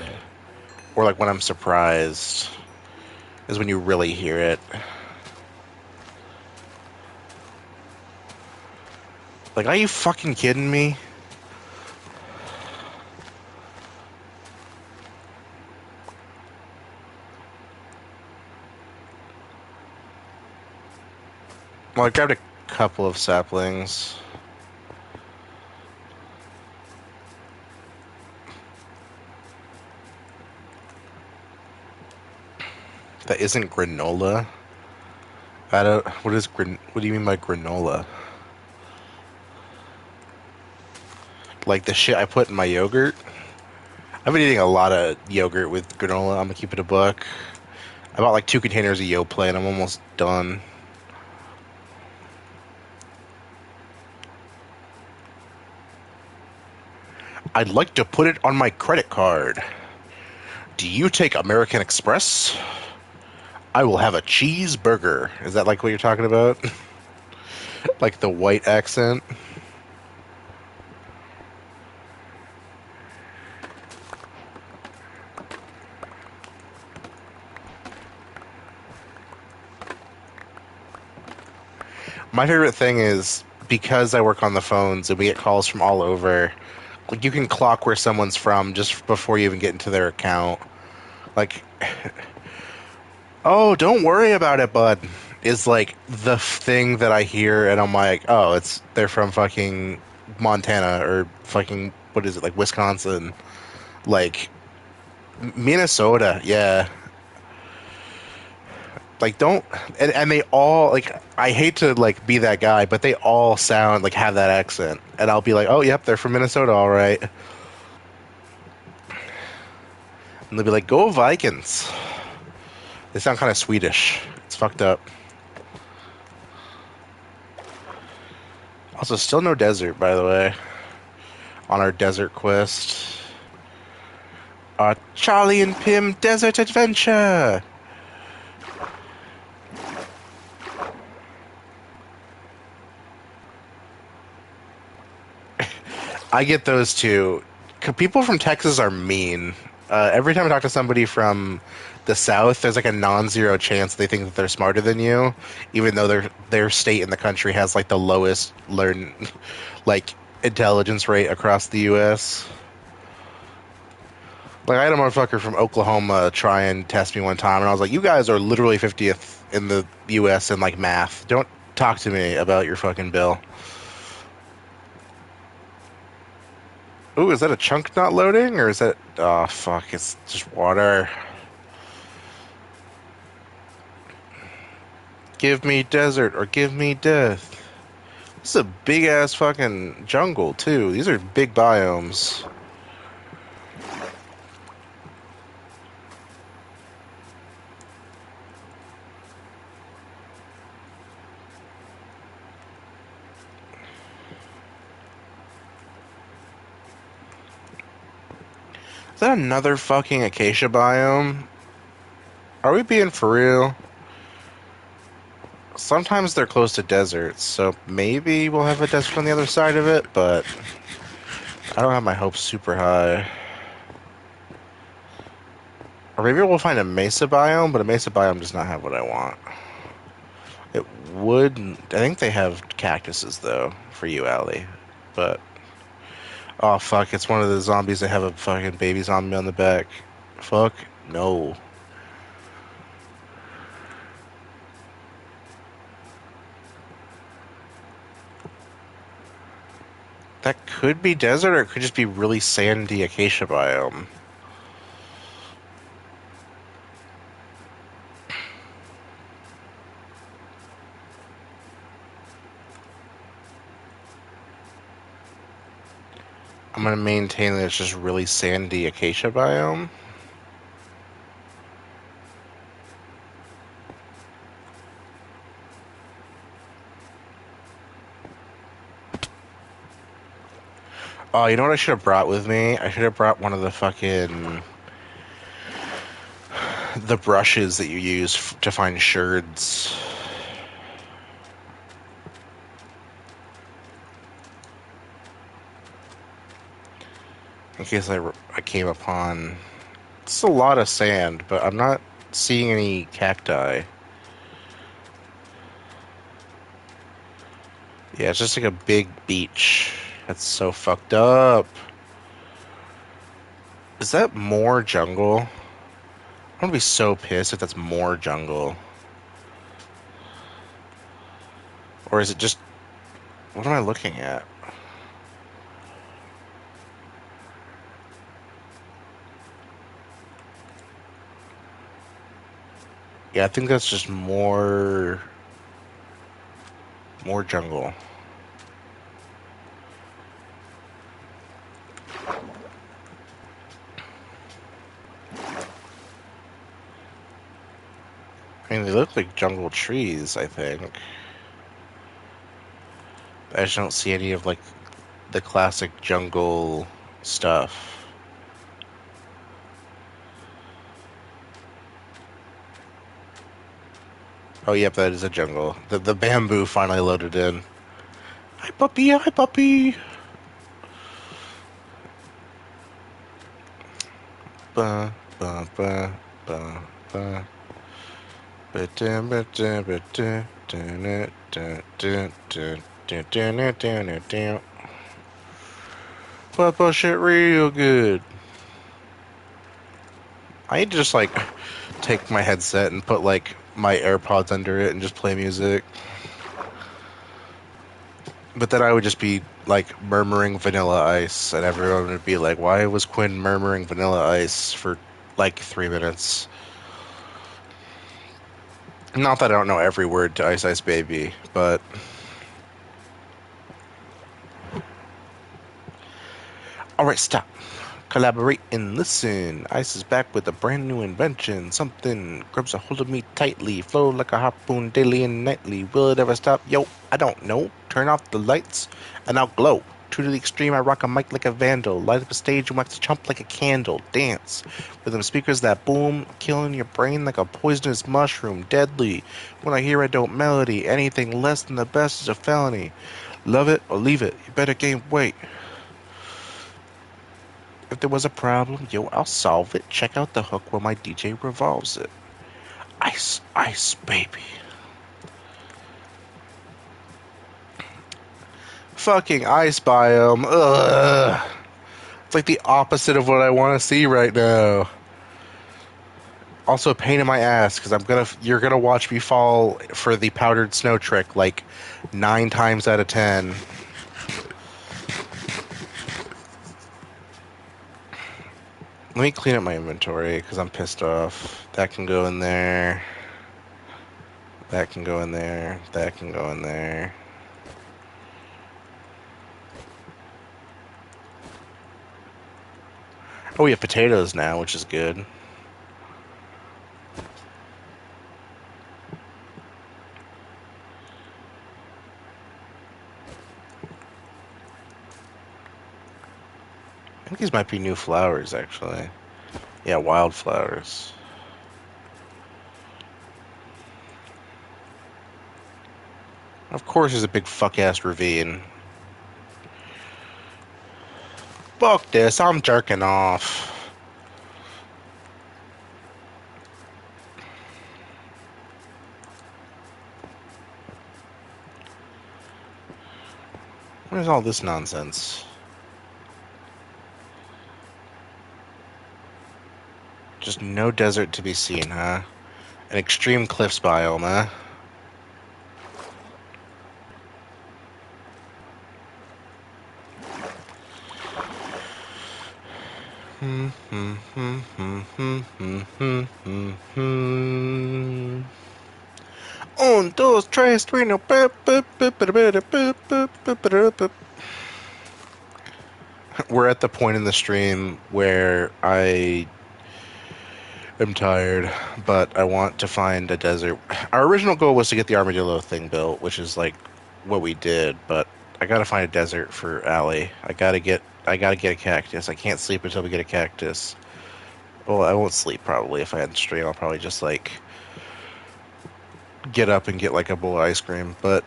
or like when I'm surprised is when you really hear it. Like, are you fucking kidding me? Well, I grabbed a couple of saplings. That isn't granola. I don't. What do you mean by granola? Like the shit I put in my yogurt? I've been eating a lot of yogurt with granola. I'm gonna keep it a buck. I bought like 2 containers of Yoplait and I'm almost done. I'd like to put it on my credit card. Do you take American Express? I will have a cheeseburger. Is that like what you're talking about? Like the white accent? My favorite thing is because I work on the phones and we get calls from all over, like you can clock where someone's from just before you even get into their account. Like, oh, don't worry about it, bud, is like the thing that I hear and I'm like, oh, they're from fucking Montana or fucking what is it, like Wisconsin, like Minnesota, yeah. Like don't and they all like I hate to like be that guy, but they all sound like have that accent. And I'll be like, "Oh, yep, they're from Minnesota, all right." And they'll be like, "Go Vikings." They sound kind of Swedish. It's fucked up. Also, still no desert, by the way, on our desert quest. Charlie and Pim Desert Adventure. I get those too. People from Texas are mean. Every time I talk to somebody from the South, there's like a non-zero chance they think that they're smarter than you, even though their state in the country has like the lowest like intelligence rate across the U.S. Like I had a motherfucker from Oklahoma try and test me one time, and I was like, "You guys are literally 50th in the U.S. in like math. Don't talk to me about your fucking bill." Ooh, is that a chunk not loading, or is that? Oh fuck! It's just water. Give me desert or give me death. This is a big ass fucking jungle too. These are big biomes. Is that another fucking acacia biome? Are we being for real? Sometimes they're close to deserts, so maybe we'll have a desert on the other side of it, but I don't have my hopes super high. Or maybe we'll find a mesa biome, but a mesa biome does not have what I want. It wouldn't. I think they have cactuses though for you, Allie. But oh fuck, it's one of the zombies that have a fucking baby zombie on the back. Fuck no. That could be desert, or it could just be really sandy acacia biome. I'm gonna maintain that it's just really sandy acacia biome. Oh, you know what I should have brought with me? I should have brought one of the fucking the brushes that you use to find sherds. In case I came upon. It's a lot of sand, but I'm not seeing any cacti. Yeah, it's just like a big beach. That's so fucked up. Is that more jungle? I'm gonna be so pissed if that's more jungle. Or is it just... What am I looking at? Yeah, I think that's just more jungle. I mean, they look like jungle trees, I think. I just don't see any of like the classic jungle stuff. Oh, yep, that is a jungle. The bamboo finally loaded in. Hi, puppy. Hi, puppy. Ba, ba, ba, ba, ba. Ba-da, ba-da, ba-da, da-da, da-da, da-da, da-da, da-da. Papa shit real good. I need to just like take my headset and put like my AirPods under it and just play music. But then I would just be like murmuring Vanilla Ice, and everyone would be like, "Why was Quinn murmuring Vanilla Ice for like 3 minutes?" Not that I don't know every word to Ice Ice Baby, but all right, stop. Collaborate and listen. Ice is back with a brand new invention. Something grabs a hold of me tightly, flow like a harpoon daily and nightly. Will it ever stop? Yo, I don't know. Turn off the lights and I'll glow. True to the extreme, I rock a mic like a vandal. Light up a stage and wax a chump like a candle. Dance with them speakers that boom, killing your brain like a poisonous mushroom. Deadly. When I hear a dope melody, anything less than the best is a felony. Love it or leave it. You better gain weight. If there was a problem, yo, I'll solve it. Check out the hook where my DJ revolves it. Ice, ice, baby. Fucking ice biome. Ugh. It's like the opposite of what I want to see right now. Also a pain in my ass because you're gonna watch me fall for the powdered snow trick like 9 times out of 10. Let me clean up my inventory because I'm pissed off. That can go in there. That can go in there. That can go in there. Oh, we have potatoes now, which is good. I think these might be new flowers, actually. Yeah, wildflowers. Of course, there's a big fuck-ass ravine. Fuck this, I'm jerking off. What is all this nonsense? Just no desert to be seen, huh? An extreme cliffs biome, huh? Un, dos, tres, bueno. We're at the point in the stream where I am tired, but I want to find a desert. Our original goal was to get the armadillo thing built, which is like what we did, but I gotta find a desert for Allie. I gotta get a cactus. I can't sleep until we get a cactus. Well, I won't sleep probably if I had stream. I'll probably just like get up and get like a bowl of ice cream. But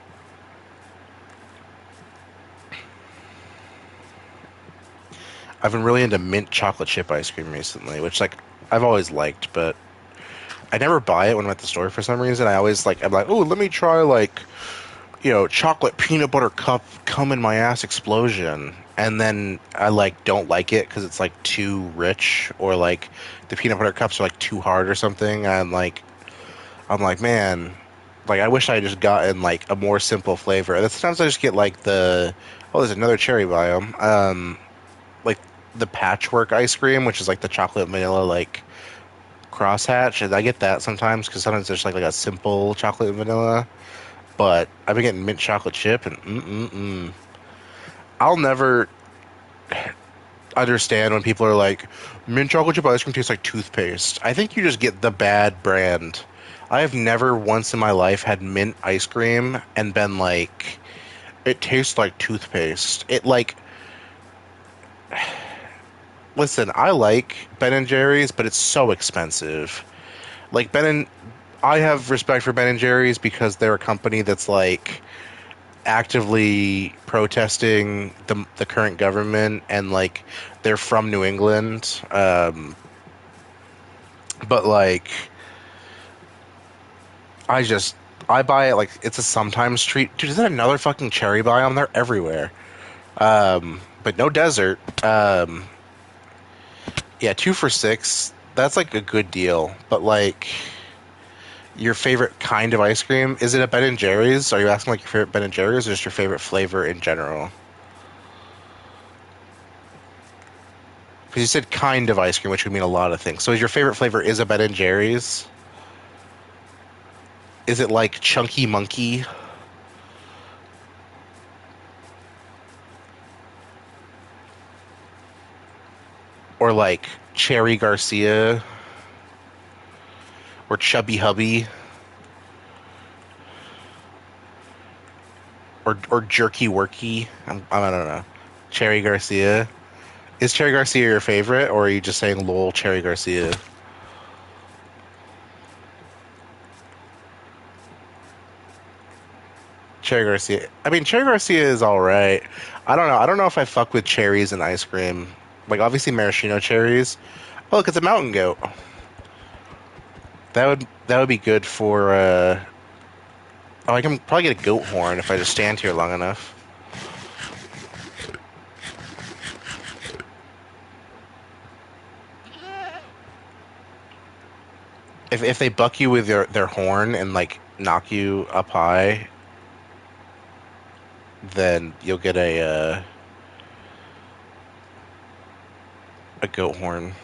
I've been really into mint chocolate chip ice cream recently, which like I've always liked, but I never buy it when I'm at the store for some reason. I'm like, oh, let me try like chocolate peanut butter cup come in my ass explosion. And then I like don't like it because it's like too rich or like the peanut butter cups are like too hard or something. I'm like, man, like I wish I had just gotten like a more simple flavor. And sometimes I just get like there's another cherry biome. Like the patchwork ice cream, which is like the chocolate vanilla like crosshatch, and I get that sometimes because sometimes there's like a simple chocolate and vanilla. But I've been getting mint chocolate chip and I'll never understand when people are like, mint chocolate chip ice cream tastes like toothpaste. I think you just get the bad brand. I have never once in my life had mint ice cream and been like, it tastes like toothpaste. Listen, I like Ben and Jerry's, but it's so expensive. Like I have respect for Ben and Jerry's because they're a company that's like actively protesting the current government and like they're from New England. But like I just I buy it like it's a sometimes treat. Dude, is that another fucking cherry biome? They're everywhere. But no desert. Yeah, 2 for 6. That's like a good deal. But like your favorite kind of ice cream, is it a Ben and Jerry's? Are you asking like your favorite Ben and Jerry's or just your favorite flavor in general? Because you said kind of ice cream, which would mean a lot of things. So is your favorite flavor is a Ben and Jerry's? Is it like Chunky Monkey or like Cherry Garcia or Chubby Hubby or Jerky Worky? I don't know. Cherry Garcia. Is Cherry Garcia your favorite, or are you just saying lol Cherry Garcia? Cherry Garcia. I mean, Cherry Garcia is all right. I don't know. I don't know if I fuck with cherries and ice cream. Like obviously maraschino cherries. Oh, look, it's a mountain goat. That would be good for. Oh, I can probably get a goat horn if I just stand here long enough. If they buck you with their horn and like knock you up high, then you'll get a goat horn.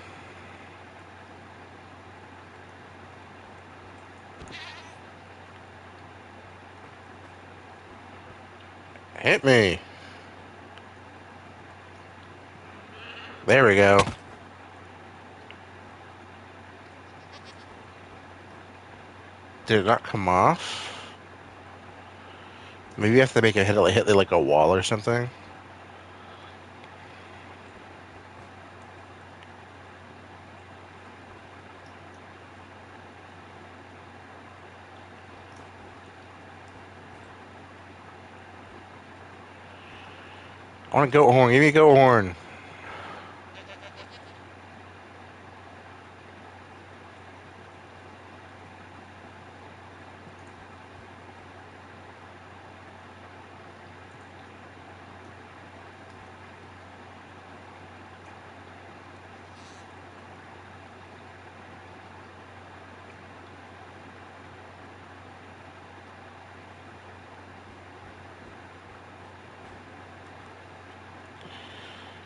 Hit me. There we go. Did it not come off? Maybe you have to make it hit like a wall or something. I want a goat horn. Give me a goat horn.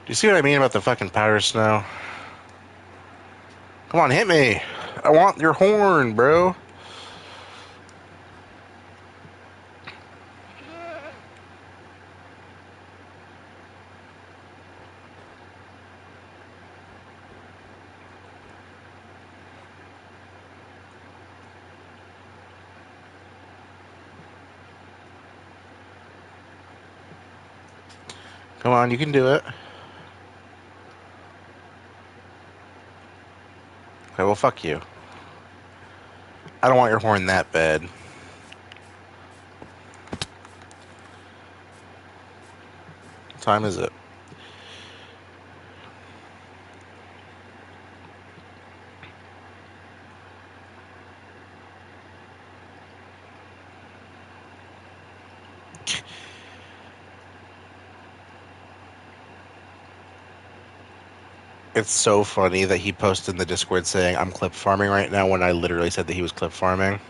Do you see what I mean about the fucking powder snow? Come on, hit me. I want your horn, bro. Come on, you can do it. Okay, well, fuck you. I don't want your horn that bad. What time is it? It's so funny that he posted in the Discord saying, I'm clip farming right now when I literally said that he was clip farming.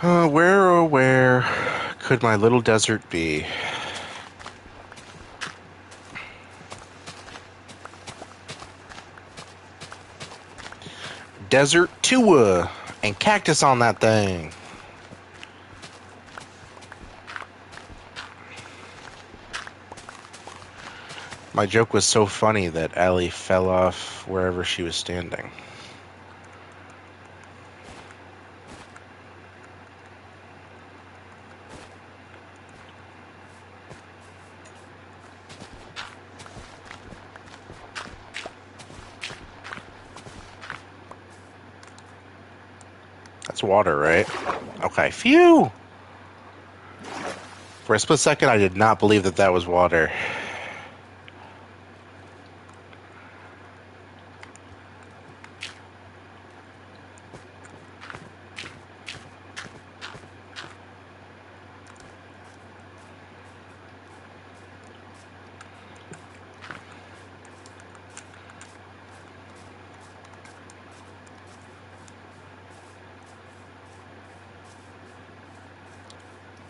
Where, oh, where could my little desert be? Desert Tua and cactus on that thing. My joke was so funny that Allie fell off wherever she was standing. That's water, right? Okay, phew! For a split second, I did not believe that that was water.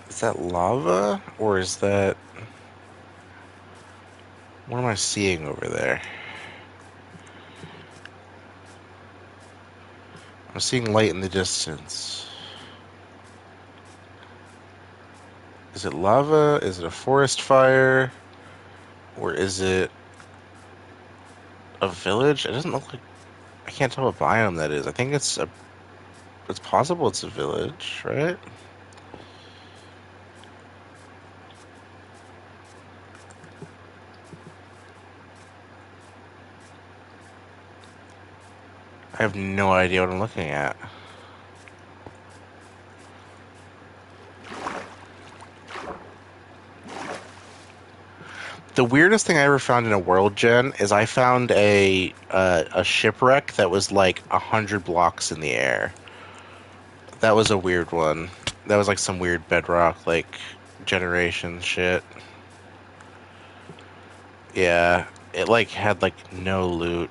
Is that lava? Or is that... What am I seeing over there? I'm seeing light in the distance. Is it lava? Is it a forest fire? Or is it a village? It doesn't look like... I can't tell what biome that is. I think it's a... It's possible it's a village, right? I have no idea what I'm looking at. The weirdest thing I ever found in a world gen is I found a shipwreck that was like 100 blocks in the air. That was a weird one. That was like some weird bedrock like generation shit. Yeah, it like had like no loot.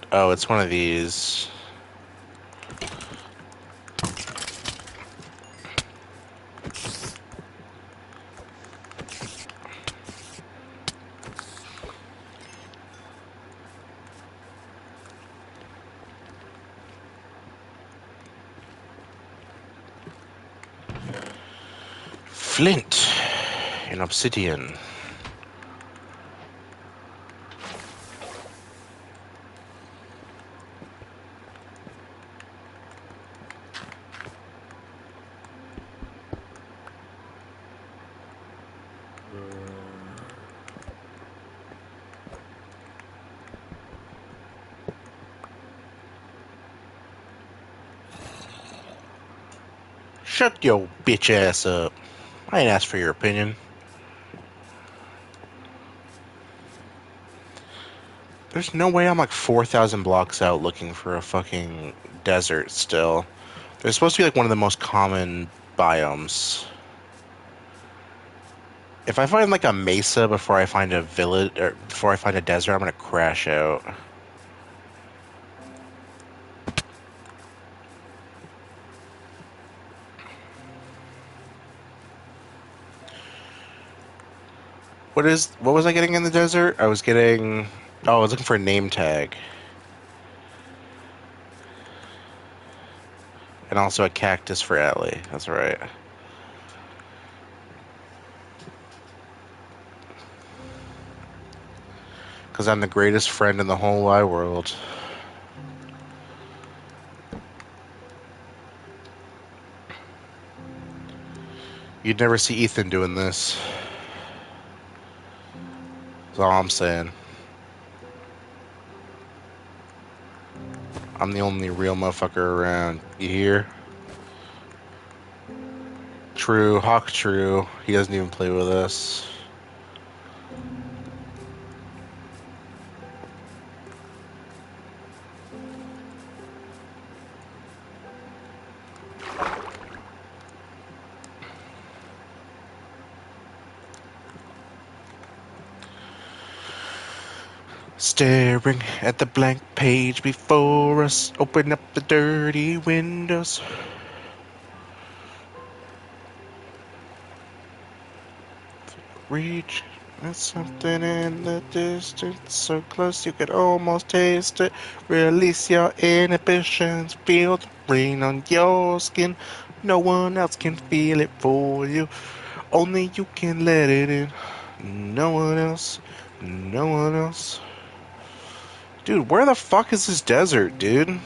Oh, it's one of these. Flint and obsidian. Shut your bitch ass up. I ain't asked for your opinion. There's no way I'm like 4,000 blocks out looking for a fucking desert still. They're supposed to be like one of the most common biomes. If I find like a mesa before I find a village or before I find a desert, I'm gonna crash out. What was I getting in the desert? I was getting I was looking for a name tag and also a cactus for Ellie. That's right. Because I'm the greatest friend in the whole wide world. You'd never see Ethan doing this. That's all I'm saying. I'm the only real motherfucker around. You hear? True, Hawk True. He doesn't even play with us. Staring at the blank page before us, open up the dirty windows. Reach, there's something in the distance, so close you could almost taste it. Release your inhibitions, feel the rain on your skin. No one else can feel it for you, only you can let it in. No one else, no one else. Dude, where the fuck is this desert, dude?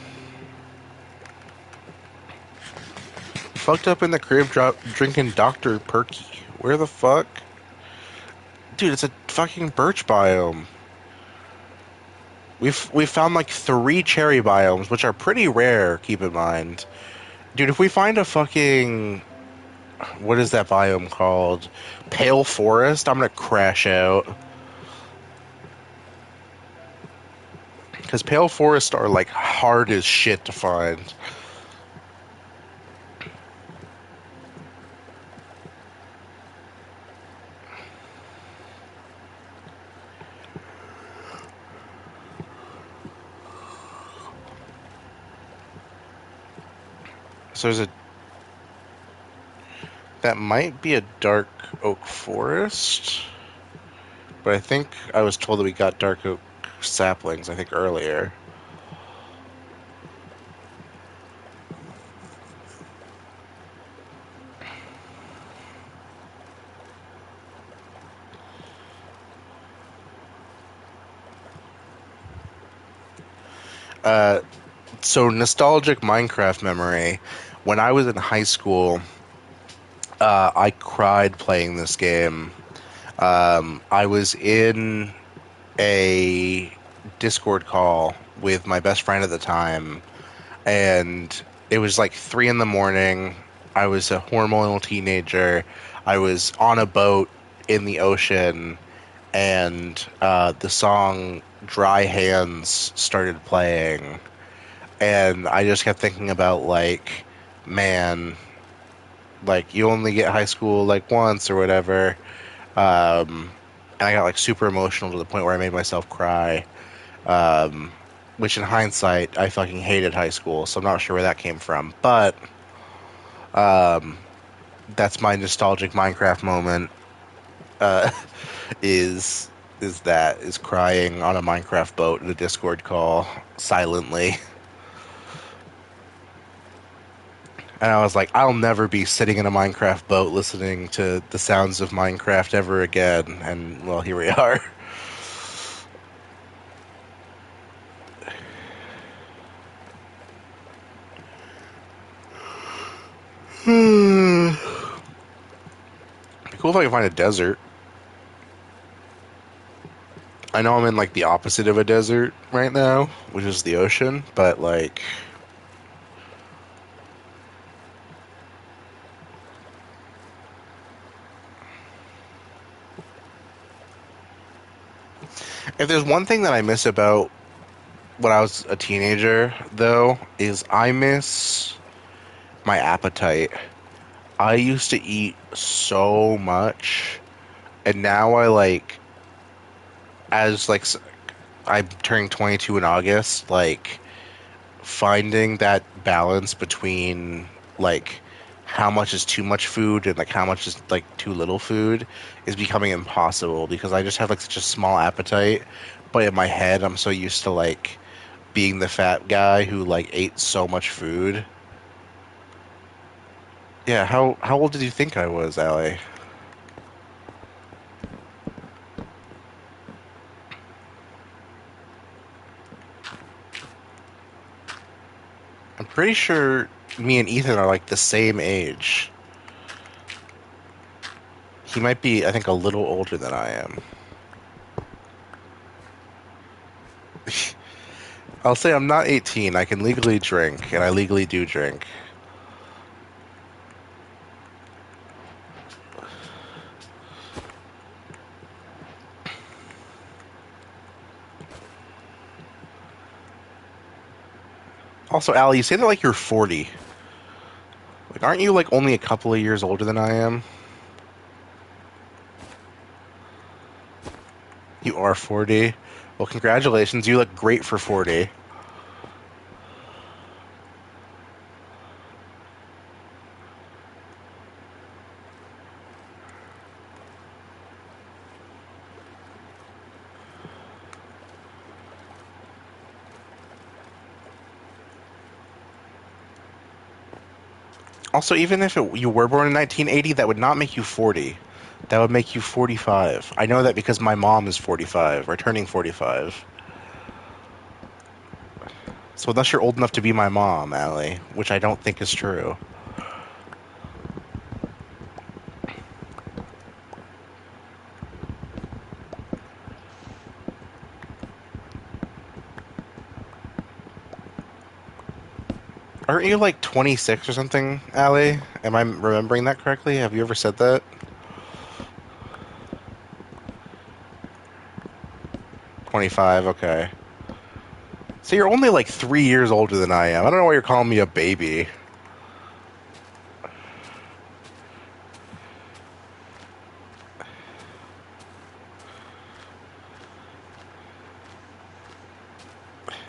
Fucked up in the crib, drinking Dr. Perky. Where the fuck? Dude, it's a fucking birch biome. We've found like 3 cherry biomes, which are pretty rare, keep in mind. Dude, if we find a fucking what is that biome called? Pale forest, I'm gonna crash out. Because pale forests are like hard as shit to find. So there's a that might be a dark oak forest, but I think I was told that we got dark oak saplings, I think earlier. Uh, so nostalgic Minecraft memory. When I was in high school, I cried playing this game. I was in a Discord call with my best friend at the time, and it was like 3 in the morning. I was a hormonal teenager. I was on a boat in the ocean, and the song "Dry Hands" started playing, and I just kept thinking about like, man, like you only get high school like once or whatever. And I got like super emotional to the point where I made myself cry. Um, which in hindsight, I fucking hated high school, so I'm not sure where that came from. But um, that's my nostalgic Minecraft moment. Uh, is is crying on a Minecraft boat in a Discord call silently. And I was like, I'll never be sitting in a Minecraft boat listening to the sounds of Minecraft ever again. And well, here we are. Be cool if I can find a desert. I know I'm in like the opposite of a desert right now, which is the ocean, but like If there's one thing that I miss about when I was a teenager, though, is I miss my appetite. I used to eat so much, and now as I'm turning 22 in August, like finding that balance between like how much is too much food and like how much is like too little food is becoming impossible because I just have like such a small appetite. But in my head, I'm so used to like being the fat guy who like ate so much food. Yeah, how old did you think I was, Allie? I'm pretty sure me and Ethan are like the same age. He might be, I think, a little older than I am. I'll say I'm not 18. I can legally drink, and I legally do drink. Also, Allie, you say that like you're 40. Like, aren't you like only a couple of years older than I am? You are 40. Well, congratulations. You look great for 40. Also, even if you were born in 1980, that would not make you 40. That would make you 45. I know that because my mom is 45, or turning 45. So unless you're old enough to be my mom, Allie, which I don't think is true. Aren't you like 26 or something, Allie? Am I remembering that correctly? Have you ever said that? 25, okay. So you're only like 3 years older than I am. I don't know why you're calling me a baby.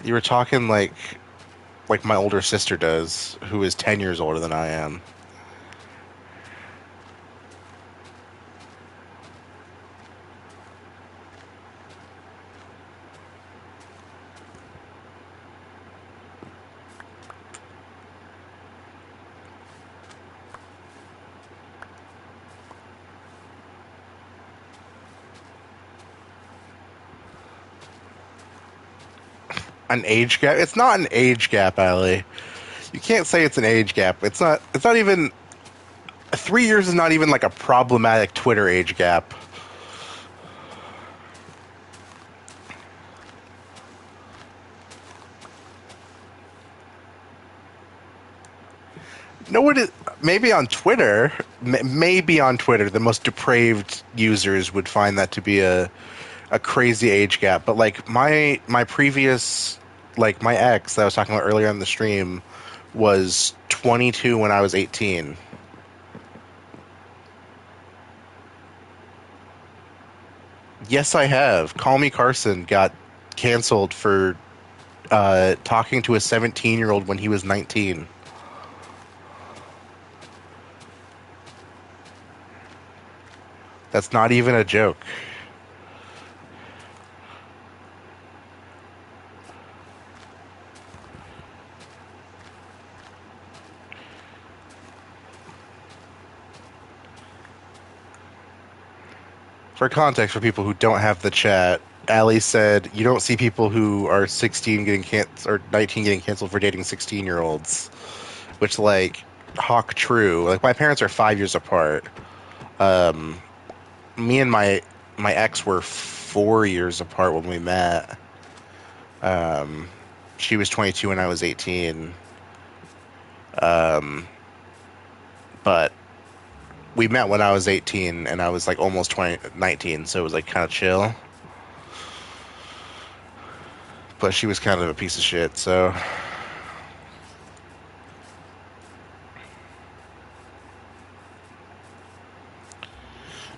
You were talking like my older sister does, who is 10 years older than I am. An age gap? It's not an age gap, Allie. You can't say it's an age gap. It's not even 3 years is not even like a problematic Twitter age gap. No, what is maybe on Twitter, maybe on Twitter, the most depraved users would find that to be a crazy age gap. But like my previous, like my ex that I was talking about earlier on the stream was 22 when I was 18. Yes, I have. Call Me Carson got canceled for talking to a 17-year-old when he was 19. That's not even a joke. For context, for people who don't have the chat, Ali said you don't see people who are 16 getting or 19 getting canceled for dating 16-year-olds, which like hawk true. Like my parents are 5 years apart. Um, Me and my ex were 4 years apart when we met. Um, she was 22 and I was 18. Um, but we met when I was 18 and I was like almost 19, so it was like kind of chill. but she was kind of a piece of shit, so.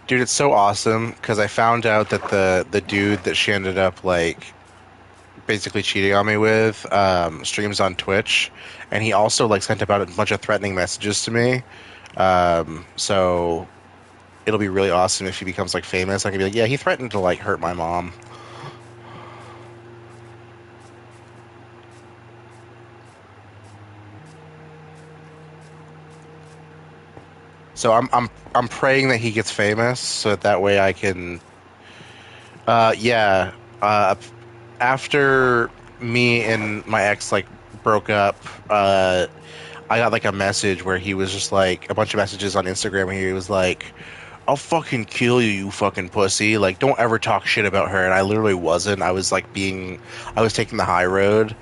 Dude, it's so awesome because I found out that the dude that she ended up like basically cheating on me with streams on Twitch, and he also like sent about a bunch of threatening messages to me. So it'll be really awesome if he becomes like famous. I can be like, yeah, he threatened to like hurt my mom. So I'm praying that he gets famous so that way I can yeah. After me and my ex like broke up, I got like a message where he was just like a bunch of messages on Instagram where he was like, I'll fucking kill you, you fucking pussy. Like, don't ever talk shit about her. And I literally wasn't. I was taking the high road.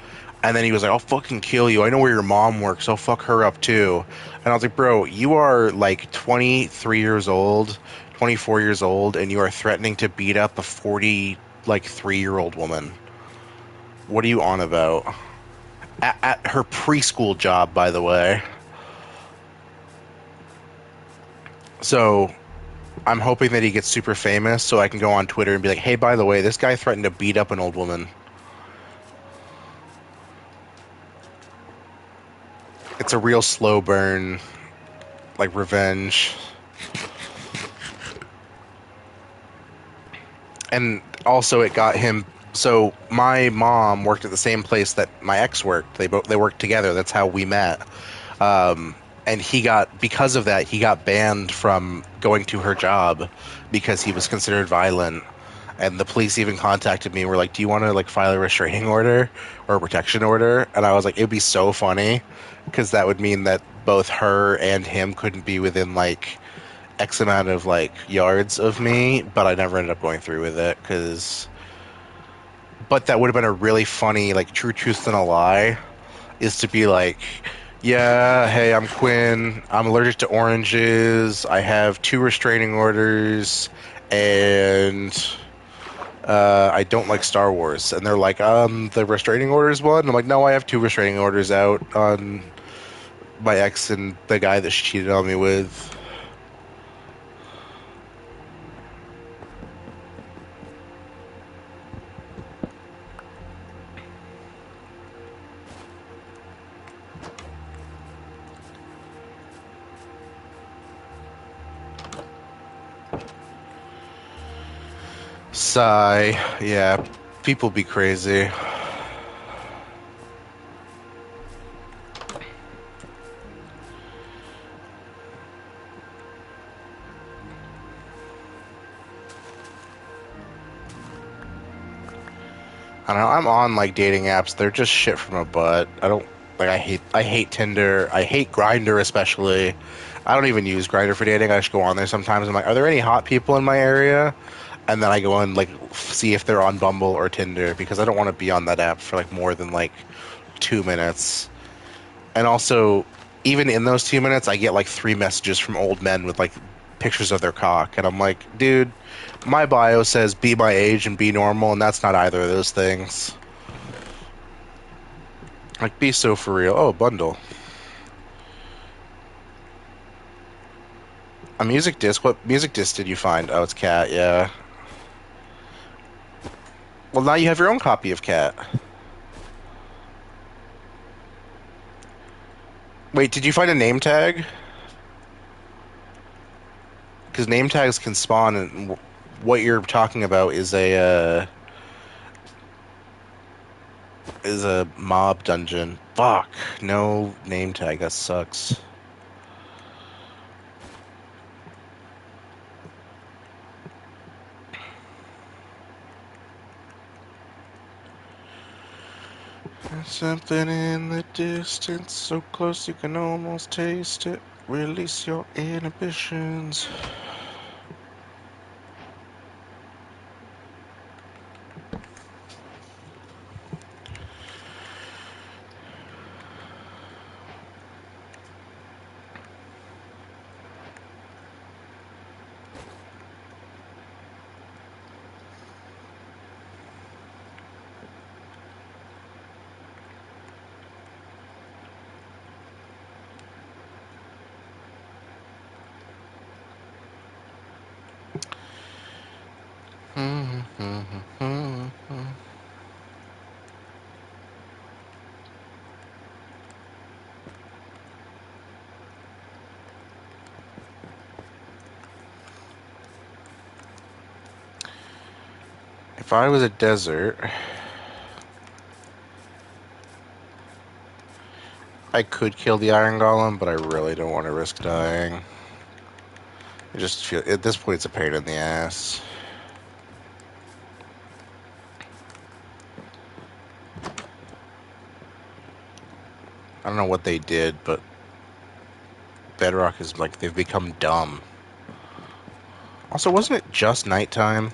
And then he was like, I'll fucking kill you. I know where your mom works. I'll fuck her up too. And I was like, bro, you are like 23 years old, 24 years old, and you are threatening to beat up a 40, like 3-year-old woman. What are you on about? At her preschool job, by the way. So I'm hoping that he gets super famous so I can go on Twitter and be like, hey, by the way, this guy threatened to beat up an old woman. It's a real slow burn, like revenge. And also it got him. So my mom worked at the same place that my ex worked. They worked together. That's how we met. Um, and he got because of that he got banned from going to her job because he was considered violent. And the police even contacted me and were like, "Do you want to like file a restraining order or a protection order?" And I was like, "It'd be so funny because that would mean that both her and him couldn't be within like X amount of like yards of me." But I never ended up going through with it because. But that would have been a really funny like true truth than a lie is to be like, yeah, hey, I'm Quinn. I'm allergic to oranges. I have 2 restraining orders, and I don't like Star Wars. And they're like, the restraining orders one? And I'm like, no, I have 2 restraining orders out on my ex and the guy that she cheated on me with. Sigh. Yeah, people be crazy. I don't know. I'm on like dating apps. They're just shit from a butt. I don't like. I hate Tinder. I hate Grinder especially. I don't even use Grinder for dating. I just go on there sometimes. I'm like, are there any hot people in my area? And then I go on like see if they're on Bumble or Tinder because I don't want to be on that app for like more than like 2 minutes. And also, even in those 2 minutes, I get like 3 messages from old men with like pictures of their cock, and I'm like, dude, my bio says be my age and be normal, and that's not either of those things. Like, be so for real. Oh, bundle. A music disc. What music disc did you find? Oh, it's Cat. Yeah. Well, now you have your own copy of Cat. Wait, did you find a name tag? Because name tags can spawn, and what you're talking about is a mob dungeon. Fuck. No name tag. That sucks. There's something in the distance, so close you can almost taste it. Release your inhibitions. if I was a desert, I could kill the Iron Golem, but I really don't want to risk dying. I just feel at this point it's a pain in the ass. I don't know what they did, but Bedrock is like they've become dumb. Also, wasn't it just nighttime?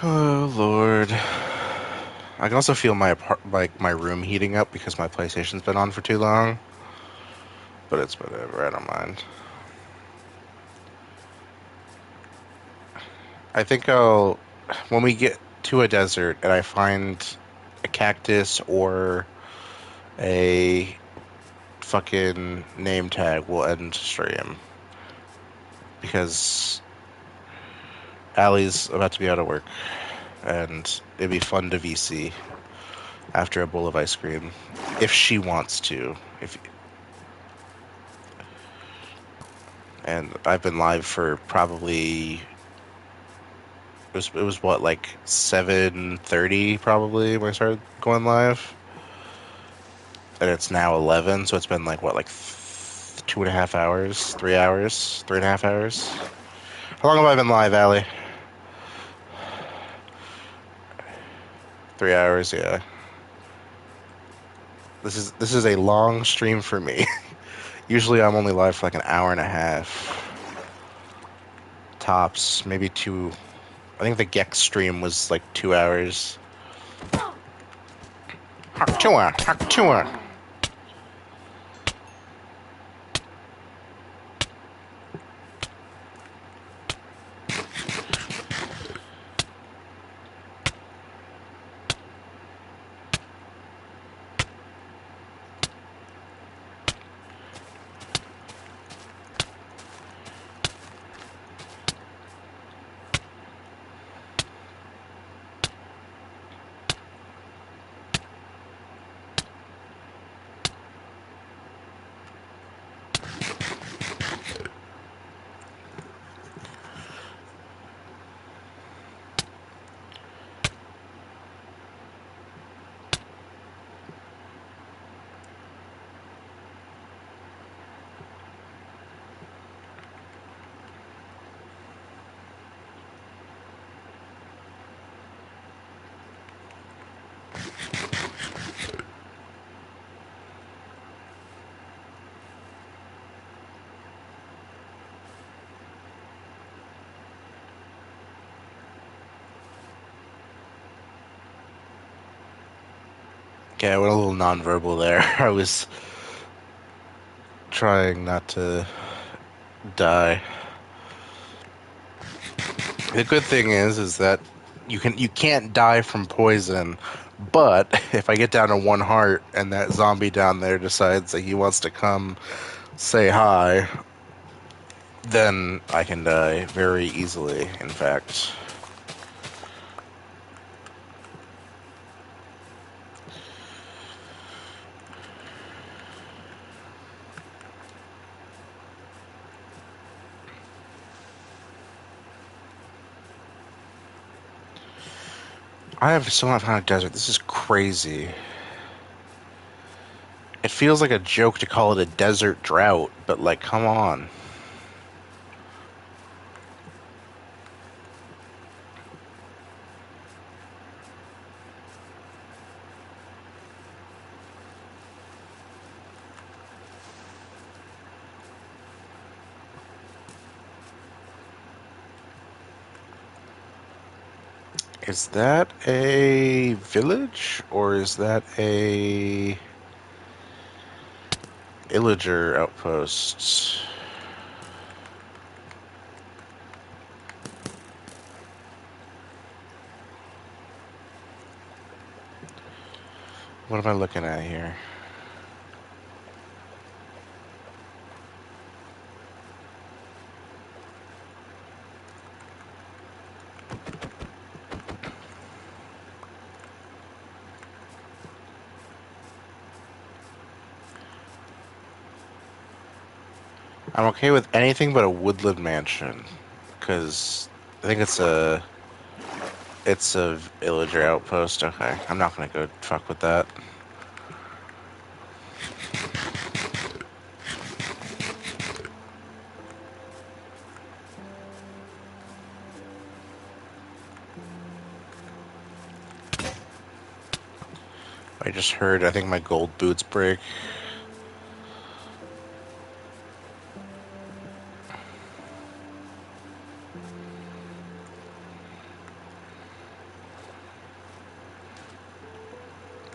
Oh Lord. I can also feel my room heating up because my PlayStation's been on for too long. But it's whatever, I don't mind. I think I'll when we get to a desert and I find a cactus or a fucking name tag, we'll end stream. Because Allie's about to be out of work and it'd be fun to VC after a bowl of ice cream. If she wants to. If And I've been live for probably it was what, like 7:30 probably when I started going live, and it's now 11, so it's been like what, like 2.5 hours, 3 hours, 3.5 hours. How long have I been live, Allie? 3 hours, yeah. This is a long stream for me. Usually I'm only live for like an hour and a half tops, maybe two. I think the Gex stream was like 2 hours. Haktua, Haktua. Okay, I went a little nonverbal there. I was trying not to die. The good thing is that you can't die from poison, but if I get down to one heart and that zombie down there decides that he wants to come say hi, then I can die very easily, in fact. I have still not found a desert. This is crazy. It feels like a joke to call it a desert drought, but like, come on. Is that a village or is that a illager outpost? What am I looking at here? I'm okay with anything but a woodland mansion, because I think it's a villager outpost. Okay, I'm not gonna go fuck with that. I just heard, I think my gold boots break.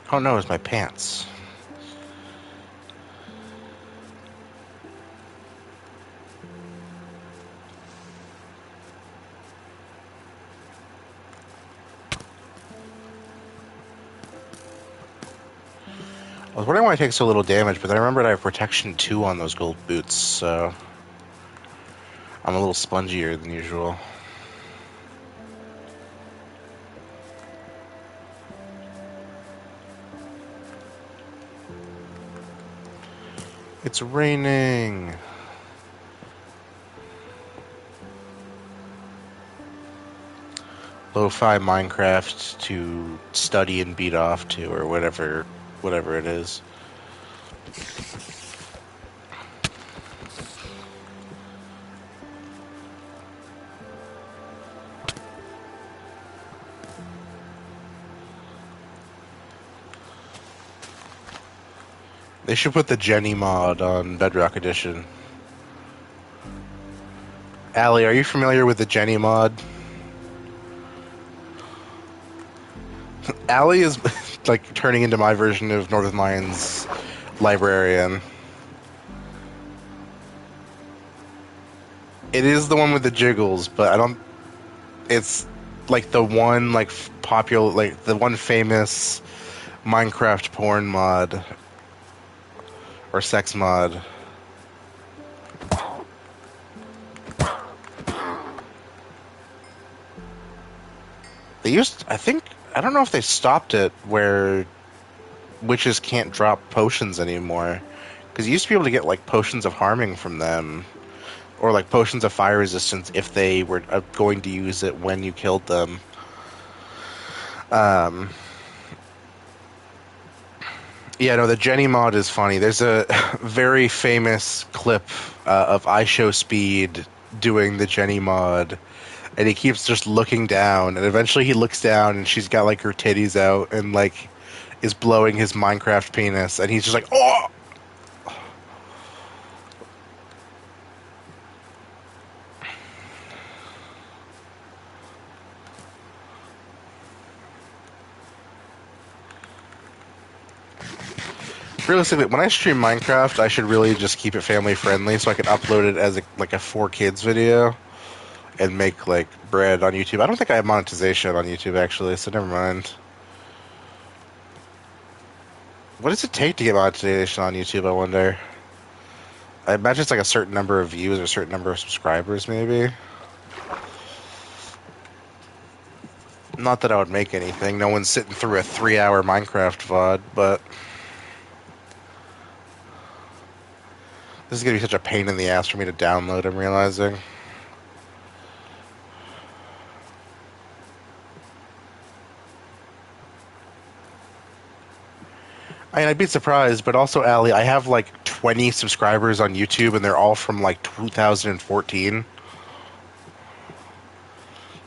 Oh no, it's my pants. I was wondering why I take so little damage, but then I remembered I have protection 2 on those gold boots, so I'm a little spongier than usual. It's raining. Lo-fi Minecraft to study and beat off to, or whatever it is. They should put the Jenny mod on Bedrock Edition. Allie, are you familiar with the Jenny mod? Allie is like turning into my version of Northern Lions librarian. It is the one with the jiggles, but I don't. It's like the one like popular, like the one famous Minecraft porn mod or sex mod. They used, I think, I don't know if they stopped it where witches can't drop potions anymore. Because you used to be able to get like potions of harming from them, or like potions of fire resistance if they were going to use it when you killed them. Um, yeah, no, the Jenny mod is funny. There's a very famous clip of IShowSpeed doing the Jenny mod, and he keeps just looking down, and eventually he looks down, and she's got like her titties out, and like is blowing his Minecraft penis, and he's just like, oh! Realistically, when I stream Minecraft, I should really just keep it family friendly so I can upload it as like a 4 kids video and make like bread on YouTube. I don't think I have monetization on YouTube actually, so never mind. What does it take to get monetization on YouTube, I wonder? I imagine it's like a certain number of views or a certain number of subscribers, maybe. Not that I would make anything. No one's sitting through a 3-hour Minecraft VOD, but this is gonna be such a pain in the ass for me to download, I'm realizing. I mean, I'd be surprised, but also, Ali, I have like 20 subscribers on YouTube, and they're all from like 2014.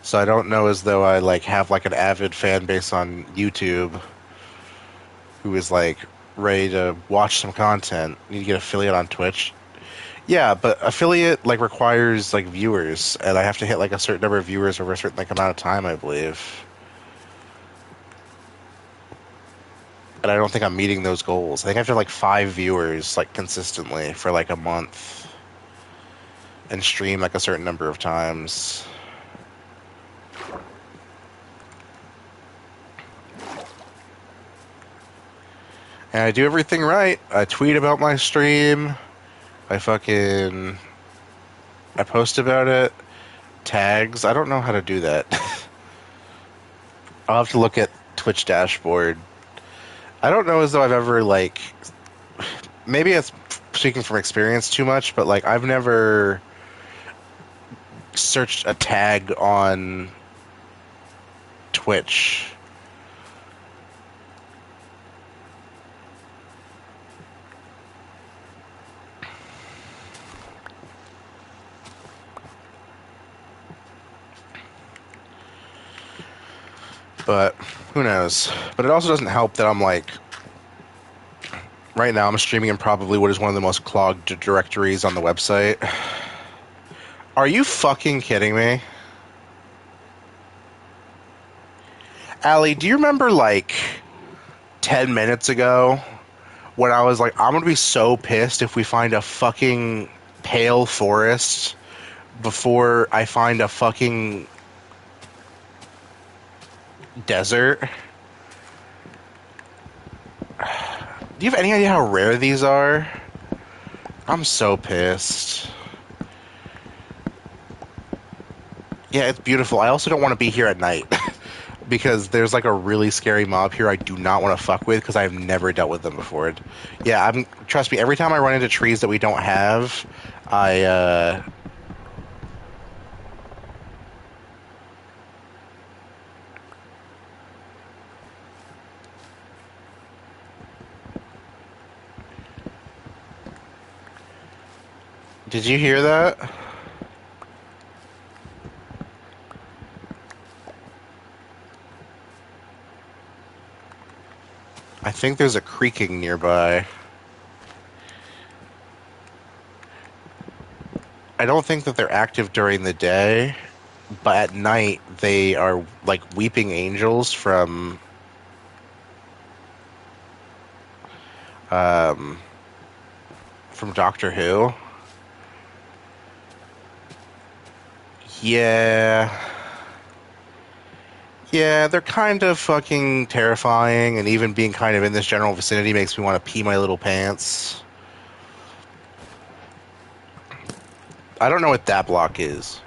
So I don't know as though I like have like an avid fan base on YouTube who is like ready to watch some content. Need to get affiliate on Twitch. Yeah, but affiliate like requires like viewers, and I have to hit like a certain number of viewers over a certain like amount of time, I believe. And I don't think I'm meeting those goals. I think I have to have like 5 viewers like consistently for like a month and stream like a certain number of times. And I do everything right. I tweet about my stream. I post about it. Tags. I don't know how to do that. I'll have to look at Twitch dashboard. I don't know as though I've ever like maybe it's speaking from experience too much, but like I've never searched a tag on Twitch. But who knows? But it also doesn't help that I'm like right now I'm streaming in probably what is one of the most clogged directories on the website. Are you fucking kidding me? Allie, do you remember like 10 minutes ago when I was like, I'm gonna be so pissed if we find a fucking pale forest before I find a fucking desert? Do you have any idea how rare these are? I'm so pissed. Yeah, it's beautiful. I also don't want to be here at night because there's like a really scary mob here I do not want to fuck with because I've never dealt with them before. Yeah, trust me, every time I run into trees that we don't have, I Did you hear that? I think there's a creaking nearby. I don't think that they're active during the day, but at night they are like weeping angels um from Doctor Who. Yeah. Yeah, they're kind of fucking terrifying, and even being kind of in this general vicinity makes me want to pee my little pants. I don't know what that block is,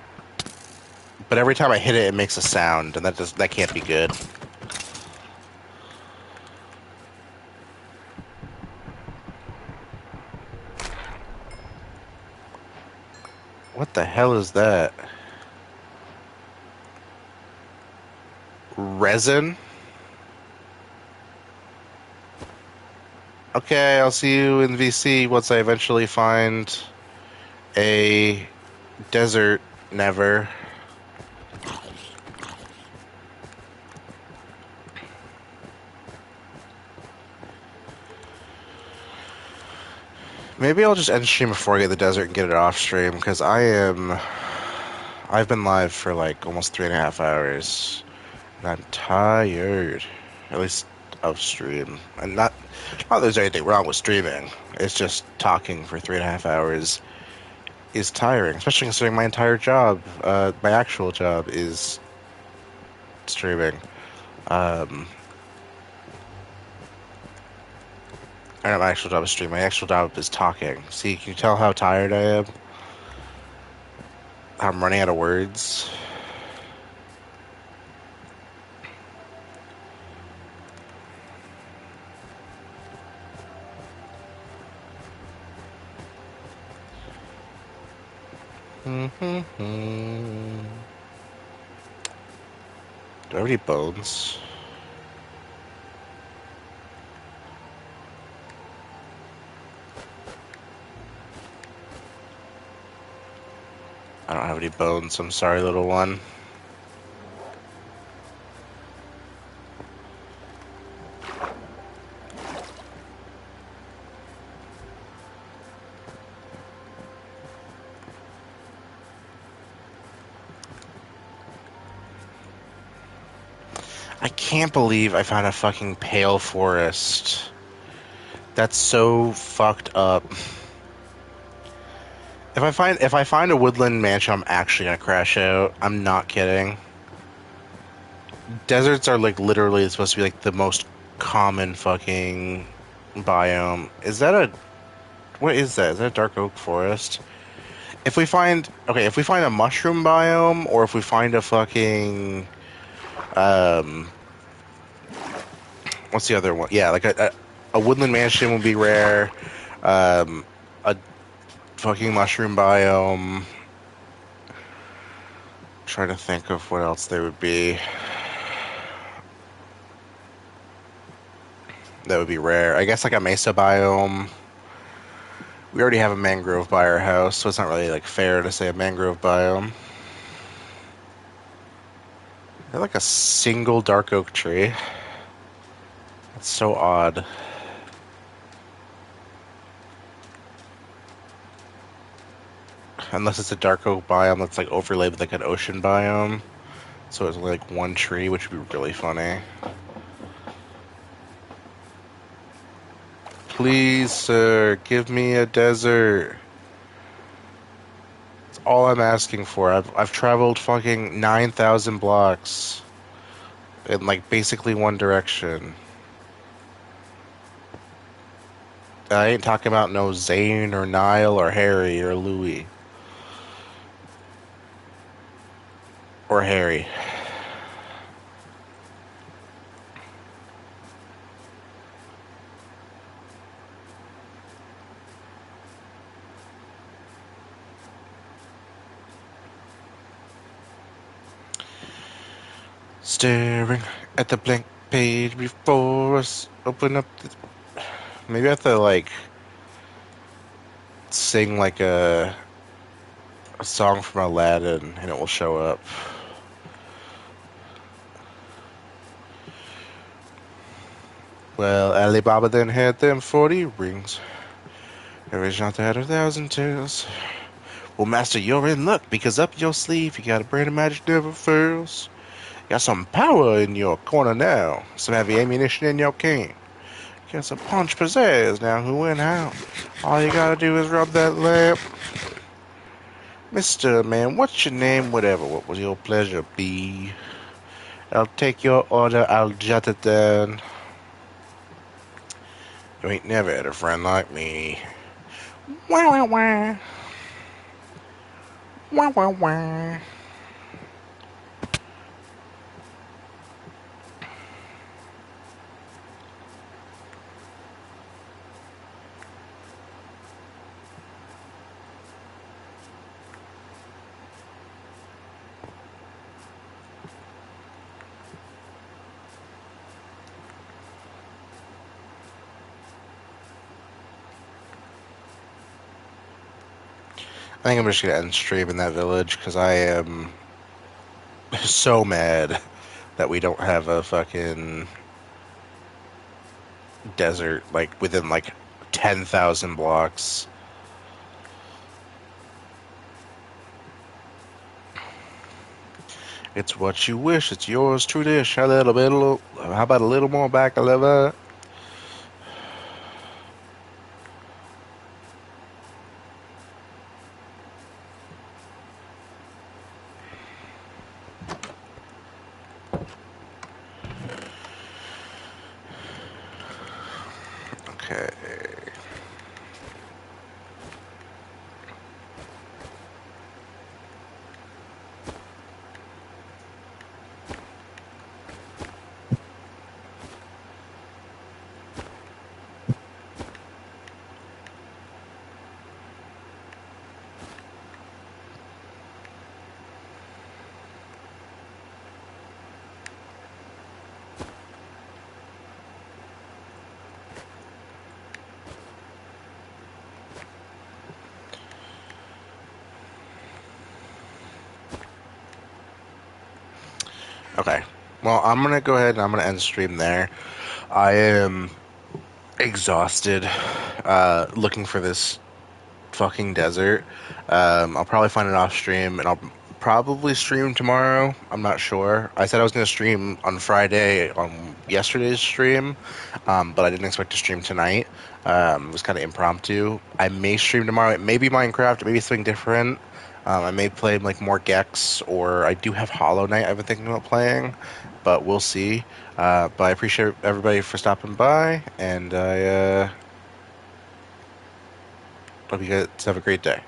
but every time I hit it, it makes a sound, and that can't be good. What the hell is that? Resin? Okay, I'll see you in VC once I eventually find a desert never. Maybe I'll just end stream before I get the desert and get it off stream, because I've been live for like almost 3.5 hours, and I'm tired. At least of stream. And not that there's anything wrong with streaming. It's just talking for 3.5 hours is tiring, especially considering my entire job, my actual job is streaming. Um, I know my actual job is streaming. My actual job is talking. See, can you tell how tired I am? I'm running out of words. Do I have any bones? I don't have any bones. I'm sorry, little one. I can't believe I found a fucking pale forest. That's so fucked up. If I find a woodland mansion, I'm actually gonna crash out. I'm not kidding. Deserts are like literally supposed to be like the most common fucking biome. Is that a what is that? Is that a dark oak forest? If we find okay, if we find a mushroom biome or if we find a fucking um what's the other one? Yeah, like a woodland mansion would be rare. A fucking mushroom biome. Trying to think of what else they would be. That would be rare. I guess like a mesa biome. We already have a mangrove by our house, so it's not really like fair to say a mangrove biome. They're like a single dark oak tree. That's so odd. Unless it's a dark oak biome that's like overlaid with like an ocean biome. So it's only like one tree, which would be really funny. Please, sir, give me a desert. That's all I'm asking for. I've traveled fucking 9,000 blocks in like basically one direction. I ain't talking about no Zane or Niall or Harry or Louis or Harry. Staring at the blank page before us. Open up the... Maybe I have to like sing like a song from Aladdin and it will show up. Well, Alibaba then had them 40 rings. Every shot had 1,000 tails. Well, master, you're in luck because up your sleeve you got a brand of magic never fails. Got some power in your corner now. Some heavy ammunition in your cane. Got some punch pizzazz now. Who and how? All you gotta do is rub that lamp. Mister Man, what's your name? Whatever. What will your pleasure be? I'll take your order. I'll jot it down. You ain't never had a friend like me. Wah wah wah. Wah wah wah. I think I'm just gonna end stream in that village because I am so mad that we don't have a fucking desert like within like 10,000 blocks. It's what you wish, it's yours to dish. A little bit, how about a little more back, liver? Okay. Okay. Well, I'm gonna go ahead and I'm gonna end stream there. I am exhausted looking for this fucking desert. I'll probably find it off stream and I'll probably stream tomorrow. I'm not sure. I said I was going to stream on Friday on yesterday's stream, but I didn't expect to stream tonight. It was kind of impromptu. I may stream tomorrow. It may be Minecraft. It may be something different. I may play like more Gex, or I do have Hollow Knight I've been thinking about playing, but we'll see. But I appreciate everybody for stopping by, and I hope you guys have a great day.